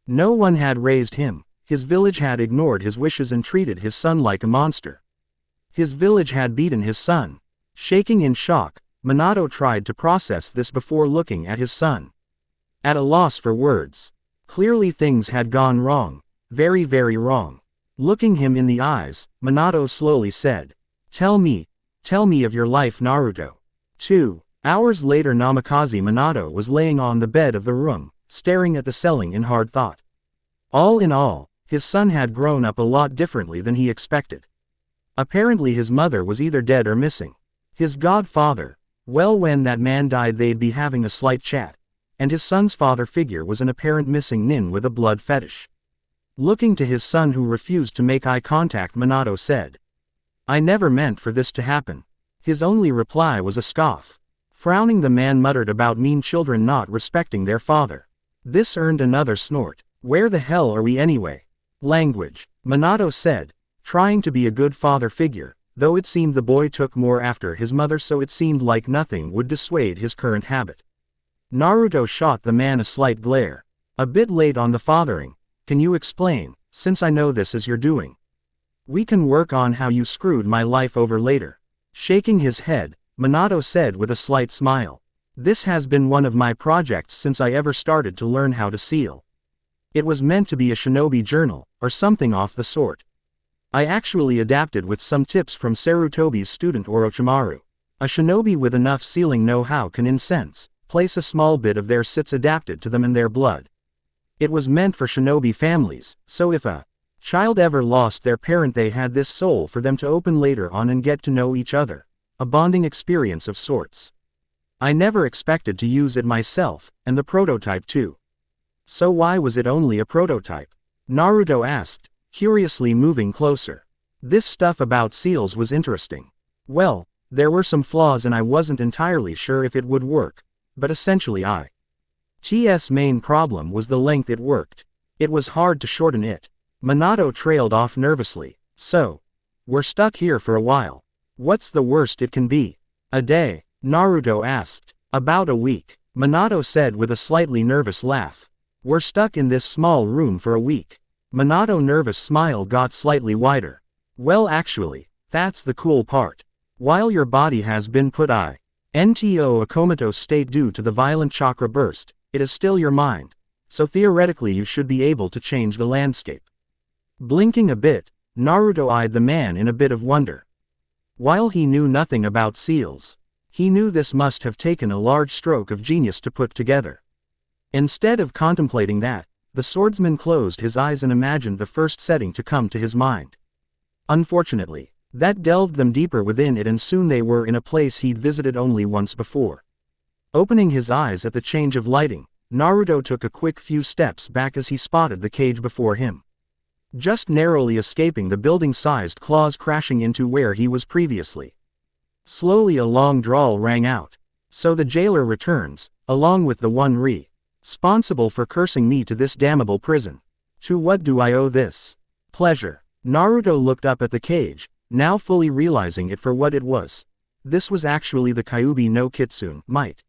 No one had raised him, His village had ignored his wishes and treated his son like a monster. His village had beaten his son. Shaking in shock, Minato tried to process this before looking at his son. At a loss for words. Clearly things had gone wrong. Very, very wrong. Looking him in the eyes, Minato slowly said, Tell me of your life, Naruto." 2 hours later, Namikaze Minato was laying on the bed of the room, staring at the ceiling in hard thought. All in all, his son had grown up a lot differently than he expected. Apparently his mother was either dead or missing. His godfather, well, when that man died they'd be having a slight chat, and his son's father figure was an apparent missing nin with a blood fetish. Looking to his son, who refused to make eye contact, Minato said, "I never meant for this to happen." His only reply was a scoff. Frowning, the man muttered about mean children not respecting their father. This earned another snort. "Where the hell are we anyway?" "Language," Minato said, trying to be a good father figure, though it seemed the boy took more after his mother, so it seemed like nothing would dissuade his current habit. Naruto shot the man a slight glare. "A bit late on the fathering. Can you explain, since I know this is your doing? We can work on how you screwed my life over later." Shaking his head, Minato said with a slight smile, "This has been one of my projects since I ever started to learn how to seal. It was meant to be a shinobi journal, or something off the sort. I actually adapted with some tips from Sarutobi's student Orochimaru. A shinobi with enough sealing know-how can incense, place a small bit of their sits adapted to them in their blood. It was meant for shinobi families, so if a child ever lost their parent, they had this soul for them to open later on and get to know each other. A bonding experience of sorts. I never expected to use it myself, and the prototype too." "So why was it only a prototype?" Naruto asked, curiously moving closer. This stuff about seals was interesting. "Well, there were some flaws and I wasn't entirely sure if it would work, but essentially IT's main problem was the length it worked. It was hard to shorten it." Minato trailed off nervously. "So, we're stuck here for a while. What's the worst it can be?" "A day?" Naruto asked. "About a week," Minato said with a slightly nervous laugh. "We're stuck in this small room for a week." Minato's nervous smile got slightly wider. "Well, actually, that's the cool part. While your body has been put into a comatose state due to the violent chakra burst, it is still your mind. So theoretically you should be able to change the landscape." Blinking a bit, Naruto eyed the man in a bit of wonder. While he knew nothing about seals, he knew this must have taken a large stroke of genius to put together. Instead of contemplating that, the swordsman closed his eyes and imagined the first setting to come to his mind. Unfortunately, that delved them deeper within it, and soon they were in a place he'd visited only once before. Opening his eyes at the change of lighting, Naruto took a quick few steps back as he spotted the cage before him. Just narrowly escaping the building-sized claws crashing into where he was previously. Slowly a long drawl rang out. "So the jailer returns, along with the one responsible for cursing me to this damnable prison. To what do I owe this pleasure?" Naruto looked up at the cage, now fully realizing it for what it was. This was actually the Kyuubi no Kitsune, might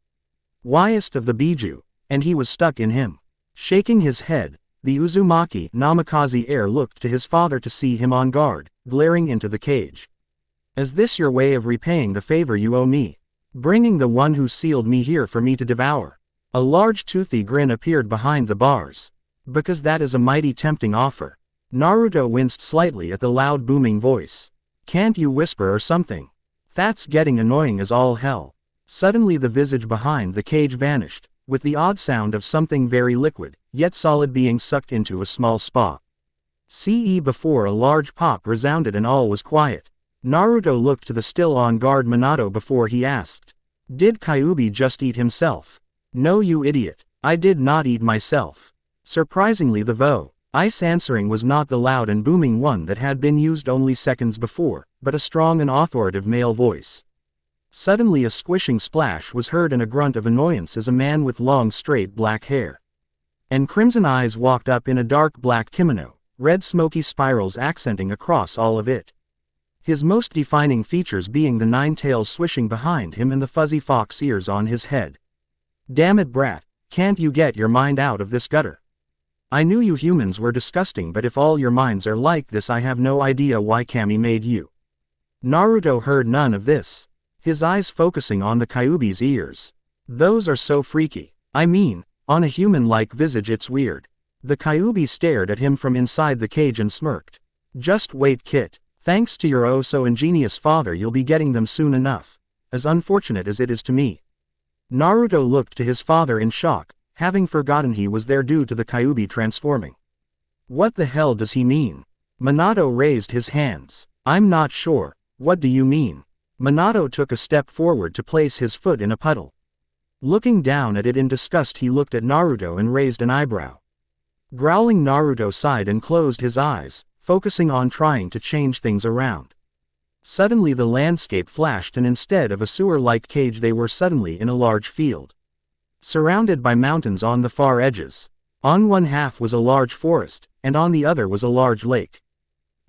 Wiest of the Biju, and he was stuck in him. Shaking his head, the Uzumaki Namikaze heir looked to his father to see him on guard, glaring into the cage. "Is this your way of repaying the favor you owe me? Bringing the one who sealed me here for me to devour?" A large toothy grin appeared behind the bars. "Because that is a mighty tempting offer." Naruto winced slightly at the loud booming voice. "Can't you whisper or something? That's getting annoying as all hell." Suddenly the visage behind the cage vanished, with the odd sound of something very liquid, yet solid being sucked into a small spa. Before a large pop resounded and all was quiet. Naruto looked to the still on guard Minato before he asked, "Did Kyuubi just eat himself?" "No, you idiot, I did not eat myself." Surprisingly, the ice answering was not the loud and booming one that had been used only seconds before, but a strong and authoritative male voice. Suddenly a squishing splash was heard and a grunt of annoyance as a man with long straight black hair and crimson eyes walked up in a dark black kimono, red smoky spirals accenting across all of it. His most defining features being the 9 tails swishing behind him and the fuzzy fox ears on his head. "Damn it, brat, can't you get your mind out of this gutter? I knew you humans were disgusting, but if all your minds are like this, I have no idea why Kami made you. Naruto heard none of this, his eyes focusing on the Kyuubi's ears. Those are so freaky. I mean, on a human-like visage it's weird. The Kyuubi stared at him from inside the cage and smirked. Just wait, Kit. Thanks to your oh-so-ingenious father, you'll be getting them soon enough. As unfortunate as it is to me. Naruto looked to his father in shock, having forgotten he was there due to the Kyuubi transforming. What the hell does he mean? Minato raised his hands. I'm not sure. What do you mean? Minato took a step forward to place his foot in a puddle. Looking down at it in disgust, he looked at Naruto and raised an eyebrow. Growling, Naruto sighed and closed his eyes, focusing on trying to change things around. Suddenly the landscape flashed, and instead of a sewer-like cage they were suddenly in a large field. Surrounded by mountains on the far edges. On one half was a large forest, and on the other was a large lake.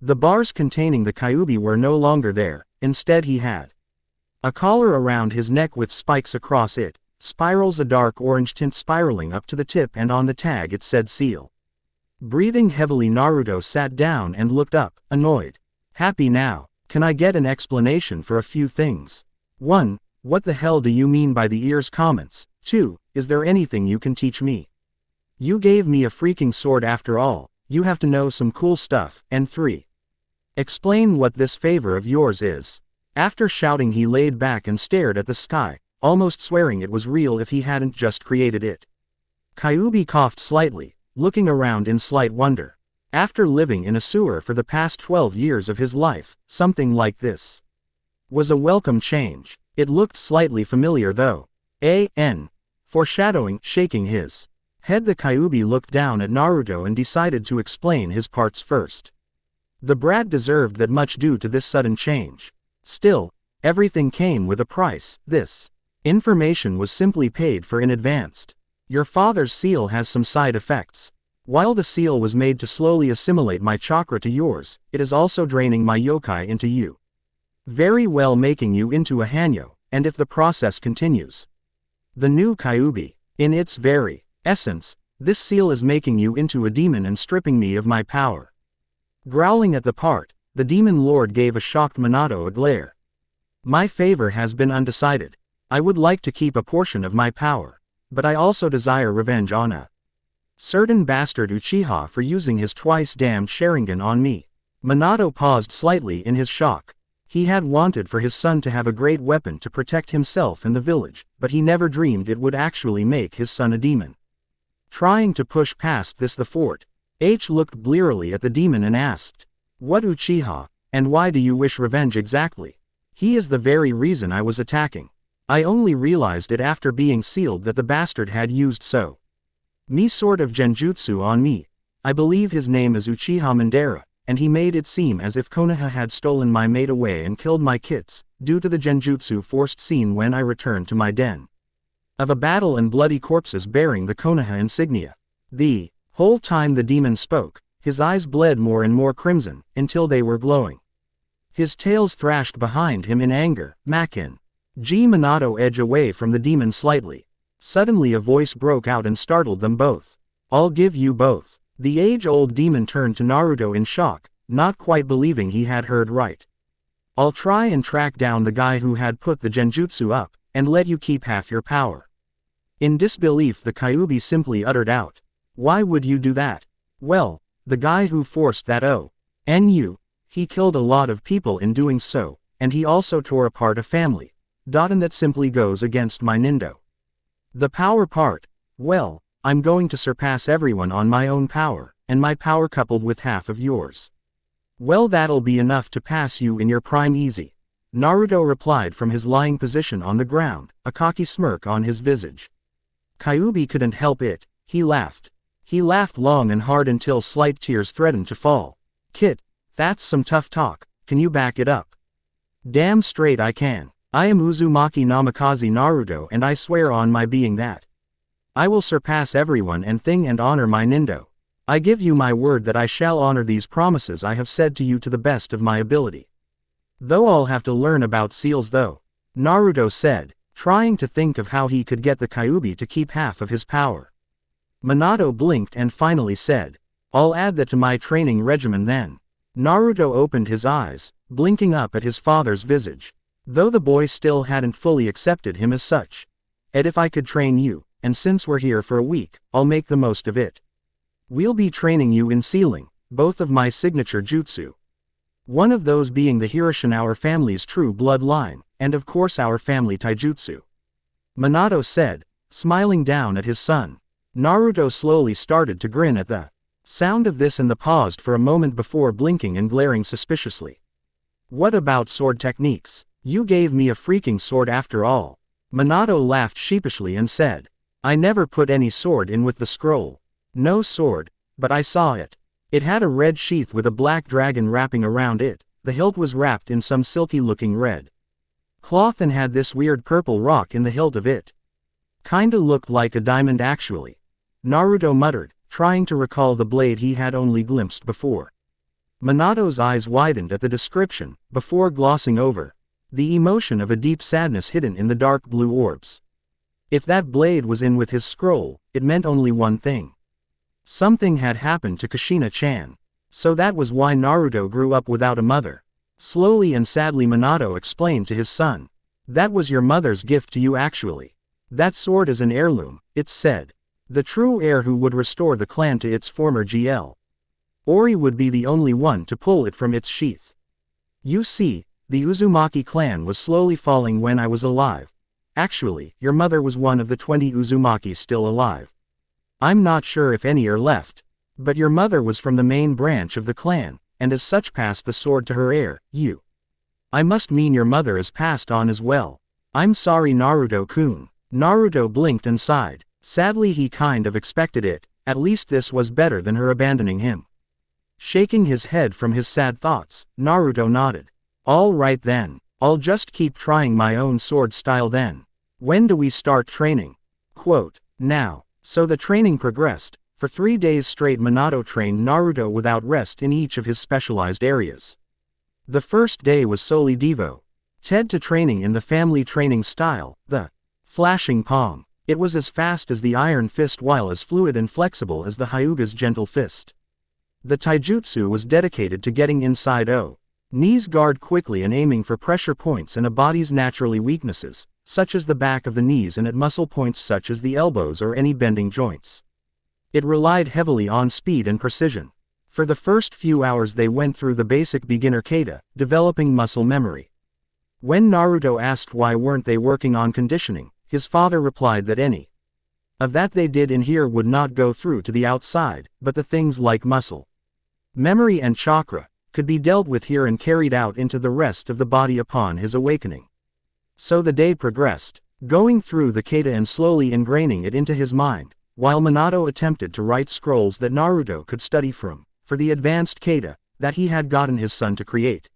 The bars containing the Kyuubi were no longer there, instead he had a collar around his neck with spikes across it, spirals a dark orange tint spiraling up to the tip, and on the tag it said seal. Breathing heavily, Naruto sat down and looked up, annoyed. Happy now. Can I get an explanation for a few things? 1. What the hell do you mean by the ears comments? 2. Is there anything you can teach me? You gave me a freaking sword after all, you have to know some cool stuff. And 3. Explain what this favor of yours is. After shouting, he laid back and stared at the sky, almost swearing it was real if he hadn't just created it. Kyuubi coughed slightly, looking around in slight wonder. After living in a sewer for the past 12 years of his life, something like this was a welcome change. It looked slightly familiar though. Foreshadowing, shaking his head, the Kyuubi looked down at Naruto and decided to explain his parts first. The brat deserved that much due to this sudden change. Still, everything came with a price. This information was simply paid for in advance. Your father's seal has some side effects. While the seal was made to slowly assimilate my chakra to yours, it is also draining my yokai into you. Very well, making you into a hanyo, and if the process continues. The new Kyuubi, in its very essence, this seal is making you into a demon and stripping me of my power. Growling at the part, the demon lord gave a shocked Minato a glare. My favor has been undecided. I would like to keep a portion of my power, but I also desire revenge on a certain bastard Uchiha for using his twice-damned Sharingan on me. Minato paused slightly in his shock. He had wanted for his son to have a great weapon to protect himself and the village, but he never dreamed it would actually make his son a demon. Trying to push past this, the fort H looked blearily at the demon and asked, "What Uchiha, and why do you wish revenge exactly?" "He is the very reason I was attacking. I only realized it after being sealed that the bastard had used me sort of genjutsu on me. I believe his name is Uchiha Madara, and he made it seem as if Konoha had stolen my mate away and killed my kits, due to the genjutsu forced scene when I returned to my den of a battle and bloody corpses bearing the Konoha insignia." The whole time the demon spoke, his eyes bled more and more crimson, until they were glowing. His tails thrashed behind him in anger. Makin. Minato edged away from the demon slightly. Suddenly a voice broke out and startled them both. "I'll give you both." The age-old demon turned to Naruto in shock, not quite believing he had heard right. "I'll try and track down the guy who had put the genjutsu up, and let you keep half your power." In disbelief, the Kyuubi simply uttered out, "Why would you do that?" "Well, the guy who forced that he killed a lot of people in doing so, and he also tore apart a family. And that simply goes against my nindo. The power part, well, I'm going to surpass everyone on my own power, and my power coupled with half of yours. Well, that'll be enough to pass you in your prime easy." Naruto replied from his lying position on the ground, a cocky smirk on his visage. Kyuubi couldn't help it, he laughed. He laughed long and hard until slight tears threatened to fall. "Kit, that's some tough talk, can you back it up?" "Damn straight I can. I am Uzumaki Namikaze Naruto, and I swear on my being that I will surpass everyone and thing and honor my nindo. I give you my word that I shall honor these promises I have said to you to the best of my ability. Though I'll have to learn about seals though," Naruto said, trying to think of how he could get the Kyuubi to keep half of his power. Minato blinked and finally said, "I'll add that to my training regimen then." Naruto opened his eyes, blinking up at his father's visage. Though the boy still hadn't fully accepted him as such. "Ed, if I could train you, and since we're here for a week, I'll make the most of it. We'll be training you in sealing, both of my signature jutsu. One of those being the Hirushun, our family's true bloodline, and of course our family taijutsu," Minato said, smiling down at his son. Naruto slowly started to grin at the sound of this and paused for a moment before blinking and glaring suspiciously. "What about sword techniques? You gave me a freaking sword after all." Minato laughed sheepishly and said, "I never put any sword in with the scroll. No sword, but I saw it. It had a red sheath with a black dragon wrapping around it. The hilt was wrapped in some silky-looking red cloth and had this weird purple rock in the hilt of it. Kinda looked like a diamond actually," Naruto muttered, trying to recall the blade he had only glimpsed before. Minato's eyes widened at the description, before glossing over the emotion of a deep sadness hidden in the dark blue orbs. If that blade was in with his scroll, it meant only one thing. Something had happened to Kushina-chan. So that was why Naruto grew up without a mother. Slowly and sadly Minato explained to his son. "That was your mother's gift to you actually. That sword is an heirloom, it's said. The true heir who would restore the clan to its former GL. Ori would be the only one to pull it from its sheath. You see, the Uzumaki clan was slowly falling when I was alive. Actually, your mother was one of the 20 Uzumaki still alive. I'm not sure if any are left. But your mother was from the main branch of the clan, and as such passed the sword to her heir, you. I must mean your mother is passed on as well. I'm sorry Naruto-kun." Naruto blinked and sighed. Sadly he kind of expected it, at least this was better than her abandoning him. Shaking his head from his sad thoughts, Naruto nodded. "All right then, I'll just keep trying my own sword style then. When do we start training?" Quote, "Now." So the training progressed. For 3 days straight Minato trained Naruto without rest in each of his specialized areas. The first day was solely Devo. Ted to training in the family training style, the flashing palm. It was as fast as the iron fist while as fluid and flexible as the Hyuga's gentle fist. The taijutsu was dedicated to getting inside knees guard quickly and aiming for pressure points in a body's naturally weaknesses, such as the back of the knees, and at muscle points such as the elbows or any bending joints. It relied heavily on speed and precision. For the first few hours they went through the basic beginner kata, developing muscle memory. When Naruto asked why weren't they working on conditioning, his father replied that any of that they did in here would not go through to the outside, but the things like muscle memory and chakra could be dealt with here and carried out into the rest of the body upon his awakening. So the day progressed, going through the kata and slowly ingraining it into his mind, while Minato attempted to write scrolls that Naruto could study from, for the advanced kata that he had gotten his son to create.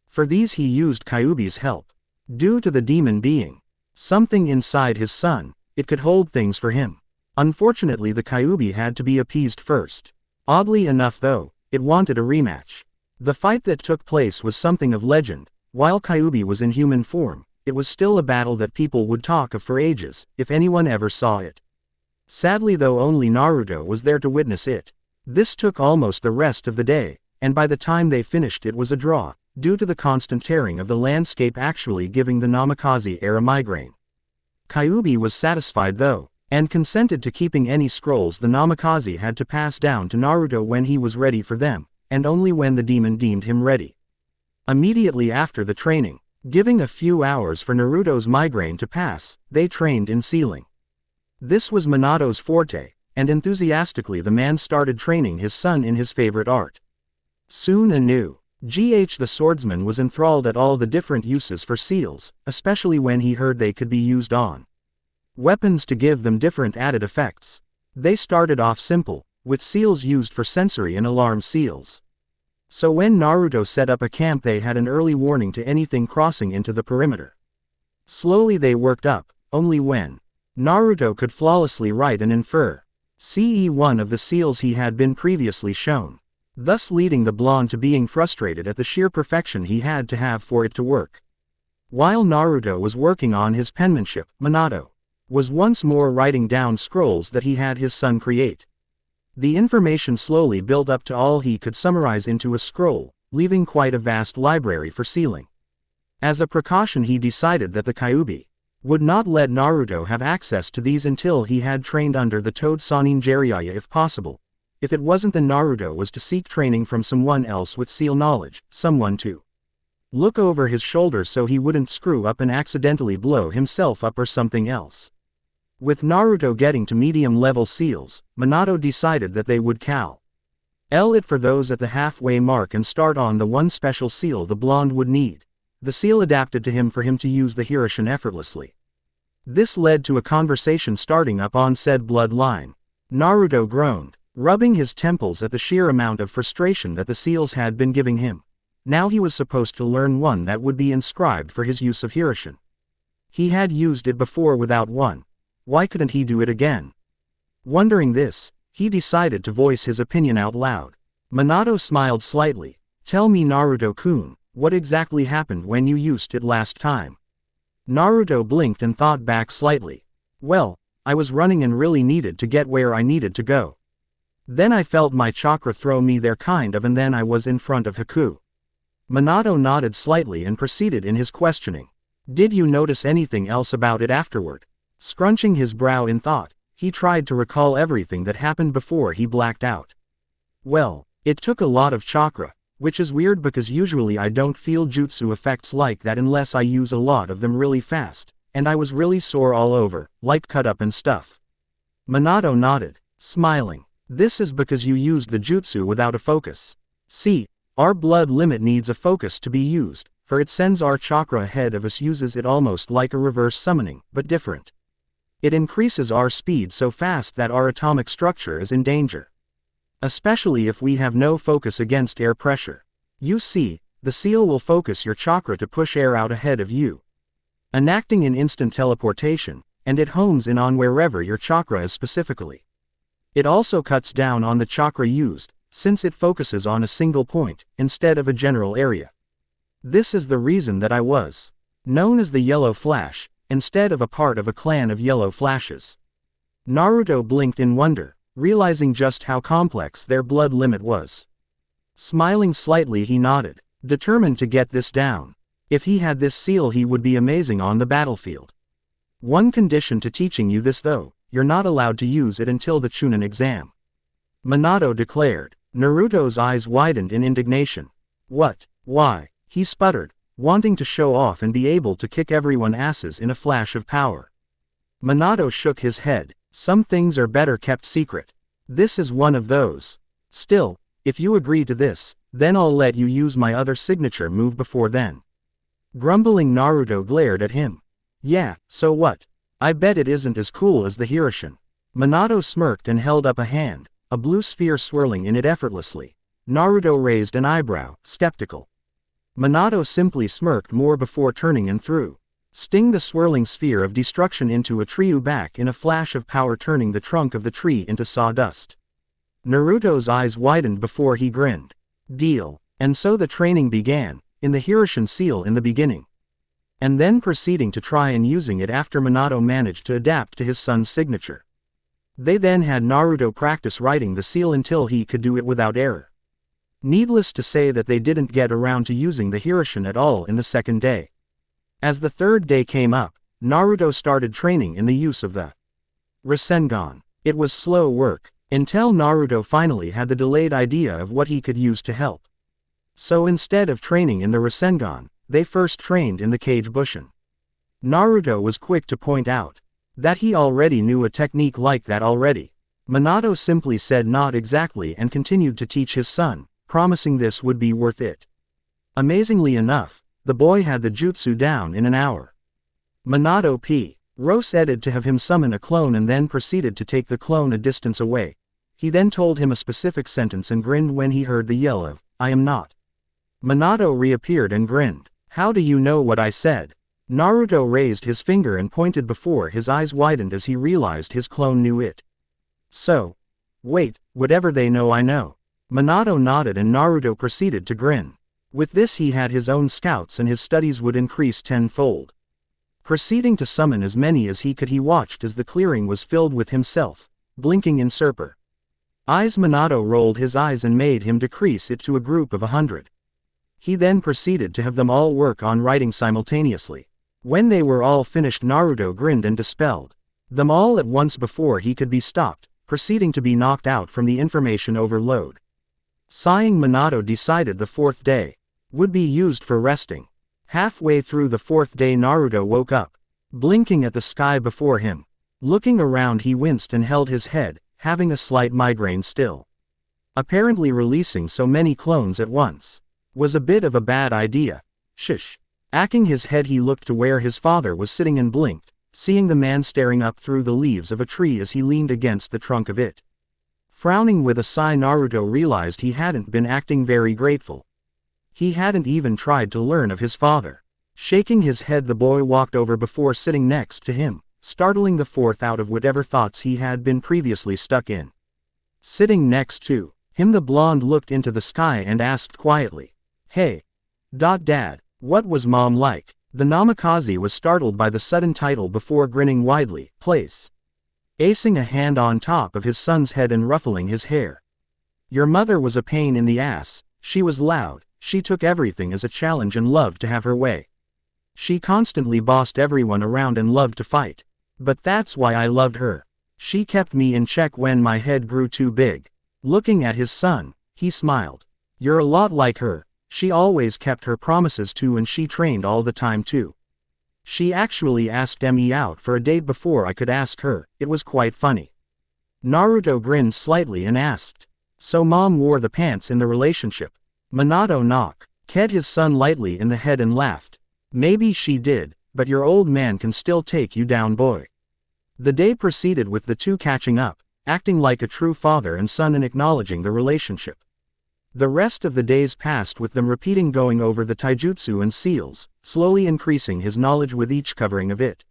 For these he used Kyuubi's help. Due to the demon being something inside his son, it could hold things for him. Unfortunately the Kyuubi had to be appeased first. Oddly enough though, it wanted a rematch. The fight that took place was something of legend. While Kyuubi was in human form, it was still a battle that people would talk of for ages, if anyone ever saw it. Sadly though only Naruto was there to witness it. This took almost the rest of the day, and by the time they finished it was a draw, due to the constant tearing of the landscape actually giving the Namikaze heir a migraine. Kyuubi was satisfied though, and consented to keeping any scrolls the Namikaze had to pass down to Naruto when he was ready for them, and only when the demon deemed him ready. Immediately after the training, giving a few hours for Naruto's migraine to pass, they trained in sealing. This was Minato's forte, and enthusiastically the man started training his son in his favorite art. Soon anew, the swordsman was enthralled at all the different uses for seals, especially when he heard they could be used on weapons to give them different added effects. They started off simple, with seals used for sensory and alarm seals. So when Naruto set up a camp they had an early warning to anything crossing into the perimeter. Slowly they worked up, only when Naruto could flawlessly write and infer one of the seals he had been previously shown, thus leading the blonde to being frustrated at the sheer perfection he had to have for it to work. While Naruto was working on his penmanship, Minato was once more writing down scrolls that he had his son create. The information slowly built up to all he could summarize into a scroll, leaving quite a vast library for sealing. As a precaution, he decided that the Kyuubi would not let Naruto have access to these until he had trained under the Toad Sannin Jiraiya if possible. If it wasn't, then Naruto was to seek training from someone else with seal knowledge, someone to look over his shoulder so he wouldn't screw up and accidentally blow himself up or something else. With Naruto getting to medium-level seals, Minato decided that they would call it for those at the halfway mark and start on the one special seal the blonde would need. The seal adapted to him for him to use the Hiroshin effortlessly. This led to a conversation starting up on said bloodline. Naruto groaned, rubbing his temples at the sheer amount of frustration that the seals had been giving him. Now he was supposed to learn one that would be inscribed for his use of Hiroshin. He had used it before without one. Why couldn't he do it again? Wondering this, he decided to voice his opinion out loud. Minato smiled slightly. Tell me, Naruto-kun, what exactly happened when you used it last time? Naruto blinked and thought back slightly. Well, I was running and really needed to get where I needed to go. Then I felt my chakra throw me there and then I was in front of Haku. Minato nodded slightly and proceeded in his questioning. Did you notice anything else about it afterward? Scrunching his brow in thought, he tried to recall everything that happened before he blacked out. Well, it took a lot of chakra, which is weird because usually I don't feel jutsu effects like that unless I use a lot of them really fast, and I was really sore all over, like cut up and stuff. Minato nodded, smiling. This is because you used the jutsu without a focus. See, our blood limit needs a focus to be used, for it sends our chakra ahead of us, uses it almost like a reverse summoning, but different. It increases our speed so fast that our atomic structure is in danger. Especially if we have no focus against air pressure. You see, the seal will focus your chakra to push air out ahead of you, enacting an instant teleportation, and it homes in on wherever your chakra is specifically. It also cuts down on the chakra used, since it focuses on a single point, instead of a general area. This is the reason that I was known as the Yellow Flash, instead of a part of a clan of Yellow Flashes. Naruto blinked in wonder, realizing just how complex their blood limit was. Smiling slightly, he nodded, determined to get this down. If he had this seal, he would be amazing on the battlefield. One condition to teaching you this though, you're not allowed to use it until the Chunin exam. Minato declared. Naruto's eyes widened in indignation. What? Why? He sputtered, wanting to show off and be able to kick everyone's asses in a flash of power. Minato shook his head. Some things are better kept secret. This is one of those. Still, if you agree to this, then I'll let you use my other signature move before then. Grumbling, Naruto glared at him. Yeah, so what? I bet it isn't as cool as the Hiroshin. Minato smirked and held up a hand, a blue sphere swirling in it effortlessly. Naruto raised an eyebrow, skeptical. Minato simply smirked more before turning and threw Sting the swirling sphere of destruction into a tree back in a flash of power, turning the trunk of the tree into sawdust. Naruto's eyes widened before he grinned. Deal. And so the training began, in the Hiroshin seal in the beginning. And then proceeding to try and using it after Minato managed to adapt to his son's signature. They then had Naruto practice writing the seal until he could do it without error. Needless to say that they didn't get around to using the Hiroshin at all in the second day. As the third day came up, Naruto started training in the use of the Rasengan. It was slow work, until Naruto finally had the delayed idea of what he could use to help. So instead of training in the Rasengan, they first trained in the Kage Bushin. Naruto was quick to point out that he already knew a technique like that already. Minato simply said not exactly and continued to teach his son, promising this would be worth it. Amazingly enough, the boy had the jutsu down in an hour. Minato P. Rosedded to have him summon a clone and then proceeded to take the clone a distance away. He then told him a specific sentence and grinned when he heard the yell of, "I am not." Minato reappeared and grinned. "How do you know what I said?" Naruto raised his finger and pointed before his eyes widened as he realized his clone knew it. So. Wait, whatever they know I know. Minato nodded and Naruto proceeded to grin. With this he had his own scouts and his studies would increase tenfold. Proceeding to summon as many as he could, he watched as the clearing was filled with himself, blinking in Serper. Eyes. Minato rolled his eyes and made him decrease it to a group of 100. He then proceeded to have them all work on writing simultaneously. When they were all finished, Naruto grinned and dispelled them all at once before he could be stopped, proceeding to be knocked out from the information overload. Sighing, Minato decided the fourth day would be used for resting. Halfway through the fourth day, Naruto woke up, blinking at the sky before him. Looking around, he winced and held his head, having a slight migraine still. Apparently releasing so many clones at once was a bit of a bad idea. Shish. Acking his head, he looked to where his father was sitting and blinked, seeing the man staring up through the leaves of a tree as he leaned against the trunk of it. Frowning with a sigh, Naruto realized he hadn't been acting very grateful. He hadn't even tried to learn of his father. Shaking his head, the boy walked over before sitting next to him, startling the fourth out of whatever thoughts he had been previously stuck in. Sitting next to him, the blonde looked into the sky and asked quietly, "Hey. Dad, what was Mom like?" The Namikaze was startled by the sudden title before grinning widely, place. Acing a hand on top of his son's head and ruffling his hair. "Your mother was a pain in the ass. She was loud, she took everything as a challenge and loved to have her way. She constantly bossed everyone around and loved to fight. But that's why I loved her. She kept me in check when my head grew too big." Looking at his son, he smiled. "You're a lot like her. She always kept her promises too, and she trained all the time too. She actually asked me out for a date before I could ask her. It was quite funny." Naruto grinned slightly and asked, "So Mom wore the pants in the relationship?" Minato nodded his son lightly in the head and laughed. "Maybe she did, but your old man can still take you down, boy." The day proceeded with the two catching up, acting like a true father and son and acknowledging the relationship. The rest of the days passed with them repeating going over the taijutsu and seals, slowly increasing his knowledge with each covering of it.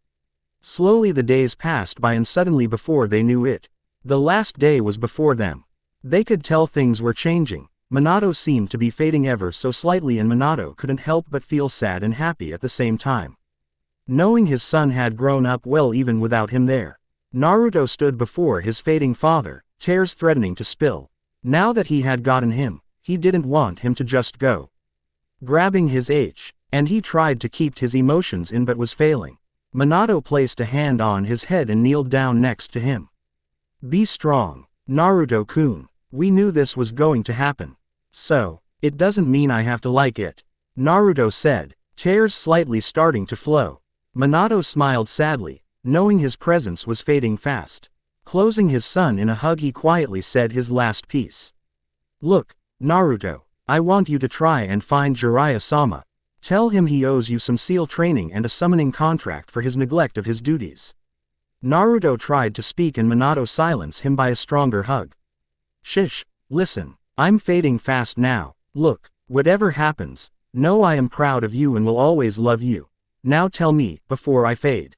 Slowly the days passed by, and suddenly before they knew it, the last day was before them. They could tell things were changing. Minato seemed to be fading ever so slightly, and Minato couldn't help but feel sad and happy at the same time. Knowing his son had grown up well even without him there. Naruto stood before his fading father, tears threatening to spill. Now that he had gotten him, he didn't want him to just go. Grabbing his and he tried to keep his emotions in but was failing. Minato placed a hand on his head and kneeled down next to him. "Be strong, Naruto-kun. We knew this was going to happen. So, it doesn't mean I have to like it," Naruto said, tears slightly starting to flow. Minato smiled sadly, knowing his presence was fading fast. Closing his son in a hug, he quietly said his last piece. "Look, Naruto, I want you to try and find Jiraiya-sama. Tell him he owes you some seal training and a summoning contract for his neglect of his duties." Naruto tried to speak and Minato silenced him by a stronger hug. "Shish, listen, I'm fading fast now. Look, whatever happens, know I am proud of you and will always love you. Now tell me, before I fade.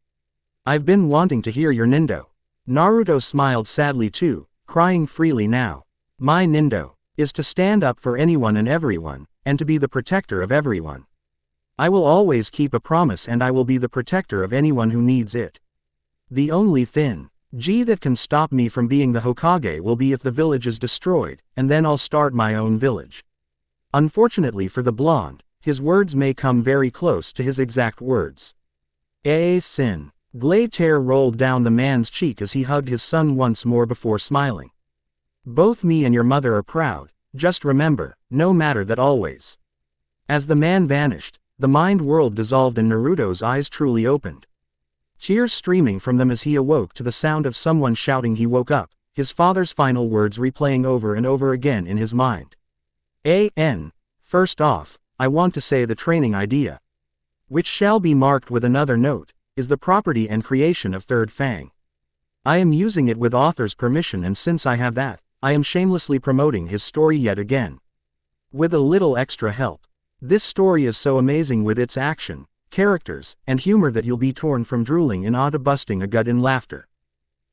I've been wanting to hear your Nindo." Naruto smiled sadly too, crying freely now. "My Nindo is to stand up for anyone and everyone, and to be the protector of everyone. I will always keep a promise, and I will be the protector of anyone who needs it. The only thing that can stop me from being the Hokage will be if the village is destroyed, and then I'll start my own village." Unfortunately for the blonde, his words may come very close to his exact words. Sin. Glade tear rolled down the man's cheek as he hugged his son once more before smiling. "Both me and your mother are proud, just remember, no matter that always." As the man vanished, the mind world dissolved and Naruto's eyes truly opened. Tears streaming from them as he awoke to the sound of someone shouting. He woke up, his father's final words replaying over and over again in his mind. First off, I want to say the training idea, which shall be marked with another note, is the property and creation of Third Fang. I am using it with author's permission, and since I have that, I am shamelessly promoting his story yet again. With a little extra help. This story is so amazing with its action, characters, and humor that you'll be torn from drooling in awe to busting a gut in laughter.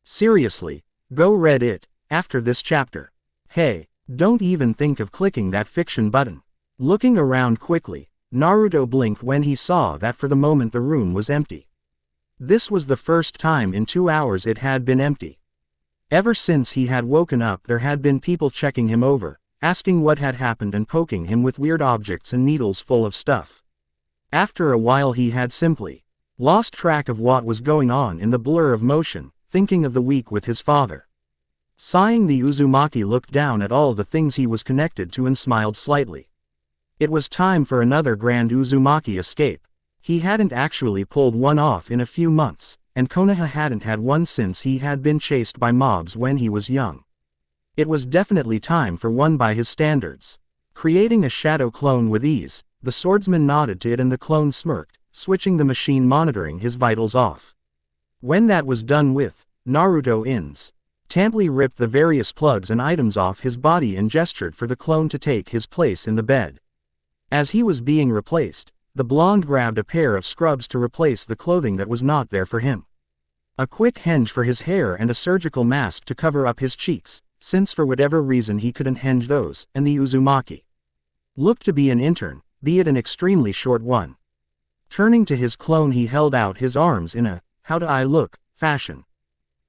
Seriously, go read it, after this chapter. Hey, don't even think of clicking that fiction button. Looking around quickly, Naruto blinked when he saw that for the moment the room was empty. This was the first time in 2 hours it had been empty. Ever since he had woken up there had been people checking him over, asking what had happened and poking him with weird objects and needles full of stuff. After a while he had simply lost track of what was going on in the blur of motion, thinking of the week with his father. Sighing, the Uzumaki looked down at all the things he was connected to and smiled slightly. It was time for another grand Uzumaki escape. He hadn't actually pulled one off in a few months, and Konoha hadn't had one since he had been chased by mobs when he was young. It was definitely time for one by his standards. Creating a shadow clone with ease, the swordsman nodded to it and the clone smirked, switching the machine monitoring his vitals off. When that was done with, Naruto instantly ripped the various plugs and items off his body and gestured for the clone to take his place in the bed. As he was being replaced, the blonde grabbed a pair of scrubs to replace the clothing that was not there for him. A quick henge for his hair and a surgical mask to cover up his cheeks, since for whatever reason he couldn't henge those, and the Uzumaki looked to be an intern, be it an extremely short one. Turning to his clone he held out his arms in a, "How do I look?" fashion.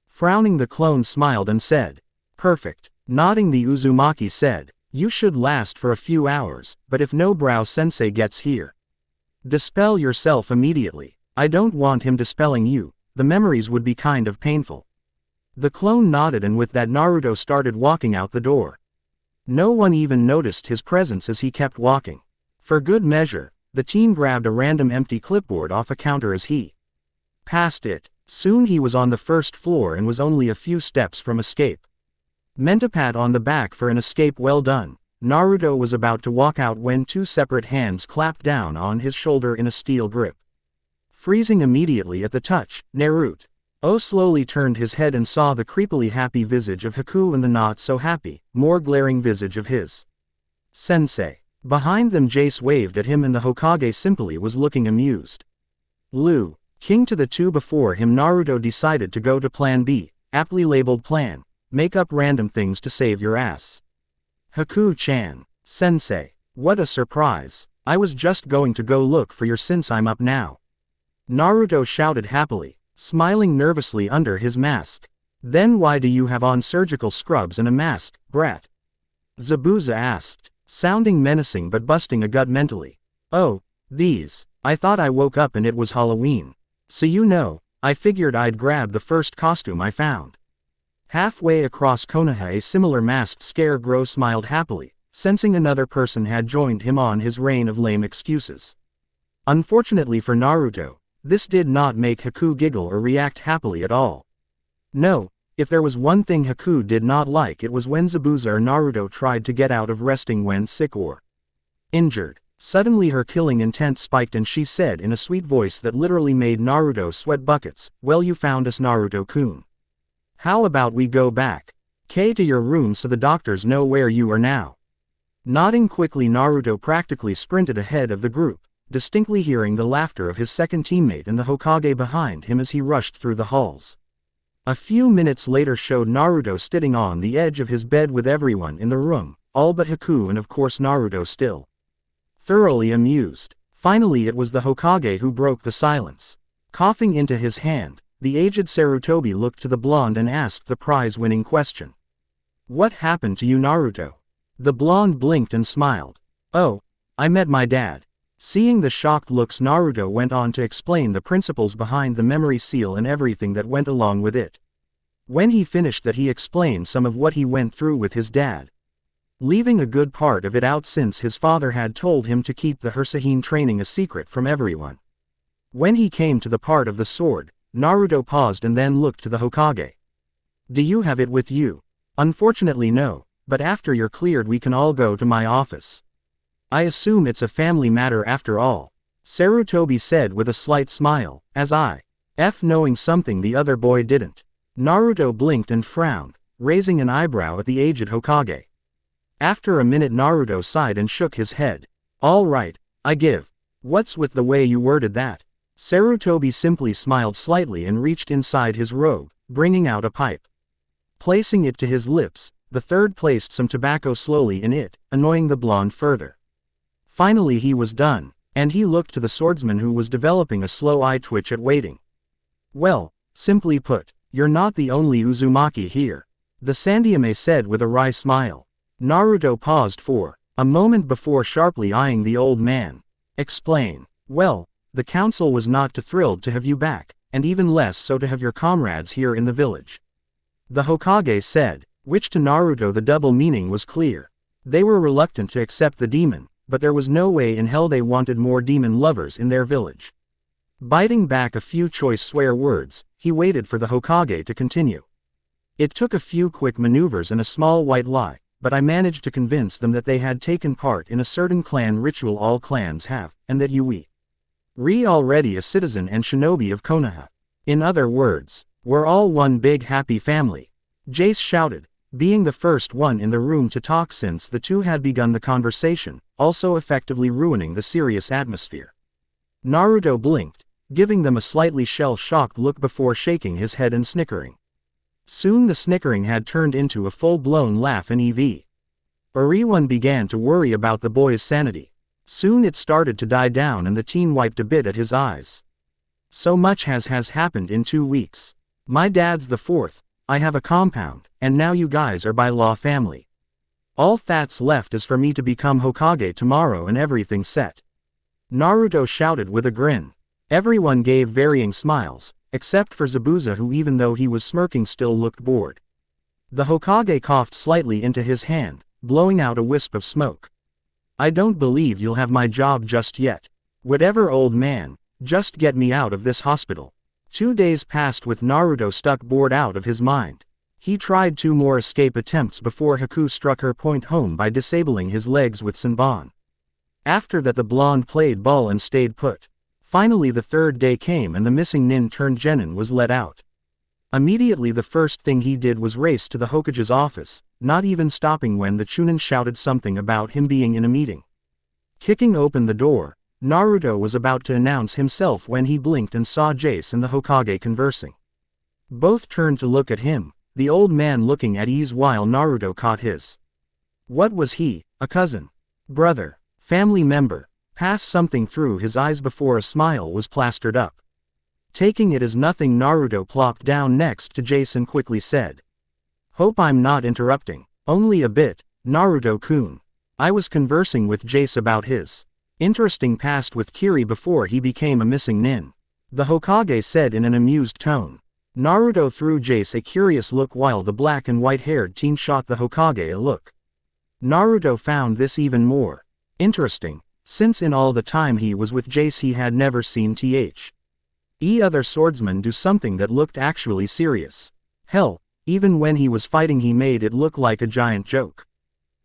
Frowning, the clone smiled and said, "Perfect." Nodding, the Uzumaki said, "You should last for a few hours, but if no Brow-sensei gets here, dispel yourself immediately. I don't want him dispelling you, the memories would be kind of painful." The clone nodded, and with that Naruto started walking out the door. No one even noticed his presence as he kept walking. For good measure, the team grabbed a random empty clipboard off a counter as he passed it. Soon he was on the first floor and was only a few steps from escape. Meant a pat on the back for an escape well done, Naruto was about to walk out when two separate hands clapped down on his shoulder in a steel grip. Freezing immediately at the touch, Naruto slowly turned his head and saw the creepily happy visage of Haku and the not-so-happy, more glaring visage of his sensei. Behind them Jace waved at him and the Hokage simply was looking amused. Liu King to the two before him, Naruto decided to go to Plan B, aptly labeled Plan, make up random things to save your ass. Haku-chan. Sensei. What a surprise. I was just going to go look for your since I'm up now. Naruto shouted happily, smiling nervously under his mask. Then why do you have on surgical scrubs and a mask, brat? Zabuza asked, sounding menacing but busting a gut mentally. Oh, these. I thought I woke up and it was Halloween. So you know, I figured I'd grab the first costume I found. Halfway across Konoha, a similar masked scarecrow smiled happily, sensing another person had joined him on his reign of lame excuses. Unfortunately for Naruto, this did not make Haku giggle or react happily at all. No, if there was one thing Haku did not like, it was when Zabuza or Naruto tried to get out of resting when sick or injured. Suddenly her killing intent spiked and she said in a sweet voice that literally made Naruto sweat buckets, "Well, you found us, Naruto-kun. How about we go back to your room so the doctors know where you are now?" Nodding quickly, Naruto practically sprinted ahead of the group, distinctly hearing the laughter of his second teammate and the Hokage behind him as he rushed through the halls. A few minutes later showed Naruto sitting on the edge of his bed with everyone in the room, all but Haku and of course Naruto still thoroughly amused. Finally it was the Hokage who broke the silence. Coughing into his hand, the aged Sarutobi looked to the blonde and asked the prize-winning question. "What happened to you, Naruto?" The blonde blinked and smiled. "Oh, I met my dad." Seeing the shocked looks, Naruto went on to explain the principles behind the memory seal and everything that went along with it. When he finished that, he explained some of what he went through with his dad, leaving a good part of it out since his father had told him to keep the Hirsahin training a secret from everyone. When he came to the part of the sword, Naruto paused and then looked to the Hokage. "Do you have it with you?" "Unfortunately no, but after you're cleared we can all go to my office. I assume it's a family matter after all," Sarutobi said with a slight smile, as if knowing something the other boy didn't. Naruto blinked and frowned, raising an eyebrow at the aged Hokage. After a minute Naruto sighed and shook his head. "All right, I give." "What's with the way you worded that?" Sarutobi simply smiled slightly and reached inside his robe, bringing out a pipe. Placing it to his lips, the third placed some tobacco slowly in it, annoying the blonde further. Finally he was done, and he looked to the swordsman who was developing a slow eye twitch at waiting. Well, simply put, you're not the only Uzumaki here, the Sandyame said with a wry smile. Naruto paused for a moment before sharply eyeing the old man. Explain. Well, the council was not too thrilled to have you back, and even less so to have your comrades here in the village. The Hokage said, which to Naruto the double meaning was clear. They were reluctant to accept the demon, but there was no way in hell they wanted more demon lovers in their village. Biting back a few choice swear words, he waited for the Hokage to continue. It took a few quick maneuvers and a small white lie, but I managed to convince them that they had taken part in a certain clan ritual all clans have, and that you re already a citizen and shinobi of Konoha. In other words, we're all one big happy family. Jace shouted, being the first one in the room to talk since the two had begun the conversation, also effectively ruining the serious atmosphere. Naruto blinked, giving them a slightly shell-shocked look before shaking his head and snickering. Soon the snickering had turned into a full-blown laugh and everyone began to worry about the boy's sanity. Soon it started to die down and the teen wiped a bit at his eyes. So much has happened in 2 weeks. My dad's the fourth, I have a compound, and now you guys are by law family. All that's left is for me to become Hokage tomorrow and everything's set. Naruto shouted with a grin. Everyone gave varying smiles, except for Zabuza who even though he was smirking still looked bored. The Hokage coughed slightly into his hand, blowing out a wisp of smoke. I don't believe you'll have my job just yet. Whatever, old man, just get me out of this hospital. 2 days passed with Naruto stuck bored out of his mind. He tried 2 more escape attempts before Haku struck her point home by disabling his legs with Senbon. After that the blonde played ball and stayed put. Finally the 3rd day came and the missing nin turned genin was let out. Immediately the first thing he did was race to the Hokage's office, not even stopping when the Chunin shouted something about him being in a meeting. Kicking open the door, Naruto was about to announce himself when he blinked and saw Jace and the Hokage conversing. Both turned to look at him, the old man looking at ease while Naruto caught his. What was he, a cousin? Brother? Family member? Pass something through his eyes before a smile was plastered up. Taking it as nothing, Naruto plopped down next to Jace and quickly said. Hope I'm not interrupting. Only a bit, Naruto-kun. I was conversing with Jace about his interesting past with Kiri before he became a missing nin. The Hokage said in an amused tone. Naruto threw Jace a curious look while the black and white-haired teen shot the Hokage a look. Naruto found this even more interesting, since in all the time he was with Jace he had never seen other swordsmen do something that looked actually serious. Hell, even when he was fighting he made it look like a giant joke.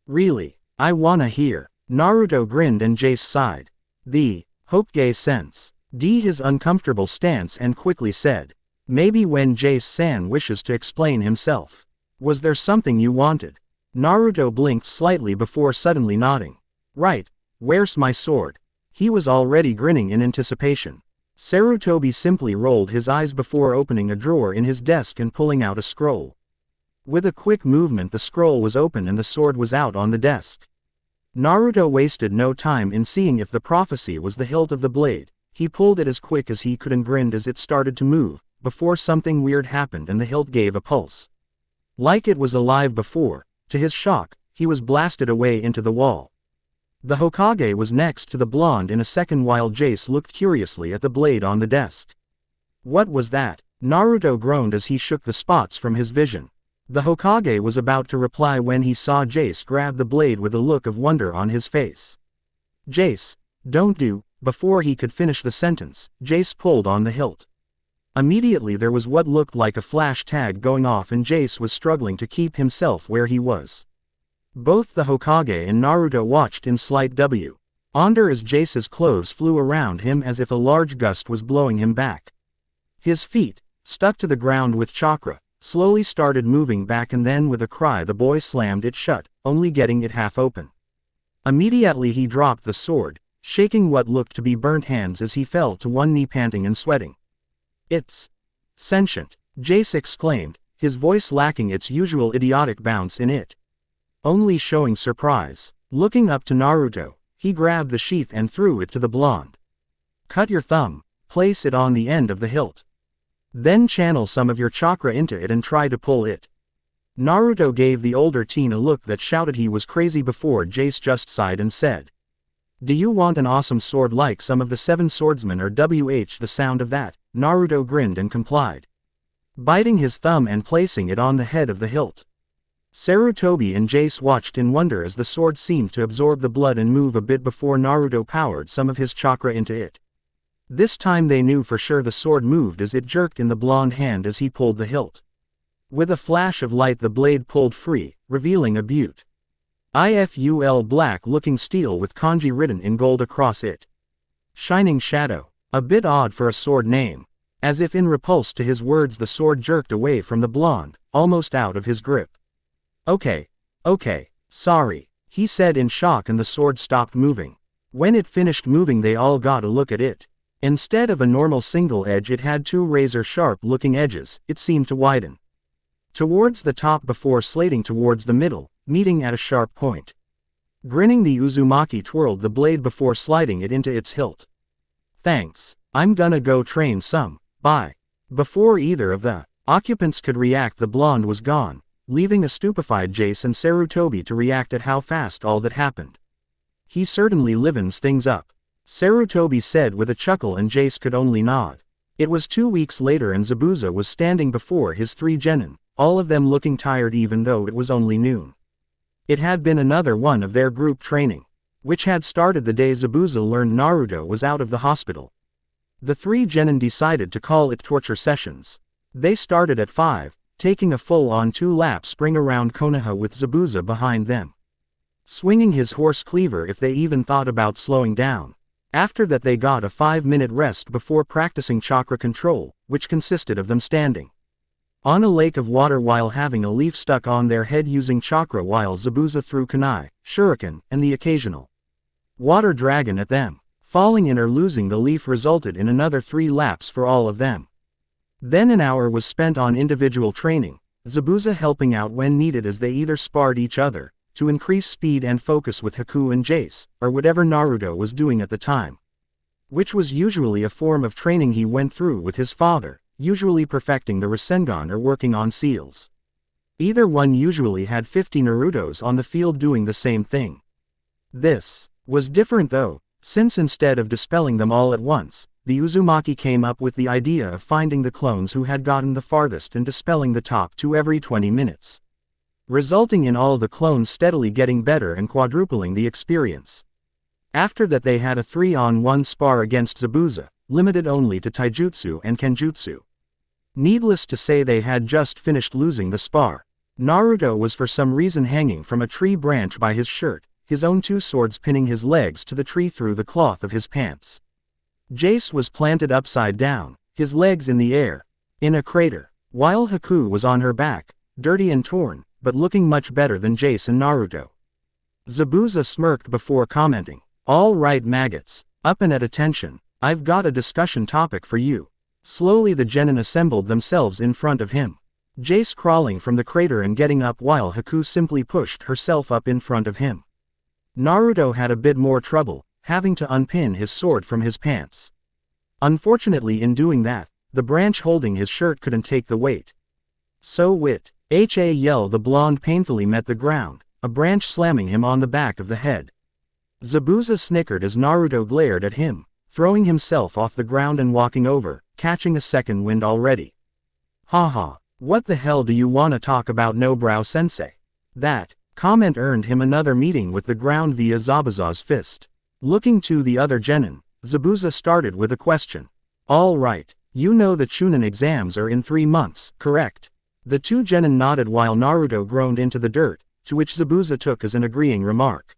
Really, I wanna hear. Naruto grinned and Jace sighed. The Hokage sense his uncomfortable stance and quickly said. Maybe when Jace-san wishes to explain himself. Was there something you wanted? Naruto blinked slightly before suddenly nodding. Right, where's my sword? He was already grinning in anticipation. Sarutobi simply rolled his eyes before opening a drawer in his desk and pulling out a scroll. With a quick movement the scroll was open and the sword was out on the desk. Naruto wasted no time in seeing if the prophecy was the hilt of the blade. He pulled it as quick as he could and grinned as it started to move, before something weird happened and the hilt gave a pulse. Like it was alive before, to his shock, he was blasted away into the wall. The Hokage was next to the blonde in a second while Jace looked curiously at the blade on the desk. What was that? Naruto groaned as he shook the spots from his vision. The Hokage was about to reply when he saw Jace grab the blade with a look of wonder on his face. Jace, don't do. Before he could finish the sentence, Jace pulled on the hilt. Immediately there was what looked like a flash tag going off and Jace was struggling to keep himself where he was. Both the Hokage and Naruto watched in slight wonder as Jace's clothes flew around him as if a large gust was blowing him back. His feet, stuck to the ground with chakra, slowly started moving back and then with a cry the boy slammed it shut, only getting it half open. Immediately he dropped the sword, shaking what looked to be burnt hands as he fell to one knee panting and sweating. It's sentient, Jace exclaimed, his voice lacking its usual idiotic bounce in it. Only showing surprise. Looking up to Naruto, he grabbed the sheath and threw it to the blonde. Cut your thumb, place it on the end of the hilt. Then channel some of your chakra into it and try to pull it. Naruto gave the older teen a look that shouted he was crazy before Jace just sighed and said, "Do you want an awesome sword like some of the 7 swordsmen or the sound of that?" Naruto grinned and complied, biting his thumb and placing it on the head of the hilt. Sarutobi and Jace watched in wonder as the sword seemed to absorb the blood and move a bit before Naruto powered some of his chakra into it. This time they knew for sure the sword moved as it jerked in the blonde hand as he pulled the hilt. With a flash of light the blade pulled free, revealing a beautiful black-looking steel with kanji written in gold across it. Shining Shadow. A bit odd for a sword name. As if in repulse to his words the sword jerked away from the blonde, almost out of his grip. Okay, sorry, he said in shock and the sword stopped moving. When it finished moving they all got a look at it. Instead of a normal single edge it had 2 razor-sharp looking edges. It seemed to widen towards the top before slating towards the middle, meeting at a sharp point. Grinning, the Uzumaki twirled the blade before sliding it into its hilt. "Thanks, I'm gonna go train some, bye." Before either of the occupants could react the blonde was gone, leaving a stupefied Jace and Sarutobi to react at how fast all that happened. "He certainly livens things up," Sarutobi said with a chuckle and Jace could only nod. It was 2 weeks later and Zabuza was standing before his 3 genin, all of them looking tired even though it was only noon. It had been another one of their group training, which had started the day Zabuza learned Naruto was out of the hospital. The 3 genin decided to call it torture sessions. They started at 5, taking a full-on 2-lap spring around Konoha with Zabuza behind them, swinging his horse cleaver if they even thought about slowing down. After that they got a 5-minute rest before practicing chakra control, which consisted of them standing on a lake of water while having a leaf stuck on their head using chakra while Zabuza threw kunai, shuriken, and the occasional water dragon at them. Falling in or losing the leaf resulted in another 3 laps for all of them. Then an hour was spent on individual training, Zabuza helping out when needed as they either sparred each other, to increase speed and focus with Haku and Jace, or whatever Naruto was doing at the time, which was usually a form of training he went through with his father, usually perfecting the Rasengan or working on seals. Either one usually had 50 Narutos on the field doing the same thing. This was different though, since instead of dispelling them all at once, the Uzumaki came up with the idea of finding the clones who had gotten the farthest and dispelling the top 2 every 20 minutes. Resulting in all the clones steadily getting better and quadrupling the experience. After that they had a 3-on-1 spar against Zabuza, limited only to taijutsu and kenjutsu. Needless to say they had just finished losing the spar. Naruto was for some reason hanging from a tree branch by his shirt, his own 2 swords pinning his legs to the tree through the cloth of his pants. Jace was planted upside down, his legs in the air, in a crater, while Haku was on her back, dirty and torn, but looking much better than Jace and Naruto. Zabuza smirked before commenting, "All right maggots, up and at attention, I've got a discussion topic for you." Slowly the genin assembled themselves in front of him. Jace crawling from the crater and getting up while Haku simply pushed herself up in front of him. Naruto had a bit more trouble, having to unpin his sword from his pants. Unfortunately in doing that, the branch holding his shirt couldn't take the weight. So with a yell the blonde painfully met the ground, a branch slamming him on the back of the head. Zabuza snickered as Naruto glared at him, throwing himself off the ground and walking over, catching a second wind already. "Haha, what the hell do you wanna talk about Nobrow-sensei?" That comment earned him another meeting with the ground via Zabuza's fist. Looking to the other genin, Zabuza started with a question. "All right, you know the Chunin exams are in 3 months, correct?" The 2 genin nodded while Naruto groaned into the dirt, to which Zabuza took as an agreeing remark.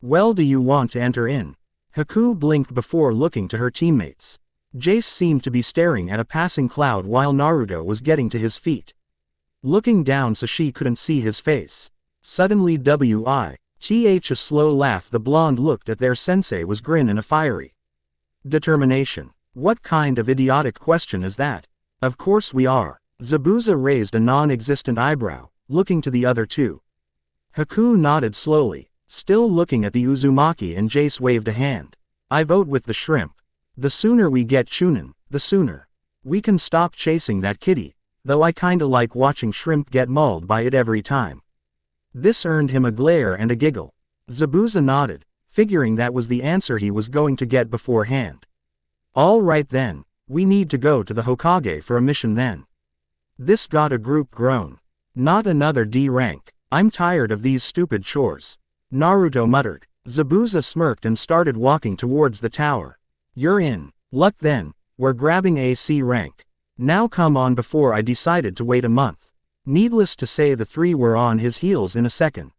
"Well, do you want to enter in?" Haku blinked before looking to her teammates. Jace seemed to be staring at a passing cloud while Naruto was getting to his feet. Looking down so she couldn't see his face. Suddenly a slow laugh the blonde looked at their sensei was grin and a fiery determination. "What kind of idiotic question is that?" "Of course we are." Zabuza raised a non-existent eyebrow, looking to the other 2. Haku nodded slowly, still looking at the Uzumaki and Jace waved a hand. "I vote with the shrimp. The sooner we get Chunin, the sooner." We can stop chasing that kitty, though I kinda like watching shrimp get mauled by it every time." This earned him a glare and a giggle. Zabuza nodded, figuring that was the answer he was going to get beforehand. "All right then, we need to go to the Hokage for a mission then." This got a group groan. "Not another D rank. I'm tired of these stupid chores," Naruto muttered. Zabuza smirked and started walking towards the tower. "You're in luck then, we're grabbing a C rank. Now come on before I decided to wait a month." Needless to say the three were on his heels in a second.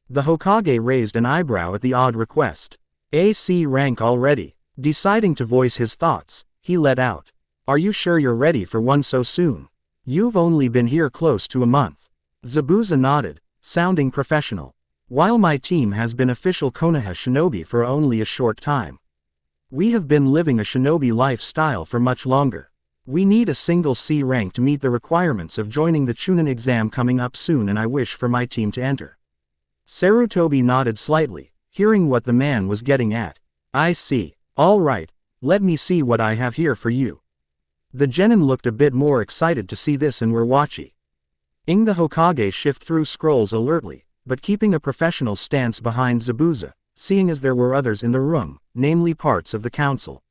The Hokage raised an eyebrow at the odd request. AC rank already. Deciding to voice his thoughts, he let out, "Are you sure you're ready for one so soon? You've only been here close to a month." Zabuza nodded, sounding professional. "While my team has been official Konoha shinobi for only a short time. We have been living a shinobi lifestyle for much longer. We need a single C rank to meet the requirements of joining the Chunin exam coming up soon, and I wish for my team to enter." Sarutobi nodded slightly, hearing what the man was getting at. "I see. All right, let me see what I have here for you." The genin looked a bit more excited to see this and were watchy. The Hokage shift through scrolls alertly, but keeping a professional stance behind Zabuza, seeing as there were others in the room, namely parts of the council.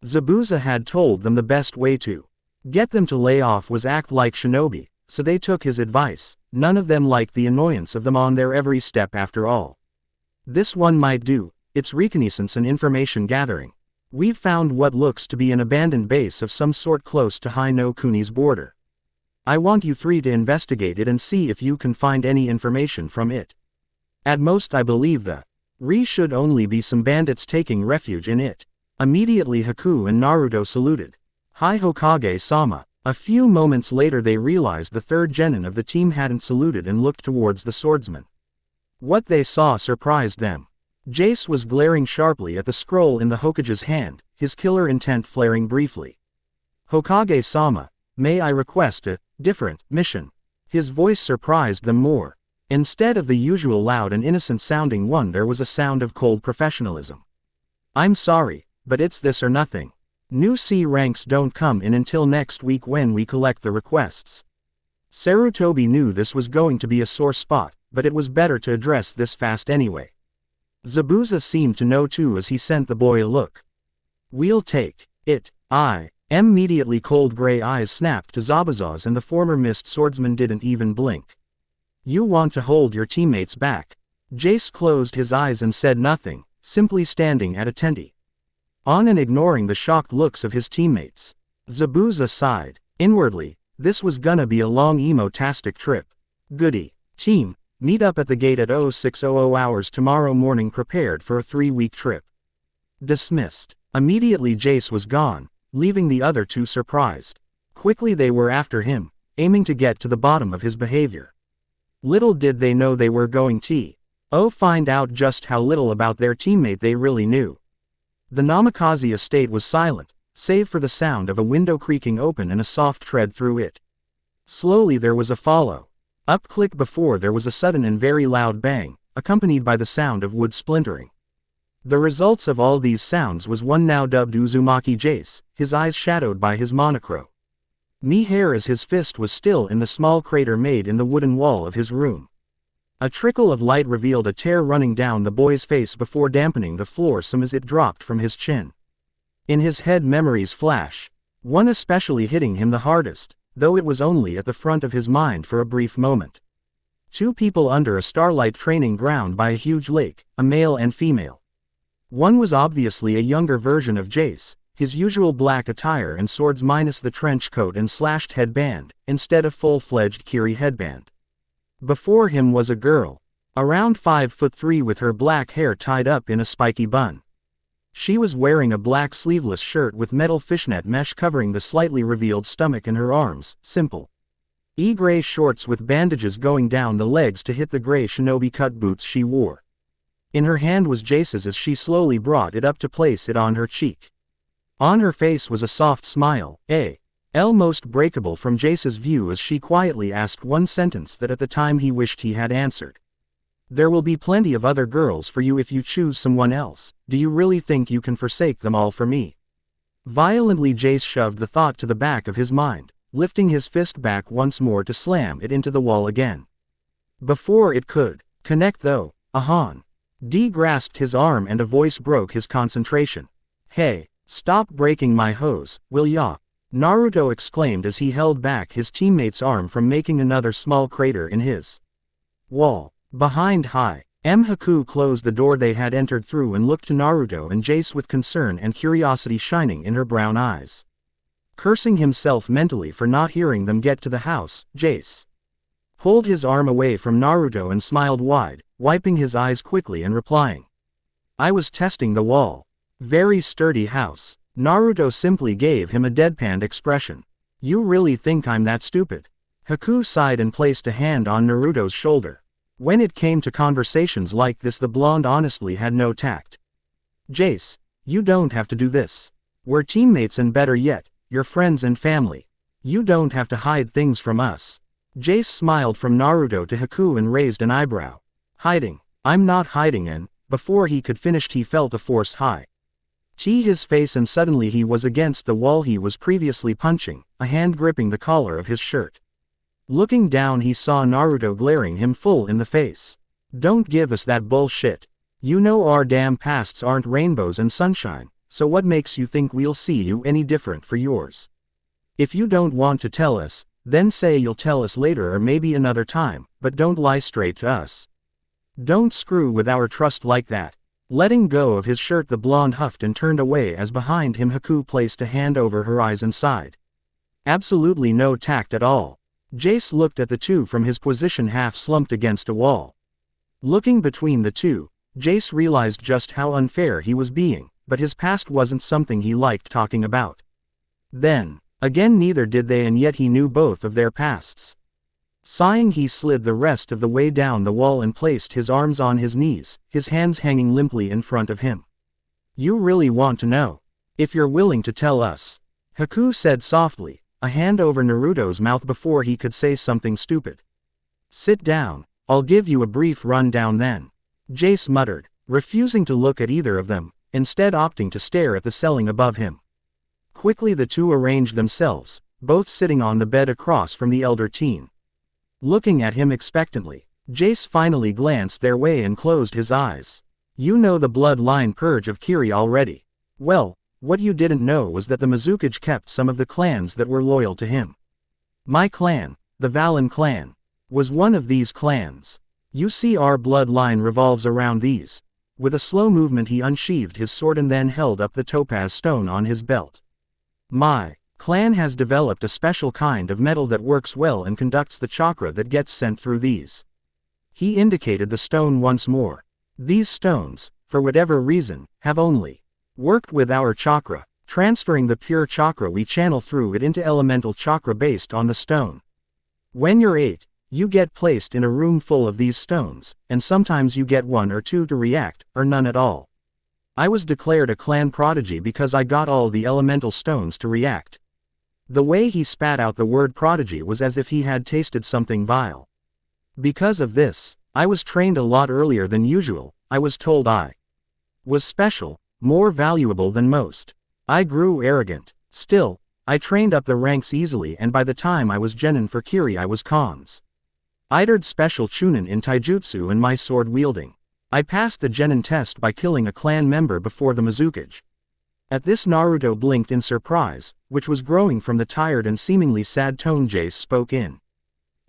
Zabuza had told them the best way to get them to lay off was act like shinobi, so they took his advice. None of them liked the annoyance of them on their every step after all. "This one might do, it's reconnaissance and information gathering. We've found what looks to be an abandoned base of some sort close to Hino Kuni's border. I want you three to investigate it and see if you can find any information from it. At most I believe the should only be some bandits taking refuge in it." Immediately Haku and Naruto saluted. "Hi Hokage-sama." A few moments later they realized the third genin of the team hadn't saluted and looked towards the swordsman. What they saw surprised them. Jace was glaring sharply at the scroll in the Hokage's hand, his killer intent flaring briefly. "Hokage-sama, may I request a different mission?" His voice surprised them more. Instead of the usual loud and innocent-sounding one, there was a sound of cold professionalism. "I'm sorry, but it's this or nothing. New C ranks don't come in until next week when we collect the requests." Sarutobi knew this was going to be a sore spot, but it was better to address this fast anyway. Zabuza seemed to know too as he sent the boy a look. "We'll take it." Immediately cold gray eyes snapped to Zabuza's and the former mist swordsman didn't even blink. "You want to hold your teammates back." Jace closed his eyes and said nothing, simply standing at attention. On and ignoring the shocked looks of his teammates. Zabuza sighed. Inwardly, this was gonna be a long emo-tastic trip. Goody. Team, meet up at the gate at 0600 hours tomorrow morning prepared for a 3-week trip. Dismissed. Immediately Jace was gone, leaving the other two surprised. Quickly they were after him, aiming to get to the bottom of his behavior. Little did they know they were going to find out just how little about their teammate they really knew. The Namikaze estate was silent, save for the sound of a window creaking open and a soft tread through it. Slowly there was a follow-up click before there was a sudden and very loud bang, accompanied by the sound of wood splintering. The results of all these sounds was one now dubbed Uzumaki Jace, his eyes shadowed by his monochrome hair as his fist was still in the small crater made in the wooden wall of his room. A trickle of light revealed a tear running down the boy's face before dampening the floor some as it dropped from his chin. In his head memories flash, one especially hitting him the hardest, though it was only at the front of his mind for a brief moment. Two people under a starlight training ground by a huge lake, a male and female. One was obviously a younger version of Jace, his usual black attire and swords minus the trench coat and slashed headband, instead of full-fledged Kiri headband. Before him was a girl, around 5'3" with her black hair tied up in a spiky bun. She was wearing a black sleeveless shirt with metal fishnet mesh covering the slightly revealed stomach and her arms, simple gray shorts with bandages going down the legs to hit the gray shinobi cut boots she wore. In her hand was Jace's as she slowly brought it up to place it on her cheek. On her face was a soft smile, almost breakable from Jace's view as she quietly asked one sentence that at the time he wished he had answered. "There will be plenty of other girls for you if you choose someone else. Do you really think you can forsake them all for me?" Violently Jace shoved the thought to the back of his mind, lifting his fist back once more to slam it into the wall again. Before it could connect though, Ahan D grasped his arm and a voice broke his concentration. "Hey, stop breaking my hose, will ya?" Naruto exclaimed as he held back his teammate's arm from making another small crater in his wall. Behind Haku closed the door they had entered through and looked to Naruto and Jace with concern and curiosity shining in her brown eyes. Cursing himself mentally for not hearing them get to the house, Jace pulled his arm away from Naruto and smiled wide, wiping his eyes quickly and replying, "I was testing the wall. Very sturdy house." Naruto simply gave him a deadpanned expression. "You really think I'm that stupid?" Haku sighed and placed a hand on Naruto's shoulder. When it came to conversations like this, the blonde honestly had no tact. "Jace, you don't have to do this. We're teammates and better yet, you're friends and family. You don't have to hide things from us." Jace smiled from Naruto to Haku and raised an eyebrow. "Hiding? I'm not hiding," and, before he could finish, he felt a force his face and suddenly he was against the wall he was previously punching, a hand gripping the collar of his shirt. Looking down he saw Naruto glaring him full in the face. "Don't give us that bullshit. You know our damn pasts aren't rainbows and sunshine, so what makes you think we'll see you any different for yours? If you don't want to tell us, then say you'll tell us later or maybe another time, but don't lie straight to us. Don't screw with our trust like that." Letting go of his shirt, the blonde huffed and turned away as behind him Haku placed a hand over her eyes and sighed. Absolutely no tact at all. Jace looked at the two from his position half slumped against a wall. Looking between the two, Jace realized just how unfair he was being, but his past wasn't something he liked talking about. Then, again neither did they, and yet he knew both of their pasts. Sighing, he slid the rest of the way down the wall and placed his arms on his knees, his hands hanging limply in front of him. "You really want to know? If you're willing to tell us," Haku said softly, a hand over Naruto's mouth before he could say something stupid. "Sit down, I'll give you a brief rundown then," Jace muttered, refusing to look at either of them, instead opting to stare at the ceiling above him. Quickly the two arranged themselves, both sitting on the bed across from the elder teen. Looking at him expectantly, Jace finally glanced their way and closed his eyes. "You know the bloodline purge of Kiri already. Well, what you didn't know was that the Mizukage kept some of the clans that were loyal to him. My clan, the Valen clan, was one of these clans. You see, our bloodline revolves around these." With a slow movement he unsheathed his sword and then held up the topaz stone on his belt. "My clan has developed a special kind of metal that works well and conducts the chakra that gets sent through these." He indicated the stone once more. "These stones, for whatever reason, have only worked with our chakra, transferring the pure chakra we channel through it into elemental chakra based on the stone. When you're 8, you get placed in a room full of these stones, and sometimes you get 1 or 2 to react, or none at all. I was declared a clan prodigy because I got all the elemental stones to react." The way he spat out the word prodigy was as if he had tasted something vile. "Because of this, I was trained a lot earlier than usual. I was told I was special, more valuable than most. I grew arrogant. Still, I trained up the ranks easily, and by the time I was genin for Kiri I was considered special chunin in taijutsu and my sword wielding. I passed the genin test by killing a clan member before the Mizukage." At this Naruto blinked in surprise, which was growing from the tired and seemingly sad tone Jace spoke in.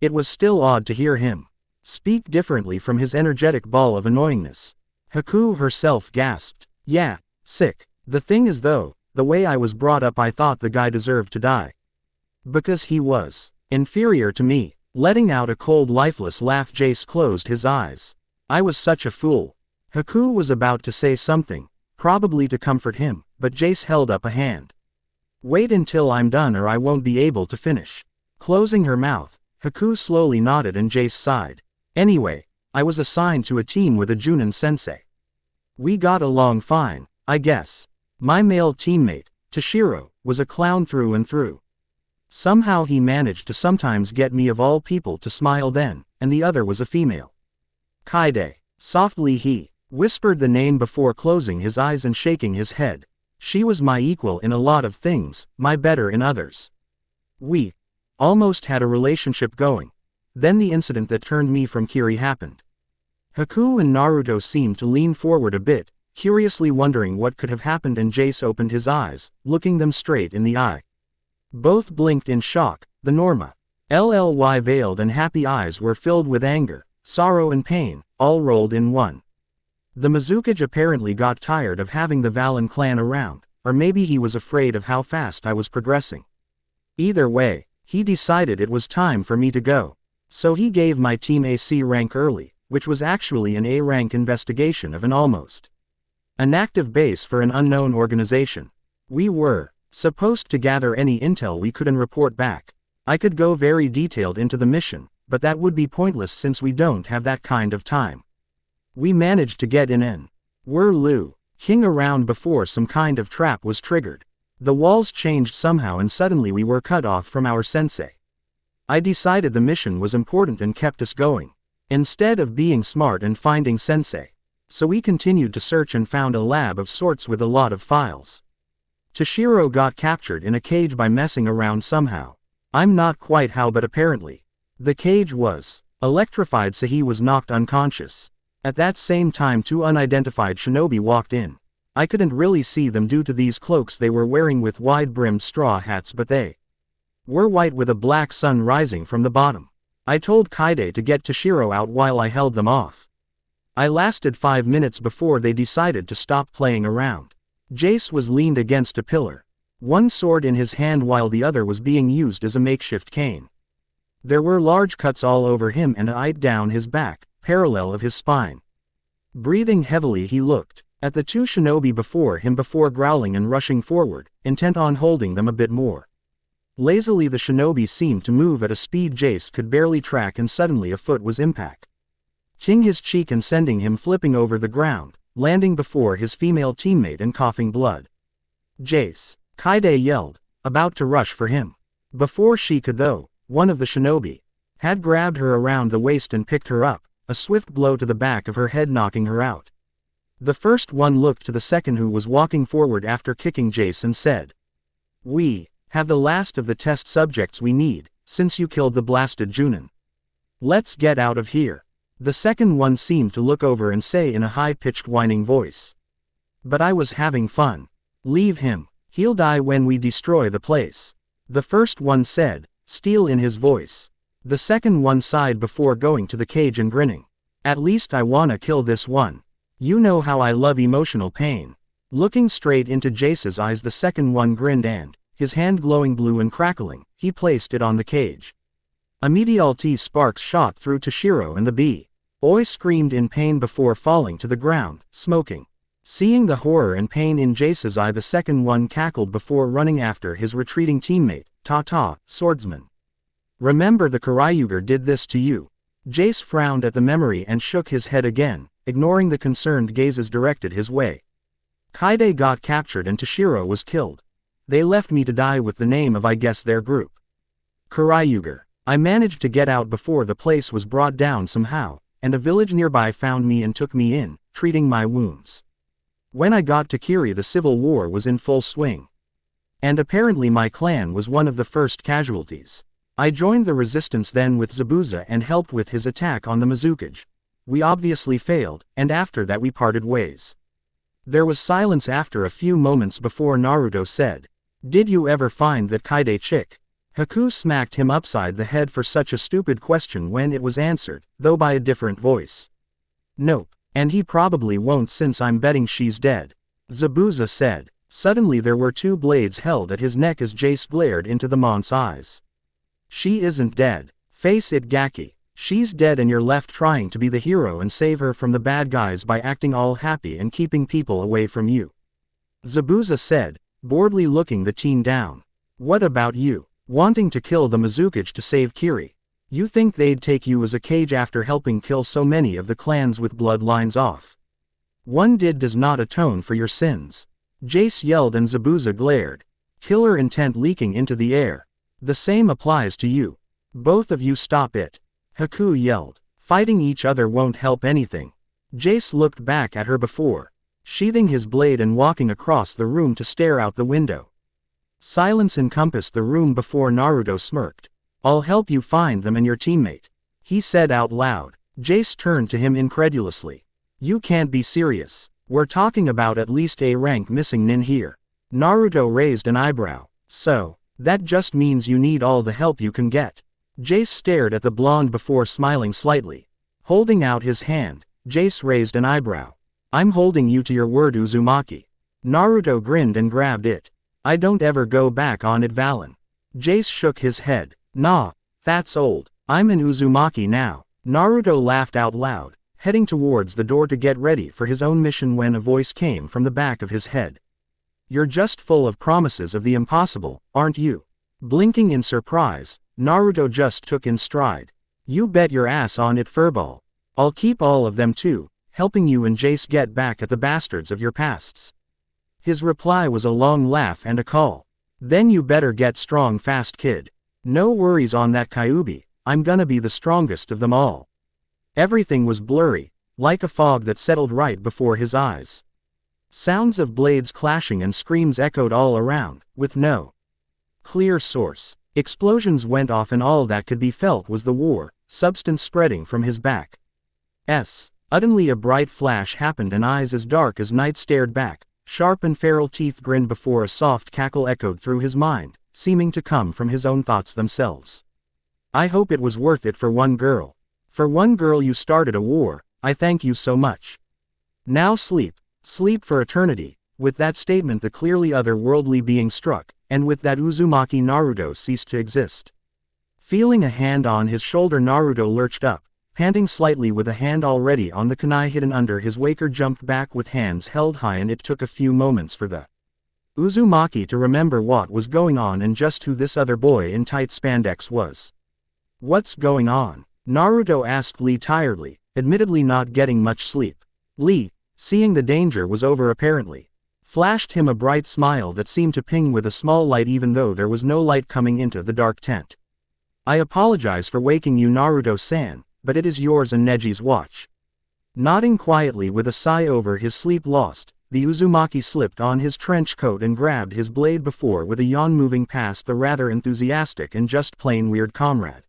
It was still odd to hear him speak differently from his energetic ball of annoyingness. Haku herself gasped. "Yeah, sick. The thing is though, the way I was brought up I thought the guy deserved to die. Because he was inferior to me." Letting out a cold lifeless laugh, Jace closed his eyes. "I was such a fool." Haku was about to say something, probably to comfort him, but Jace held up a hand. "Wait until I'm done or I won't be able to finish." Closing her mouth, Haku slowly nodded and Jace sighed. "Anyway, I was assigned to a team with a Junin sensei. We got along fine, I guess. My male teammate, Toshiro, was a clown through and through. Somehow he managed to sometimes get me of all people to smile then, and the other was a female. Kaide." Softly he whispered the name before closing his eyes and shaking his head. She was my equal in a lot of things, my better in others. We almost had a relationship going. Then the incident that turned me from Kiri happened. Haku and Naruto seemed to lean forward a bit, curiously wondering what could have happened, and Jace opened his eyes, looking them straight in the eye. Both blinked in shock. The Norma LLY veiled and happy eyes were filled with anger, sorrow and pain, all rolled in one. The Mizukage apparently got tired of having the Valen clan around, or maybe he was afraid of how fast I was progressing. Either way, he decided it was time for me to go. So he gave my team a C rank early, which was actually an A rank investigation of an almost inactive base for an unknown organization. We were supposed to gather any intel we could and report back. I could go very detailed into the mission, but that would be pointless since we don't have that kind of time. We managed to get in and were king around before some kind of trap was triggered. The walls changed somehow and suddenly we were cut off from our sensei. I decided the mission was important and kept us going, instead of being smart and finding sensei. So we continued to search and found a lab of sorts with a lot of files. Toshiro got captured in a cage by messing around somehow. I'm not quite how, but apparently the cage was electrified, so he was knocked unconscious. At that same time, two unidentified shinobi walked in. I couldn't really see them due to these cloaks they were wearing with wide-brimmed straw hats, but they were white with a black sun rising from the bottom. I told Kaide to get Toshiro out while I held them off. I lasted 5 minutes before they decided to stop playing around. Jace was leaned against a pillar, one sword in his hand while the other was being used as a makeshift cane. There were large cuts all over him and a down his back, parallel of his spine. Breathing heavily, he looked at the two shinobi before him before growling and rushing forward, intent on holding them a bit more. Lazily the shinobi seemed to move at a speed Jace could barely track, and suddenly a foot was impacting his cheek and sending him flipping over the ground, landing before his female teammate and coughing blood. Jace, Kaide yelled, about to rush for him. Before she could though, one of the shinobi had grabbed her around the waist and picked her up, a swift blow to the back of her head knocking her out. The first one looked to the second, who was walking forward after kicking Jace, and said, "We have the last of the test subjects we need, since you killed the blasted Junin. Let's get out of here." The second one seemed to look over and say in a high-pitched whining voice, "But I was having fun. Leave him. He'll die when we destroy the place." The first one said, steel in his voice. The second one sighed before going to the cage and grinning. "At least I wanna kill this one. You know how I love emotional pain." Looking straight into Jace's eyes, the second one grinned and, his hand glowing blue and crackling, he placed it on the cage. Immediately sparks shot through Toshiro and the boy screamed in pain before falling to the ground, smoking. Seeing the horror and pain in Jace's eye, the second one cackled before running after his retreating teammate, "Ta-ta, swordsman. Remember the Karyuger did this to you." Jace frowned at the memory and shook his head again, ignoring the concerned gazes directed his way. Kaide got captured and Toshiro was killed. They left me to die with the name of, I guess, their group. Karyuger. I managed to get out before the place was brought down somehow, and a village nearby found me and took me in, treating my wounds. When I got to Kiri, the civil war was in full swing. And apparently my clan was one of the first casualties. I joined the resistance then with Zabuza and helped with his attack on the Mizukage. We obviously failed, and after that we parted ways. There was silence after a few moments before Naruto said, "Did you ever find that Kaide chick?" Haku smacked him upside the head for such a stupid question when it was answered, though by a different voice. "Nope, and he probably won't since I'm betting she's dead," Zabuza said. Suddenly there were two blades held at his neck as Jace glared into the monk's eyes. "She isn't dead. Face it, Gaki. She's dead and you're left trying to be the hero and save her from the bad guys by acting all happy and keeping people away from you," Zabuza said, boredly looking the teen down. "What about you? Wanting to kill the Mizukage to save Kiri? You think they'd take you as a cage after helping kill so many of the clans with bloodlines off? One deed does not atone for your sins." Jace yelled and Zabuza glared, killer intent leaking into the air. "The same applies to you. Both of you stop it," Haku yelled. "Fighting each other won't help anything." Jace looked back at her before sheathing his blade and walking across the room to stare out the window. Silence encompassed the room before Naruto smirked. "I'll help you find them and your teammate," he said out loud. Jace turned to him incredulously. "You can't be serious. We're talking about at least a rank missing nin here." Naruto raised an eyebrow. "So, that just means you need all the help you can get." Jace stared at the blonde before smiling slightly. Holding out his hand, Jace raised an eyebrow. "I'm holding you to your word, Uzumaki." Naruto grinned and grabbed it. "I don't ever go back on it, Valen." Jace shook his head. "Nah, that's old. I'm an Uzumaki now." Naruto laughed out loud, heading towards the door to get ready for his own mission when a voice came from the back of his head. "You're just full of promises of the impossible, aren't you?" Blinking in surprise, Naruto just took in stride. "You bet your ass on it, furball. I'll keep all of them too, helping you and Jace get back at the bastards of your pasts." His reply was a long laugh and a call. "Then you better get strong fast, kid. No worries on that, Kyuubi. I'm gonna be the strongest of them all." Everything was blurry, like a fog that settled right before his eyes. Sounds of blades clashing and screams echoed all around, with no clear source. Explosions went off and all that could be felt was the war, substance spreading from his back. Suddenly a bright flash happened and eyes as dark as night stared back. Sharp and feral teeth grinned before a soft cackle echoed through his mind, seeming to come from his own thoughts themselves. "I hope it was worth it for one girl. For one girl you started a war, I thank you so much. Now sleep, sleep for eternity." With that statement the clearly otherworldly being struck, and with that Uzumaki Naruto ceased to exist. Feeling a hand on his shoulder, Naruto lurched up, panting slightly with a hand already on the kunai hidden under his waker jumped back with hands held high, and it took a few moments for the Uzumaki to remember what was going on and just who this other boy in tight spandex was. "What's going on?" Naruto asked Lee tiredly, admittedly not getting much sleep. Lee, seeing the danger was over apparently, flashed him a bright smile that seemed to ping with a small light even though there was no light coming into the dark tent. "I apologize for waking you, Naruto-san, but it is yours and Neji's watch." Nodding quietly with a sigh over his sleep lost, the Uzumaki slipped on his trench coat and grabbed his blade before with a yawn, moving past the rather enthusiastic and just plain weird comrade.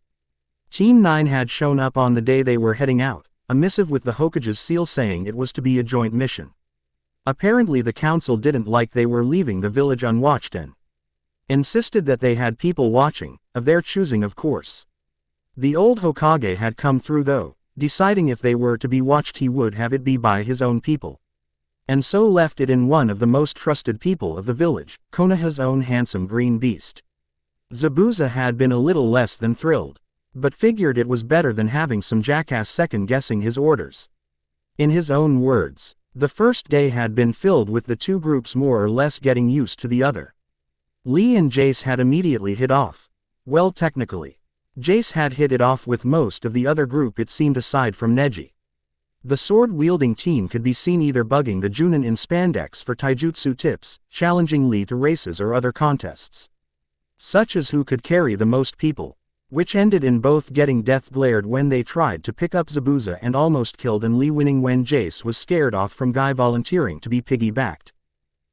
Team 9 had shown up on the day they were heading out, a missive with the Hokage's seal saying it was to be a joint mission. Apparently the council didn't like they were leaving the village unwatched and insisted that they had people watching, of their choosing of course. The old Hokage had come through though, deciding if they were to be watched he would have it be by his own people. And so left it in one of the most trusted people of the village, Konoha's own handsome green beast. Zabuza had been a little less than thrilled, but figured it was better than having some jackass second-guessing his orders. In his own words, the first day had been filled with the two groups more or less getting used to the other. Lee and Jace had immediately hit off. Well, technically, Jace had hit it off with most of the other group, it seemed, aside from Neji. The sword-wielding team could be seen either bugging the Junin in spandex for taijutsu tips, challenging Lee to races or other contests, such as who could carry the most people, which ended in both getting death glared when they tried to pick up Zabuza and almost killed, and Lee winning when Jace was scared off from Guy volunteering to be piggybacked,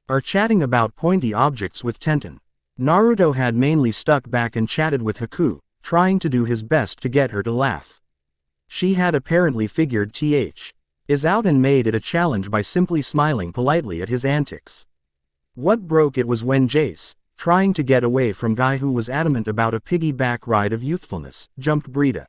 or chatting about pointy objects with Tenten. Naruto had mainly stuck back and chatted with Haku, trying to do his best to get her to laugh. She had apparently figured is out and made it a challenge by simply smiling politely at his antics. What broke it was when Jace, trying to get away from Guy who was adamant about a piggyback ride of youthfulness, jumped Brita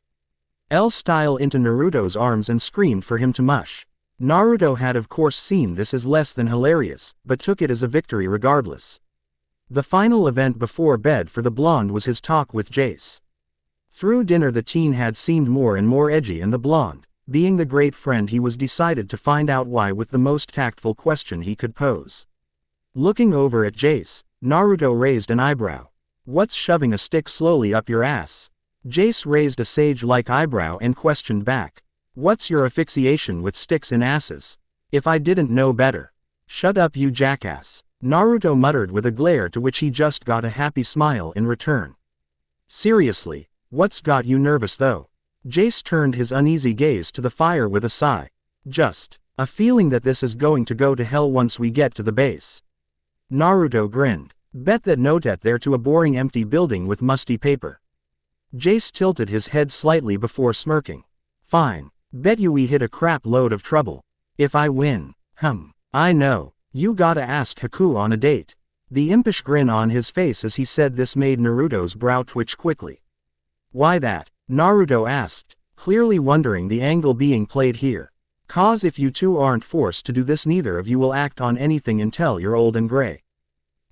L-style into Naruto's arms and screamed for him to mush. Naruto had of course seen this as less than hilarious, but took it as a victory regardless. The final event before bed for the blonde was his talk with Jace. Through dinner the teen had seemed more and more edgy, and the blonde, being the great friend he was, decided to find out why with the most tactful question he could pose. Looking over at Jace, Naruto raised an eyebrow. "What's shoving a stick slowly up your ass?" Jace raised a sage-like eyebrow and questioned back. "What's your asphyxiation with sticks in asses? If I didn't know better." "Shut up, you jackass," Naruto muttered with a glare to which he just got a happy smile in return. "Seriously, what's got you nervous though?" Jace turned his uneasy gaze to the fire with a sigh. "Just A feeling that this is going to go to hell once we get to the base. Naruto grinned. Bet that no get there to a boring empty building with musty paper. Jace tilted his head slightly before smirking. Fine. Bet you we hit a crap load of trouble. If I win. I know. You gotta ask Haku on a date. The impish grin on his face as he said this made Naruto's brow twitch quickly. Why that? Naruto asked, clearly wondering the angle being played here. Cause if you two aren't forced to do this, neither of you will act on anything until you're old and gray.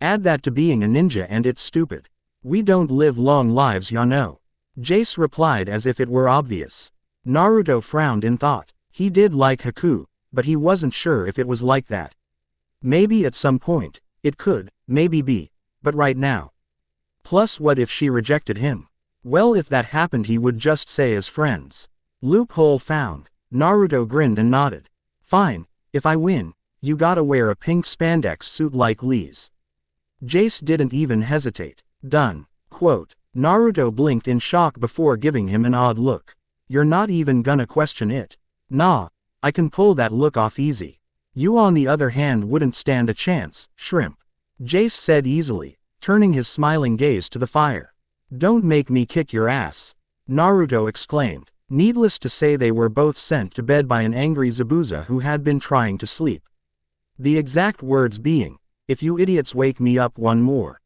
Add that to being a ninja and it's stupid. We don't live long lives, ya know. Jace replied as if it were obvious. Naruto frowned in thought. He did like Haku, but he wasn't sure if it was like that. Maybe at some point, it could, maybe be, but right now. Plus what if she rejected him? Well, if that happened he would just say as friends. Loophole found. Naruto grinned and nodded. Fine, if I win, you gotta wear a pink spandex suit like Lee's. Jace didn't even hesitate. Done. Quote. Naruto blinked in shock before giving him an odd look. You're not even gonna question it. Nah, I can pull that look off easy. You on the other hand wouldn't stand a chance, shrimp. Jace said easily, turning his smiling gaze to the fire. Don't make me kick your ass. Naruto exclaimed. Needless to say they were both sent to bed by an angry Zabuza who had been trying to sleep. The exact words being, if you idiots wake me up one more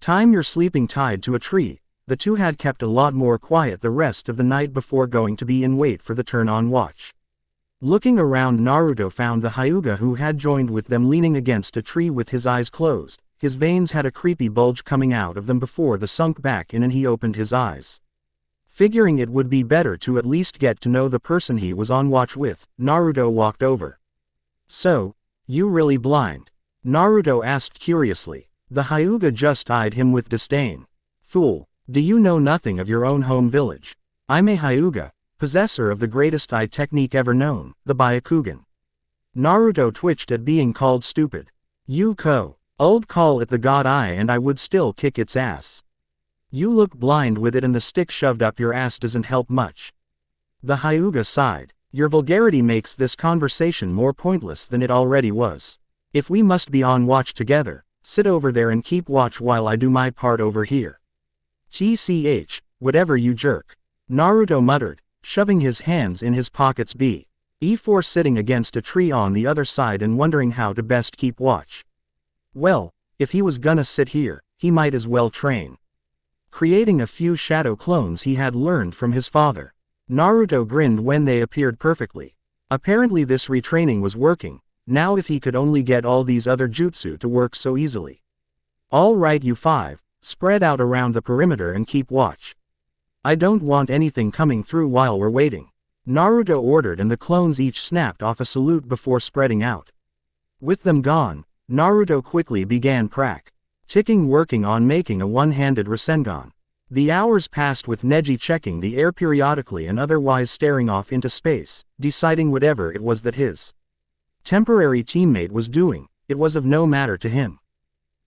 time you're sleeping tied to a tree. The two had kept a lot more quiet the rest of the night before going to be in wait for the turn on watch. Looking around, Naruto found the Hyuga who had joined with them leaning against a tree with his eyes closed. His veins had a creepy bulge coming out of them before they sunk back in and he opened his eyes. Figuring it would be better to at least get to know the person he was on watch with, Naruto walked over. So, you really blind? Naruto asked curiously. The Hyuga just eyed him with disdain. Fool, do you know nothing of your own home village? I'm a Hyuga, possessor of the greatest eye technique ever known, the Byakugan. Naruto twitched at being called stupid. You old call it the god eye and I would still kick its ass. You look blind with it and the stick shoved up your ass doesn't help much. The Hyuga sighed. Your vulgarity makes this conversation more pointless than it already was. If we must be on watch together, sit over there and keep watch while I do my part over here. TCH, whatever you jerk. Naruto muttered, shoving his hands in his pockets before sitting against a tree on the other side and wondering how to best keep watch. Well, if he was gonna sit here, he might as well train. Creating a few shadow clones he had learned from his father. Naruto grinned when they appeared perfectly. Apparently this retraining was working. Now if he could only get all these other jutsu to work so easily. All right you five, spread out around the perimeter and keep watch. I don't want anything coming through while we're waiting. Naruto ordered and the clones each snapped off a salute before spreading out. With them gone, Naruto quickly began practicing working on making a one-handed Rasengan. The hours passed with Neji checking the air periodically and otherwise staring off into space, deciding whatever it was that his temporary teammate was doing, it was of no matter to him.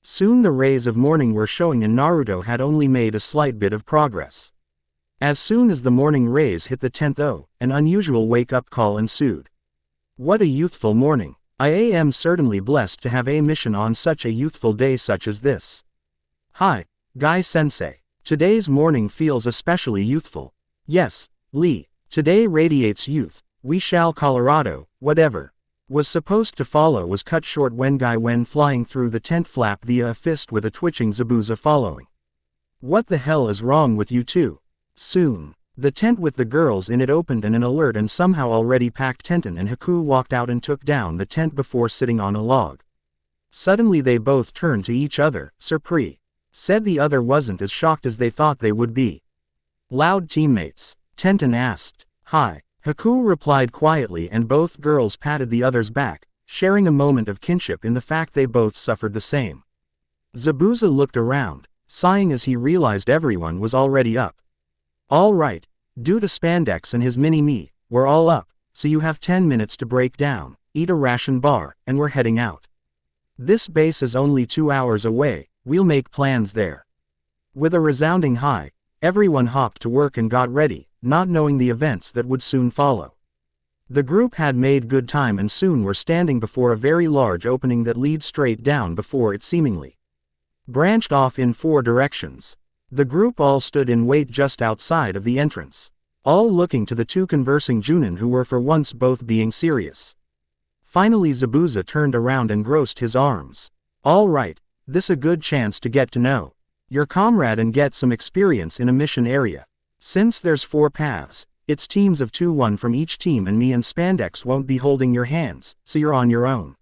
Soon the rays of morning were showing and Naruto had only made a slight bit of progress. As soon as the morning rays hit the 10th, an unusual wake-up call ensued. What a youthful morning. I am certainly blessed to have a mission on such a youthful day such as this. Hi, Guy-sensei. Today's morning feels especially youthful. Yes, Lee, today radiates youth. We shall Colorado, whatever was supposed to follow was cut short when Guy went flying through the tent flap via a fist with a twitching Zabuza following. What the hell is wrong with you two? Soon, the tent with the girls in it opened and an alert and somehow already packed Tenten and Haku walked out and took down the tent before sitting on a log. Suddenly they both turned to each other. Surprise. Said the other wasn't as shocked as they thought they would be. Loud teammates. Tenten asked. Hi. Haku replied quietly and both girls patted the other's back, sharing a moment of kinship in the fact they both suffered the same. Zabuza looked around, sighing as he realized everyone was already up. All right, due to Spandex and his mini-me, we're all up, so you have 10 minutes to break down, eat a ration bar, and we're heading out. This base is only 2 hours away, we'll make plans there. With a resounding hi, everyone hopped to work and got ready, not knowing the events that would soon follow. The group had made good time and soon were standing before a very large opening that leads straight down before it seemingly branched off in 4 directions. The group all stood in wait just outside of the entrance, all looking to the 2 conversing Junin who were for once both being serious. Finally Zabuza turned around and grossed his arms. All right, this a good chance to get to know your comrade and get some experience in a mission area. Since there's 4 paths, it's teams of 2, 1 from each team, and me and Spandex won't be holding your hands, so you're on your own.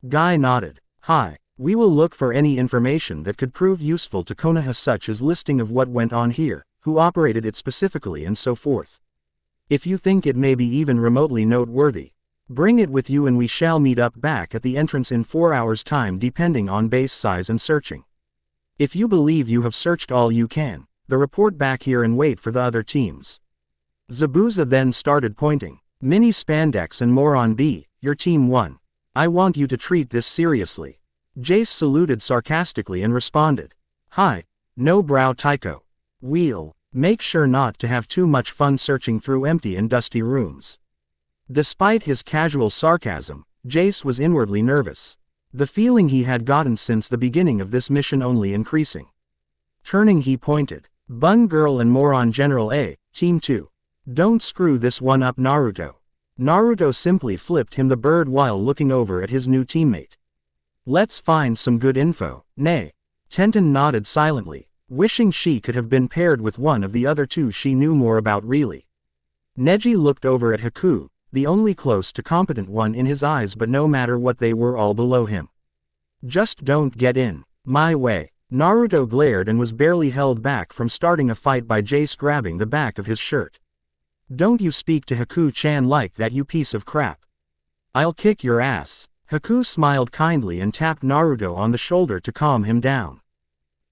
Guy nodded. Hi. We will look for any information that could prove useful to Konoha, such as listing of what went on here, who operated it specifically and so forth. If you think it may be even remotely noteworthy, bring it with you and we shall meet up back at the entrance in 4 hours' time depending on base size and searching. If you believe you have searched all you can, then report back here and wait for the other teams. Zabuza then started pointing. Mini Spandex and Moron B, your team 1. I want you to treat this seriously. Jace saluted sarcastically and responded. Hi. No brow Tycho. We'll make sure not to have too much fun searching through empty and dusty rooms. Despite his casual sarcasm, Jace was inwardly nervous. The feeling he had gotten since the beginning of this mission only increasing. Turning he pointed. Bun Girl and Moron General A, Team 2. Don't screw this one up, Naruto. Naruto simply flipped him the bird while looking over at his new teammate. Let's find some good info. Nay. Tenten nodded silently, wishing she could have been paired with one of the other 2 she knew more about really. Neji looked over at Haku, the only close to competent one in his eyes, but no matter what they were all below him. Just don't get in my way. Naruto glared and was barely held back from starting a fight by Jace grabbing the back of his shirt. Don't you speak to Haku-chan like that, you piece of crap. I'll kick your ass. Haku smiled kindly and tapped Naruto on the shoulder to calm him down.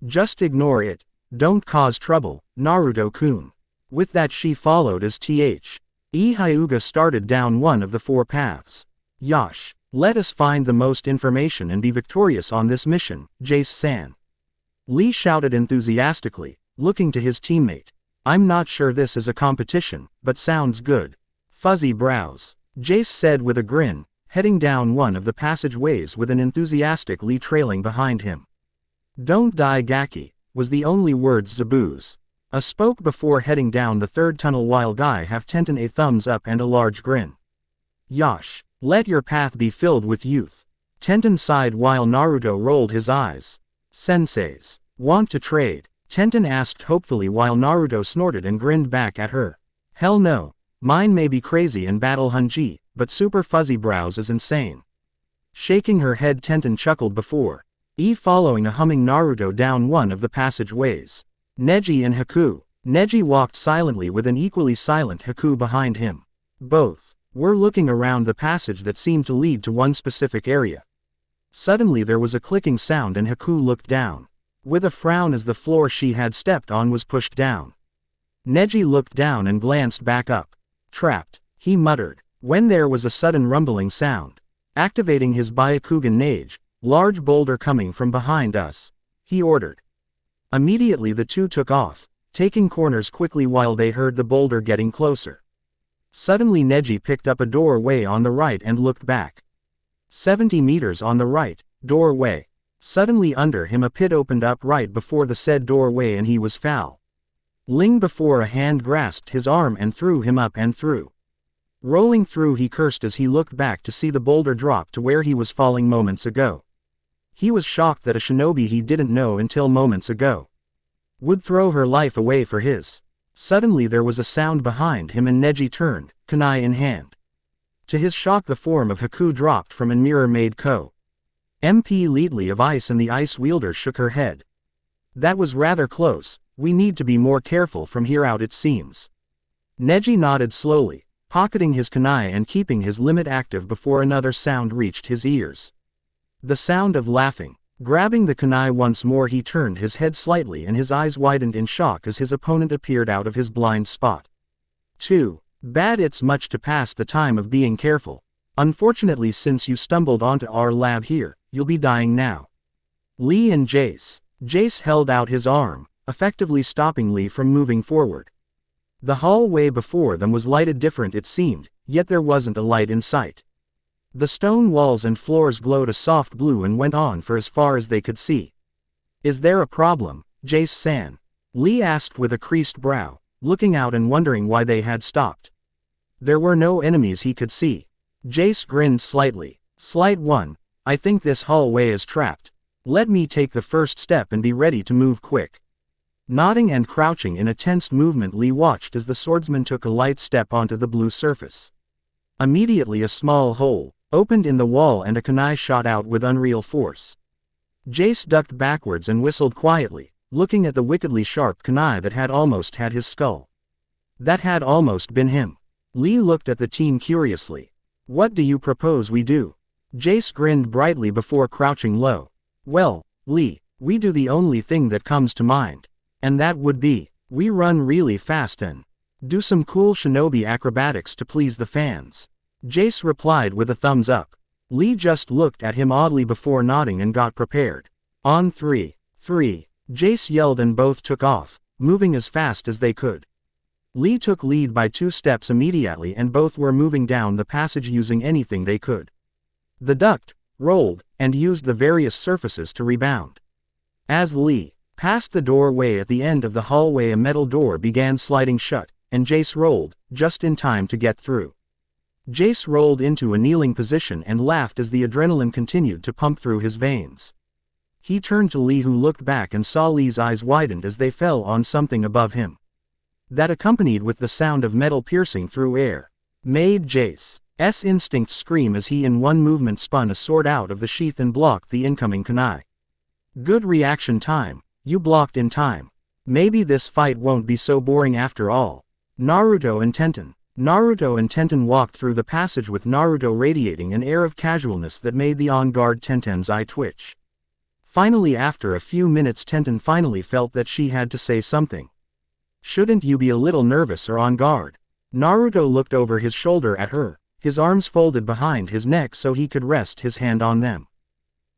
Just ignore it. Don't cause trouble, Naruto-kun. With that she followed as Hyuga started down one of the 4 paths. Yosh, let us find the most information and be victorious on this mission, Jace-san. Lee shouted enthusiastically, looking to his teammate. I'm not sure this is a competition, but sounds good. Fuzzy brows. Jace said with a grin, heading down one of the passageways with an enthusiastic Lee trailing behind him. Don't die Gaki, was the only words Zabuza spoke before heading down the 3rd tunnel, while Guy have Tenten a thumbs up and a large grin. Yosh, let your path be filled with youth. Tenten sighed while Naruto rolled his eyes. Senseis, want to trade? Tenten asked hopefully while Naruto snorted and grinned back at her. Hell no, mine may be crazy and battle Hanji, but Super Fuzzy Brows is insane. Shaking her head, Tenten chuckled before following a humming Naruto down one of the passageways. Neji and Haku. Neji walked silently with an equally silent Haku behind him. Both were looking around the passage that seemed to lead to one specific area. Suddenly there was a clicking sound and Haku looked down, with a frown as the floor she had stepped on was pushed down. Neji looked down and glanced back up. Trapped, he muttered, when there was a sudden rumbling sound. Activating his Byakugan Nage, large boulder coming from behind us, he ordered. Immediately the 2 took off, taking corners quickly while they heard the boulder getting closer. Suddenly Neji picked up a doorway on the right and looked back. 70 meters on the right, doorway. Suddenly under him a pit opened up right before the said doorway and he was foul. Ling before a hand grasped his arm and threw him up and through. Rolling through he cursed as he looked back to see the boulder drop to where he was falling moments ago. He was shocked that a shinobi he didn't know until moments ago would throw her life away for his. Suddenly there was a sound behind him and Neji turned, kunai in hand. To his shock the form of Haku dropped from and mirror-made Ko. MP Leadley of Ice and the Ice Wielder shook her head. That was rather close, we need to be more careful from here out it seems. Neji nodded slowly, pocketing his kunai and keeping his limit active before another sound reached his ears. The sound of laughing. Grabbing the kunai once more he turned his head slightly and his eyes widened in shock as his opponent appeared out of his blind spot. 2. Bad, it's much to pass the time of being careful. Unfortunately since you stumbled onto our lab here, you'll be dying now. Lee and Jace. Jace held out his arm, effectively stopping Lee from moving forward. The hallway before them was lighted different it seemed, yet there wasn't a light in sight. The stone walls and floors glowed a soft blue and went on for as far as they could see. Is there a problem, Jace-san? Lee asked with a creased brow, looking out and wondering why they had stopped. There were no enemies he could see. Jace grinned slightly. Slight one, I think this hallway is trapped. Let me take the first step and be ready to move quick. Nodding and crouching in a tensed movement, Lee watched as the swordsman took a light step onto the blue surface. Immediately a small hole opened in the wall and a kunai shot out with unreal force. Jace ducked backwards and whistled quietly, looking at the wickedly sharp kunai that had almost had his skull. That had almost been him. Lee looked at the teen curiously. What do you propose we do? Jace grinned brightly before crouching low. Well, Lee, we do the only thing that comes to mind. And that would be, we run really fast and do some cool shinobi acrobatics to please the fans. Jace replied with a thumbs up. Lee just looked at him oddly before nodding and got prepared. On 3, 3, Jace yelled and both took off, moving as fast as they could. Lee took lead by 2 steps immediately and both were moving down the passage using anything they could. They ducked, rolled, and used the various surfaces to rebound. As Lee passed the doorway at the end of the hallway, a metal door began sliding shut, and Jace rolled, just in time to get through. Jace rolled into a kneeling position and laughed as the adrenaline continued to pump through his veins. He turned to Lee, who looked back and saw Lee's eyes widened as they fell on something above him. That, accompanied with the sound of metal piercing through air, made Jace's instincts scream as he in one movement spun a sword out of the sheath and blocked the incoming kunai. Good reaction time, you blocked in time. Maybe this fight won't be so boring after all. Naruto and Tenten walked through the passage with Naruto radiating an air of casualness that made the on-guard Tenten's eye twitch. Finally, after a few minutes, Tenten finally felt that she had to say something. Shouldn't you be a little nervous or on guard? Naruto looked over his shoulder at her, his arms folded behind his neck so he could rest his hand on them.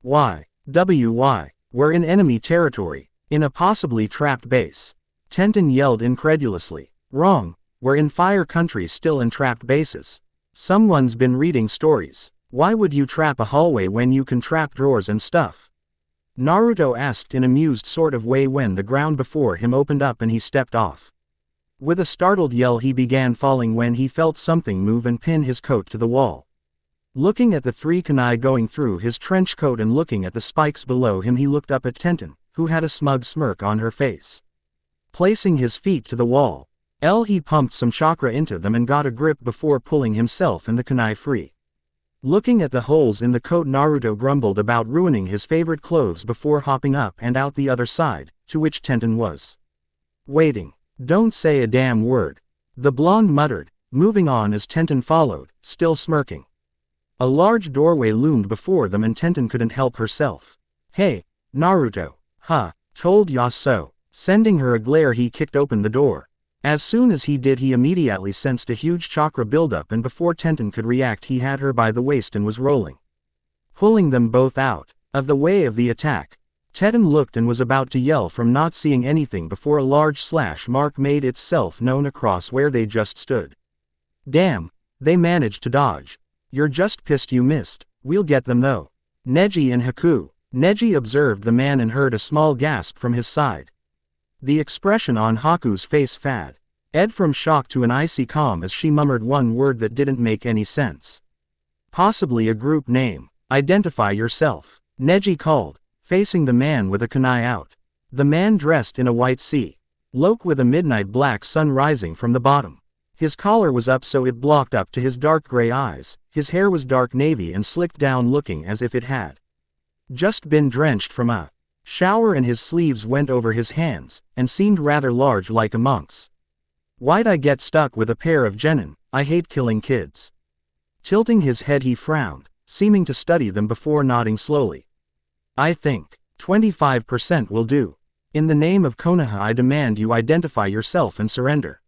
Why? We're in enemy territory, in a possibly trapped base. Tenten yelled incredulously. Wrong, we're in fire country, still in trapped bases. Someone's been reading stories. Why would you trap a hallway when you can trap drawers and stuff? Naruto asked in an amused sort of way when the ground before him opened up and he stepped off. With a startled yell, he began falling when he felt something move and pin his coat to the wall. Looking at the 3 kunai going through his trench coat and looking at the spikes below him, he looked up at Tenten, who had a smug smirk on her face. Placing his feet to the wall, he pumped some chakra into them and got a grip before pulling himself and the kunai free. Looking at the holes in the coat, Naruto grumbled about ruining his favorite clothes before hopping up and out the other side, to which Tenten was waiting. Don't say a damn word, the blonde muttered, moving on as Tenten followed, still smirking. A large doorway loomed before them and Tenten couldn't help herself. Hey, Naruto, told ya so. Sending her a glare, he kicked open the door. As soon as he did, he immediately sensed a huge chakra buildup, and before Tenten could react, he had her by the waist and was rolling, pulling them both out of the way of the attack. Tenten looked and was about to yell from not seeing anything before a large slash mark made itself known across where they just stood. Damn, they managed to dodge. You're just pissed you missed. We'll get them though. Neji and Haku. Neji observed the man and heard a small gasp from his side. The expression on Haku's face faded from shock to an icy calm as she murmured one word that didn't make any sense. Possibly a group name. Identify yourself, Neji called, facing the man with a kunai out. The man dressed in a white cloak with a midnight black sun rising from the bottom. His collar was up so it blocked up to his dark gray eyes, his hair was dark navy and slicked down, looking as if it had just been drenched from a shower, and his sleeves went over his hands, and seemed rather large like a monk's. Why'd I get stuck with a pair of genin? I hate killing kids. Tilting his head, he frowned, seeming to study them before nodding slowly. I think 25% will do. In the name of Konoha, I demand you identify yourself and surrender.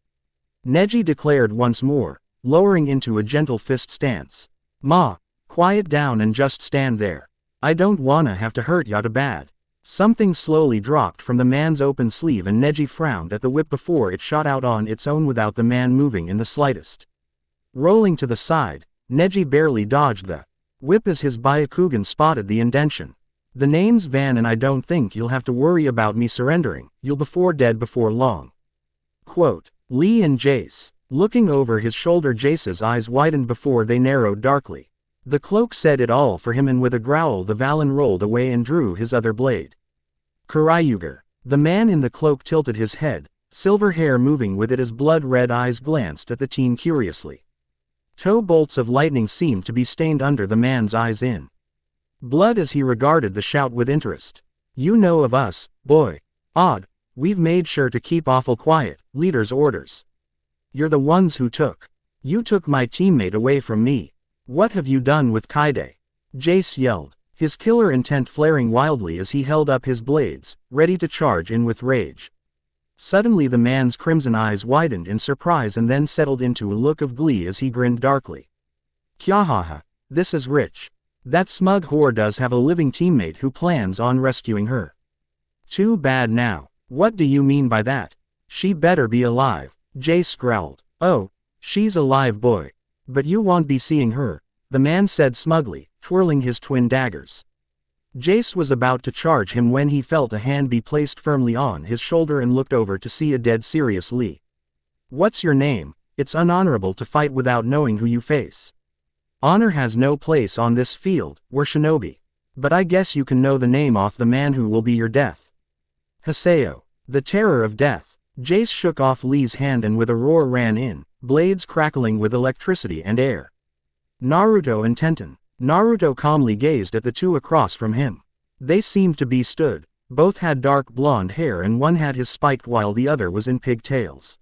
Neji declared once more, lowering into a gentle fist stance. Quiet down and just stand there. I don't wanna have to hurt ya too bad. Something slowly dropped from the man's open sleeve and Neji frowned at the whip before it shot out on its own without the man moving in the slightest. Rolling to the side, Neji barely dodged the whip as his Byakugan spotted the indention. The name's Van and I don't think you'll have to worry about me surrendering, you'll be dead before long. Quote. Lee and Jace. Looking over his shoulder, Jace's eyes widened before they narrowed darkly. The cloak said it all for him, and with a growl the Valen rolled away and drew his other blade. Kuryuger. The man in the cloak tilted his head, silver hair moving with it as blood-red eyes glanced at the teen curiously. Toe bolts of lightning seemed to be stained under the man's eyes in blood as he regarded the shout with interest. You know of us, boy. Odd. We've made sure to keep awful quiet, leader's orders. You're the ones who You took my teammate away from me. What have you done with Kaide? Jace yelled, his killer intent flaring wildly as he held up his blades, ready to charge in with rage. Suddenly the man's crimson eyes widened in surprise and then settled into a look of glee as he grinned darkly. Kyahaha, this is rich. That smug whore does have a living teammate who plans on rescuing her. Too bad now. What do you mean by that? She better be alive, Jace growled. Oh, she's alive, boy. But you won't be seeing her, the man said smugly, twirling his twin daggers. Jace was about to charge him when he felt a hand be placed firmly on his shoulder and looked over to see a dead serious Lee. What's your name? It's unhonorable to fight without knowing who you face. Honor has no place on this field, we're shinobi. But I guess you can know the name off the man who will be your death. Haseo, the terror of death. Jace shook off Lee's hand and with a roar ran in, blades crackling with electricity and air. Naruto and Tenten. Naruto calmly gazed at the two across from him. They seemed to be stood. Both had dark blonde hair and one had his spiked while the other was in pigtails.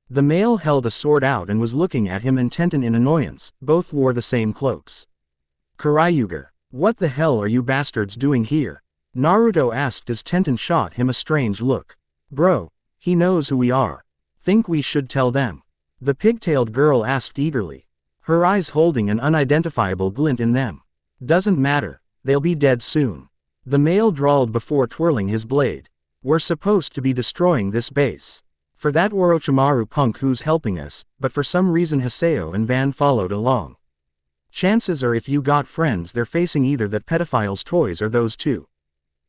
The male held a sword out and was looking at him and Tenten in annoyance. Both wore the same cloaks. Kuryuger, what the hell are you bastards doing here? Naruto asked as Tenten shot him a strange look. Bro, he knows who we are. Think we should tell them? The pigtailed girl asked eagerly, her eyes holding an unidentifiable glint in them. Doesn't matter, they'll be dead soon. The male drawled before twirling his blade. We're supposed to be destroying this base. For that Orochimaru punk who's helping us, but for some reason Haseo and Van followed along. Chances are if you got friends they're facing either that pedophile's toys or those two.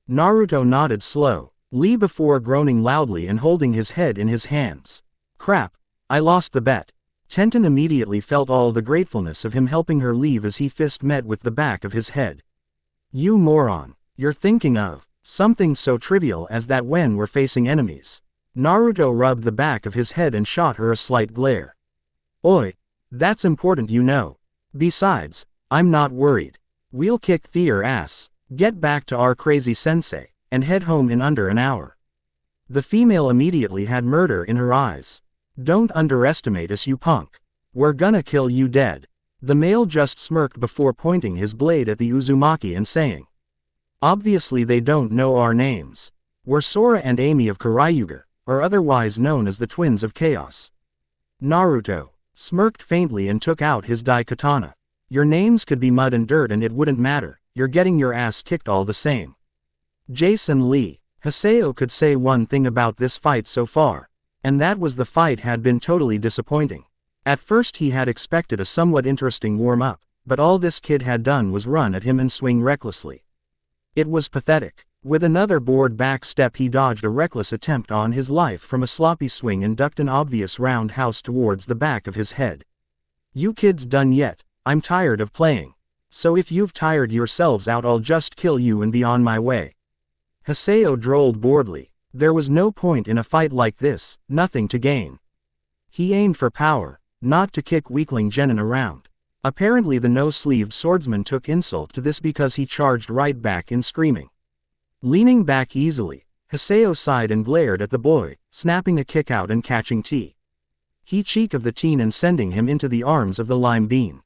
Naruto nodded slow, Lee before groaning loudly and holding his head in his hands. Crap, I lost the bet. Tenten immediately felt all the gratefulness of him helping her leave as he fist met with the back of his head. You moron, you're thinking of something so trivial as that when we're facing enemies. Naruto rubbed the back of his head and shot her a slight glare. Oi, that's important you know. Besides, I'm not worried. We'll kick their ass, get back to our crazy sensei, and head home in under an hour. The female immediately had murder in her eyes. Don't underestimate us you punk. We're gonna kill you dead. The male just smirked before pointing his blade at the Uzumaki and saying. Obviously they don't know our names. We're Sora and Amy of Kuryuger, or otherwise known as the Twins of Chaos. Naruto smirked faintly and took out his daikatana. Your names could be mud and dirt and it wouldn't matter, you're getting your ass kicked all the same. Jason Lee. Haseo could say one thing about this fight so far, and that was the fight had been totally disappointing. At first he had expected a somewhat interesting warm-up, but all this kid had done was run at him and swing recklessly. It was pathetic. With another board back step he dodged a reckless attempt on his life from a sloppy swing and ducked an obvious roundhouse towards the back of his head. You kids done yet? I'm tired of playing. So if you've tired yourselves out I'll just kill you and be on my way. Haseo drawled boredly. There was no point in a fight like this, nothing to gain. He aimed for power, not to kick weakling Genin around. Apparently the no-sleeved swordsman took insult to this because he charged right back in screaming. Leaning back easily, Haseo sighed and glared at the boy, snapping a kick out and catching T. He cheek of the teen and sending him into the arms of the lime bean.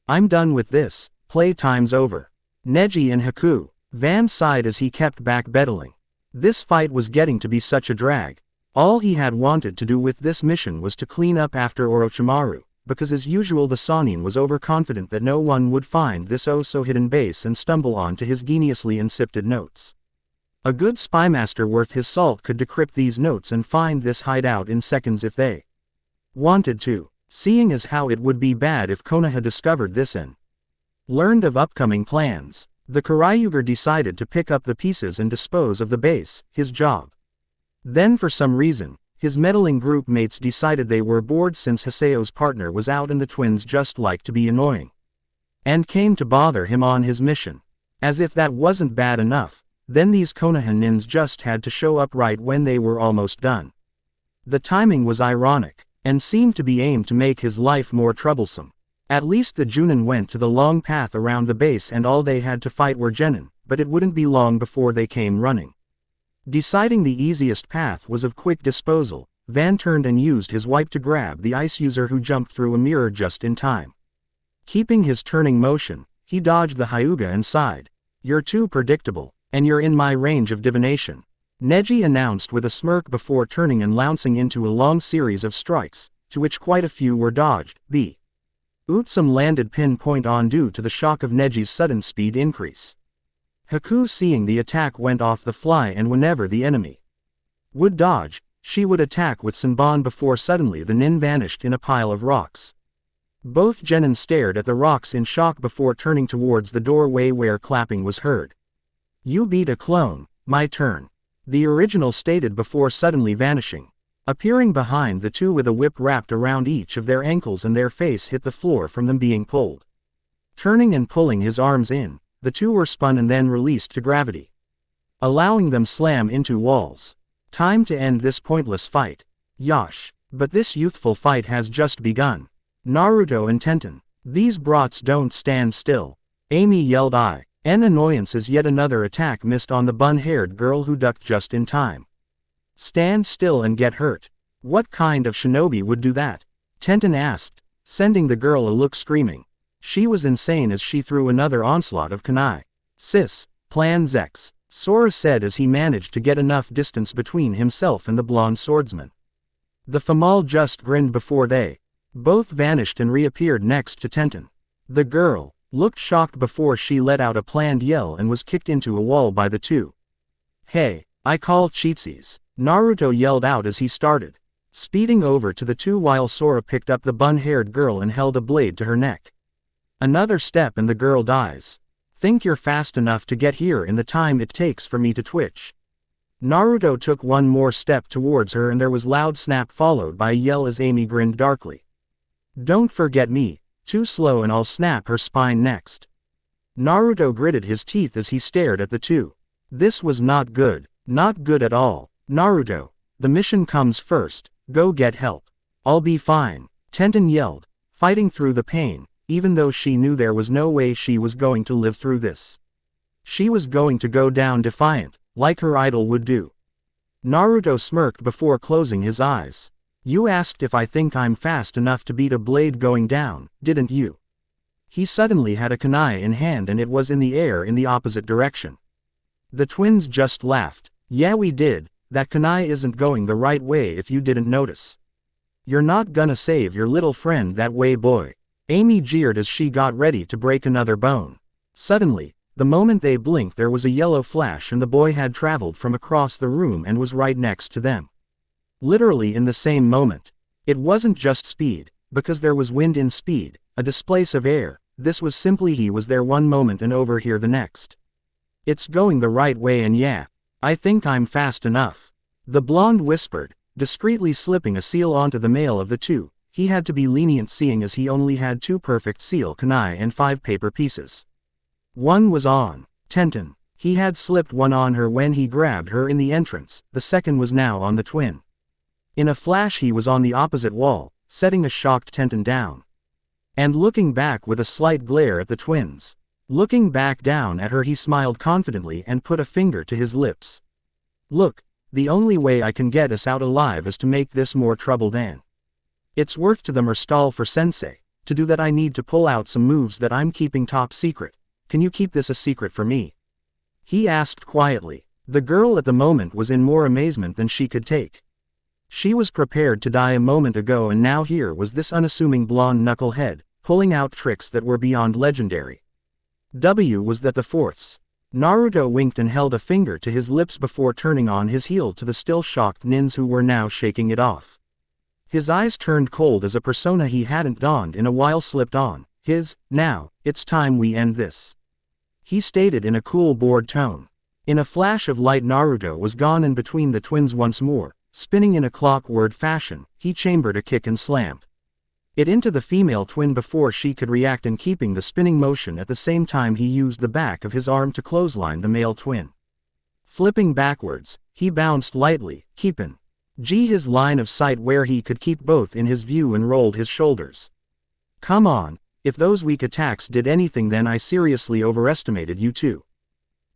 I'm done with this, play time's over. Neji and Haku. Van sighed as he kept backpedaling. This fight was getting to be such a drag. All he had wanted to do with this mission was to clean up after Orochimaru, because as usual the Sannin was overconfident that no one would find this oh-so-hidden base and stumble onto his geniusly insipid notes. A good spymaster worth his salt could decrypt these notes and find this hideout in seconds if they wanted to. seeing as how it would be bad if Konoha discovered this and learned of upcoming plans. The Kararyuger decided to pick up the pieces and dispose of the base, his job. Then for some reason, his meddling group mates decided they were bored since Haseo's partner was out and the twins just liked to be annoying, and came to bother him on his mission. As if that wasn't bad enough, then these Konoha nins just had to show up right when they were almost done. The timing was ironic, and seemed to be aimed to make his life more troublesome. At least the Junin went to the long path around the base and all they had to fight were genin, but it wouldn't be long before they came running. Deciding the easiest path was of quick disposal, Van turned and used his wipe to grab the ice user who jumped through a mirror just in time. Keeping his turning motion, he dodged the Hyuga and sighed. "You're too predictable, and you're in my range of divination," Neji announced with a smirk before turning and louncing into a long series of strikes, to which quite a few were dodged. Utsum landed pinpoint on due to the shock of Neji's sudden speed increase. Haku, seeing the attack, went off the fly, and whenever the enemy would dodge, she would attack with Senbon before suddenly the nin vanished in a pile of rocks. Both genin stared at the rocks in shock before turning towards the doorway where clapping was heard. "You beat a clone, my turn," the original stated before suddenly vanishing, appearing behind the two with a whip wrapped around each of their ankles and their face hit the floor from them being pulled. Turning and pulling his arms in, the two were spun and then released to gravity, allowing them slam into walls. Time to end this pointless fight. Yosh. But this youthful fight has just begun. Naruto and Tenten. These brats don't stand still. Amy yelled an annoyance as yet another attack missed on the bun-haired girl who ducked just in time. "Stand still and get hurt. What kind of shinobi would do that?" Tenten asked, sending the girl a look, screaming. She was insane as she threw another onslaught of kunai. "Sis, plan Zex," Sora said as he managed to get enough distance between himself and the blonde swordsman. The Famal just grinned before they both vanished and reappeared next to Tenten. The girl looked shocked before she let out a planned yell and was kicked into a wall by the two. "Hey, I call cheatsies," Naruto yelled out as he started speeding over to the two while Sora picked up the bun-haired girl and held a blade to her neck. "Another step and the girl dies. Think you're fast enough to get here in the time it takes for me to twitch?" Naruto took one more step towards her and there was loud snap followed by a yell as Amy grinned darkly. "Don't forget me, too slow and I'll snap her spine next." Naruto gritted his teeth as he stared at the two. This was not good. Not good at all. "Naruto, the mission comes first, go get help." "I'll be fine," Tenten yelled, fighting through the pain, even though she knew there was no way she was going to live through this. She was going to go down defiant, like her idol would do. Naruto smirked before closing his eyes. "You asked if I think I'm fast enough to beat a blade going down, didn't you?" He suddenly had a kunai in hand and it was in the air in the opposite direction. The twins just laughed. "Yeah, we did. That kunai isn't going the right way if you didn't notice. You're not gonna save your little friend that way, boy." Amy jeered as she got ready to break another bone. Suddenly, the moment they blinked there was a yellow flash and the boy had traveled from across the room and was right next to them. Literally in the same moment. It wasn't just speed, because there was wind in speed, a displace of air, this was simply he was there one moment and over here the next. "It's going the right way and yeah, I think I'm fast enough," the blonde whispered, discreetly slipping a seal onto the male of the two. He had to be lenient seeing as he only had 2 perfect seal kunai and 5 paper pieces. One was on Tenten. He had slipped one on her when he grabbed her in the entrance, the second was now on the twin. In a flash he was on the opposite wall, setting a shocked Tenten down. And looking back with a slight glare at the twins. Looking back down at her he smiled confidently and put a finger to his lips. "Look, the only way I can get us out alive is to make this more trouble than it's worth to them or stall for sensei. To do that I need to pull out some moves that I'm keeping top secret. Can you keep this a secret for me?" He asked quietly. The girl at the moment was in more amazement than she could take. She was prepared to die a moment ago and now here was this unassuming blonde knucklehead, pulling out tricks that were beyond legendary. Was that the fourths? Naruto winked and held a finger to his lips before turning on his heel to the still shocked nins who were now shaking it off. His eyes turned cold as a persona he hadn't donned in a while slipped on. Now, it's time we end this. He stated in a cool, bored tone. In a flash of light, Naruto was gone, and between the twins once more, spinning in a clockwork fashion, he chambered a kick and slammed it into the female twin before she could react, and keeping the spinning motion at the same time he used the back of his arm to clothesline the male twin. Flipping backwards, he bounced lightly, keeping his line of sight where he could keep both in his view, and rolled his shoulders. Come on, if those weak attacks did anything, then I seriously overestimated you too.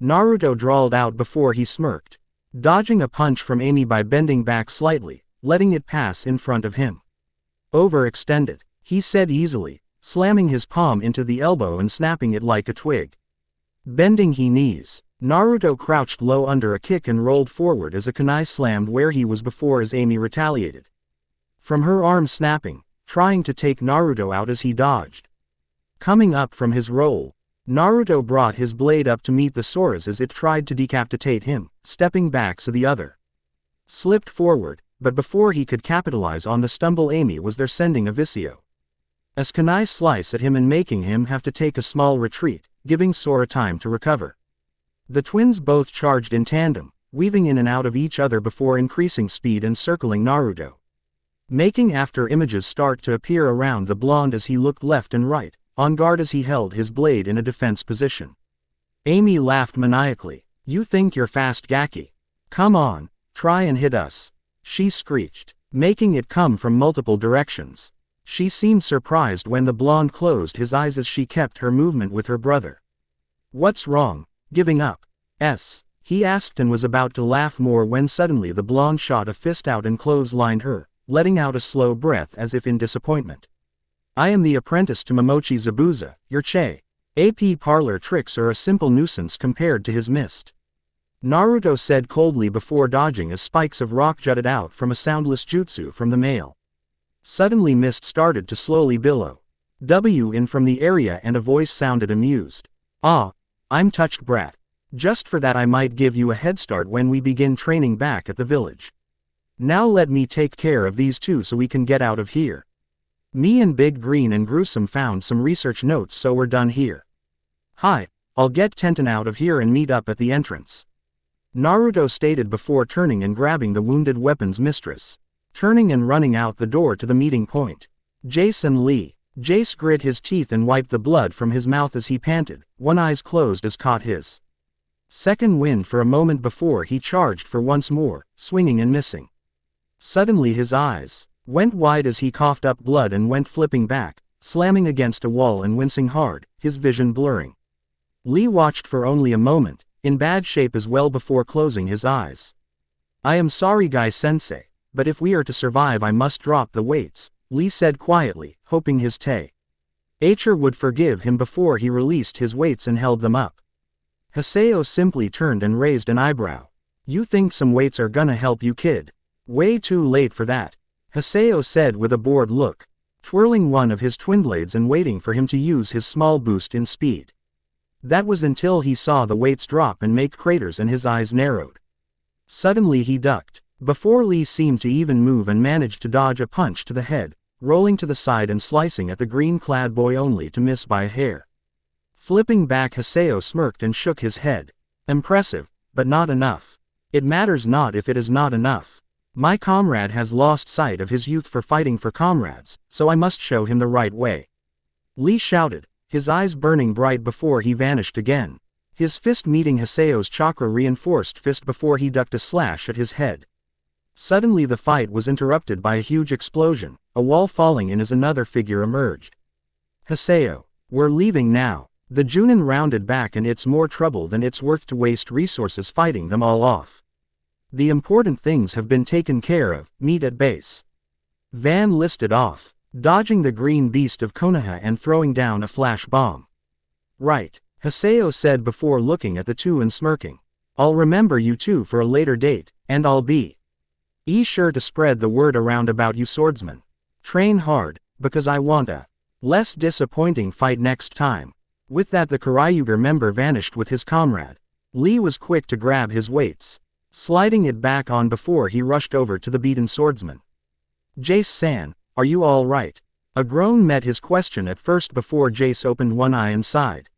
Naruto drawled out before he smirked, dodging a punch from Amy by bending back slightly, letting it pass in front of him. Overextended, he said easily, slamming his palm into the elbow and snapping it like a twig. Bending his knees, Naruto crouched low under a kick and rolled forward as a kunai slammed where he was before as Amy retaliated from her arm, snapping, trying to take Naruto out as he dodged. Coming up from his roll, Naruto brought his blade up to meet the Sora's as it tried to decapitate him, stepping back so the other slipped forward, but before he could capitalize on the stumble, Amy was there, sending a Visio as kunai slice at him and making him have to take a small retreat, giving Sora time to recover. The twins both charged in tandem, weaving in and out of each other before increasing speed and circling Naruto, making after images start to appear around the blonde as he looked left and right, on guard as he held his blade in a defense position. Amy laughed maniacally. You think you're fast, Gaki? Come on, try and hit us, she screeched, making it come from multiple directions. She seemed surprised when the blonde closed his eyes as she kept her movement with her brother. What's wrong? Giving up? He asked and was about to laugh more when suddenly the blonde shot a fist out and clotheslined her, letting out a slow breath as if in disappointment. I am the apprentice to Momochi Zabuza, your Che. AP parlor tricks are a simple nuisance compared to his mist. Naruto said coldly before dodging as spikes of rock jutted out from a soundless jutsu from the male. Suddenly mist started to slowly billow in from the area and a voice sounded amused. Ah, I'm touched, brat. Just for that I might give you a head start when we begin training back at the village. Now let me take care of these two so we can get out of here. Me and Big Green and Gruesome found some research notes, so we're done here. Hi, I'll get Tenten out of here and meet up at the entrance. Naruto stated before turning and grabbing the wounded weapons mistress, turning and running out the door to the meeting point. Jason Lee. Jace grit his teeth and wiped the blood from his mouth as he panted, one eye closed as caught his second wind for a moment before he charged for once more, swinging and missing. Suddenly his eyes went wide as he coughed up blood and went flipping back, slamming against a wall and wincing hard, his vision blurring. Lee watched for only a moment, in bad shape as well before closing his eyes. I am sorry, Guy-sensei, but if we are to survive I must drop the weights, Lee said quietly, hoping his teacher would forgive him before he released his weights and held them up. Haseo simply turned and raised an eyebrow. You think some weights are gonna help you, kid? Way too late for that, Haseo said with a bored look, twirling one of his twin blades and waiting for him to use his small boost in speed. That was until he saw the weights drop and make craters and his eyes narrowed. Suddenly he ducked, before Lee seemed to even move, and managed to dodge a punch to the head, rolling to the side and slicing at the green-clad boy only to miss by a hair. Flipping back, Haseo smirked and shook his head. Impressive, but not enough. It matters not if it is not enough. My comrade has lost sight of his youth for fighting for comrades, so I must show him the right way. Lee shouted, his eyes burning bright before he vanished again, his fist meeting Haseo's chakra-reinforced fist before he ducked a slash at his head. Suddenly the fight was interrupted by a huge explosion, a wall falling in as another figure emerged. Haseo, we're leaving now. The Junin rounded back, and it's more trouble than it's worth to waste resources fighting them all off. The important things have been taken care of, meet at base. Van listed off, dodging the green beast of Konoha and throwing down a flash bomb. Right, Haseo said before looking at the two and smirking. I'll remember you two for a later date, and I'll be sure to spread the word around about you swordsmen. Train hard, because I want a less disappointing fight next time. With that the Karyuger member vanished with his comrade. Lee was quick to grab his weights, sliding it back on before he rushed over to the beaten swordsman. Jace-san, are you all right? A groan met his question at first before Jace opened one eye and sighed.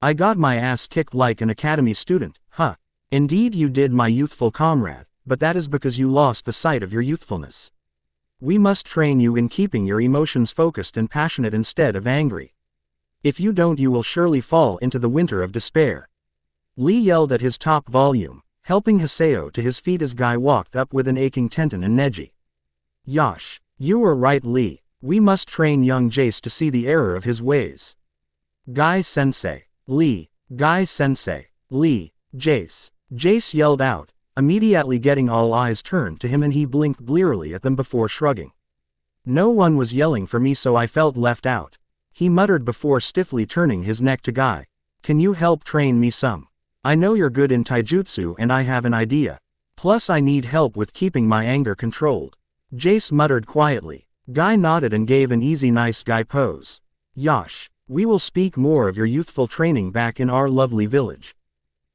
I got my ass kicked like an academy student, huh? Indeed you did, my youthful comrade, but that is because you lost the sight of your youthfulness. We must train you in keeping your emotions focused and passionate instead of angry. If you don't, you will surely fall into the winter of despair. Lee yelled at his top volume, helping Haseo to his feet as Guy walked up with an aching Tenten and Neji. Yosh, you were right, Lee. We must train young Jace to see the error of his ways. Guy-sensei, Lee, Guy-sensei, Lee, Jace. Jace yelled out, immediately getting all eyes turned to him, and he blinked blearily at them before shrugging. No one was yelling for me, so I felt left out. He muttered before stiffly turning his neck to Guy. Can you help train me some? I know you're good in taijutsu and I have an idea. Plus I need help with keeping my anger controlled. Jace muttered quietly. Guy nodded and gave an easy nice guy pose. Yosh, we will speak more of your youthful training back in our lovely village.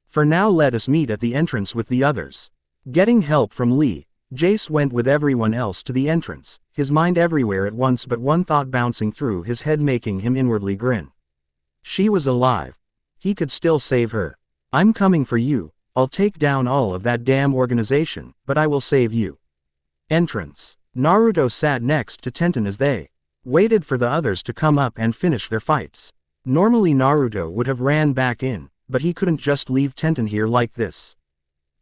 For now let us meet at the entrance with the others. Getting help from Lee, Jace went with everyone else to the entrance, his mind everywhere at once but one thought bouncing through his head, making him inwardly grin. She was alive. He could still save her. I'm coming for you. I'll take down all of that damn organization, but I will save you. Entrance. Naruto sat next to Tenten as they waited for the others to come up and finish their fights. Normally Naruto would have ran back in, but he couldn't just leave Tenten here like this.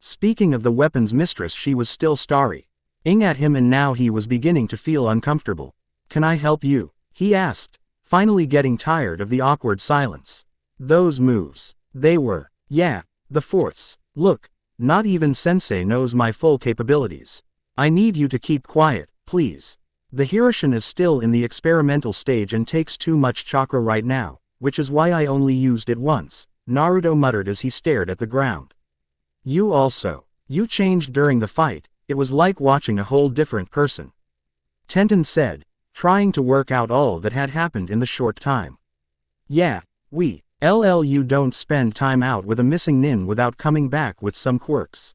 Speaking of the weapons mistress, she was still staring at him, and now he was beginning to feel uncomfortable. Can I help you? He asked, finally getting tired of the awkward silence. Those moves. They were, yeah, the fourths. Look, not even Sensei knows my full capabilities. I need you to keep quiet, please. The Hirishin is still in the experimental stage and takes too much chakra right now, which is why I only used it once, Naruto muttered as he stared at the ground. You changed during the fight, it was like watching a whole different person. Tenten said, trying to work out all that had happened in the short time. Yeah, you don't spend time out with a missing nin without coming back with some quirks.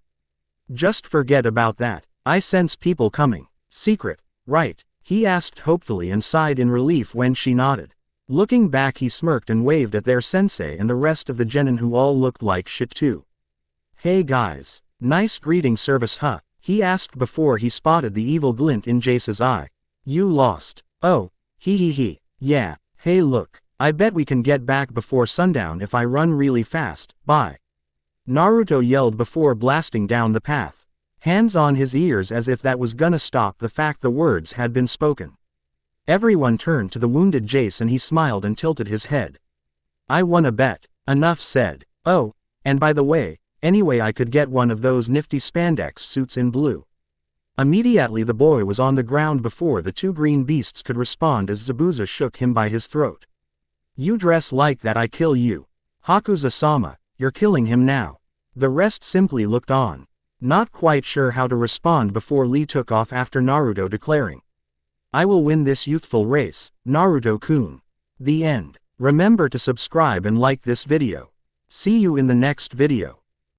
Just forget about that. I sense people coming. Secret, right? He asked hopefully and sighed in relief when she nodded. Looking back, he smirked and waved at their sensei and the rest of the genin, who all looked like shit too. Hey guys, nice greeting service, huh? He asked before he spotted the evil glint in Jace's eye. You lost. Oh, he. Yeah, hey look, I bet we can get back before sundown if I run really fast, bye. Naruto yelled before blasting down the path. Hands on his ears as if that was gonna stop the fact the words had been spoken. Everyone turned to the wounded Jace and he smiled and tilted his head. I won a bet. Enough said. Oh, and by the way, anyway, I could get one of those nifty spandex suits in blue. Immediately the boy was on the ground before the two green beasts could respond as Zabuza shook him by his throat. You dress like that, I kill you. Hakuza-sama, you're killing him now. The rest simply looked on, not quite sure how to respond before Lee took off after Naruto declaring, I will win this youthful race, Naruto-kun. The end. Remember to subscribe and like this video. See you in the next video.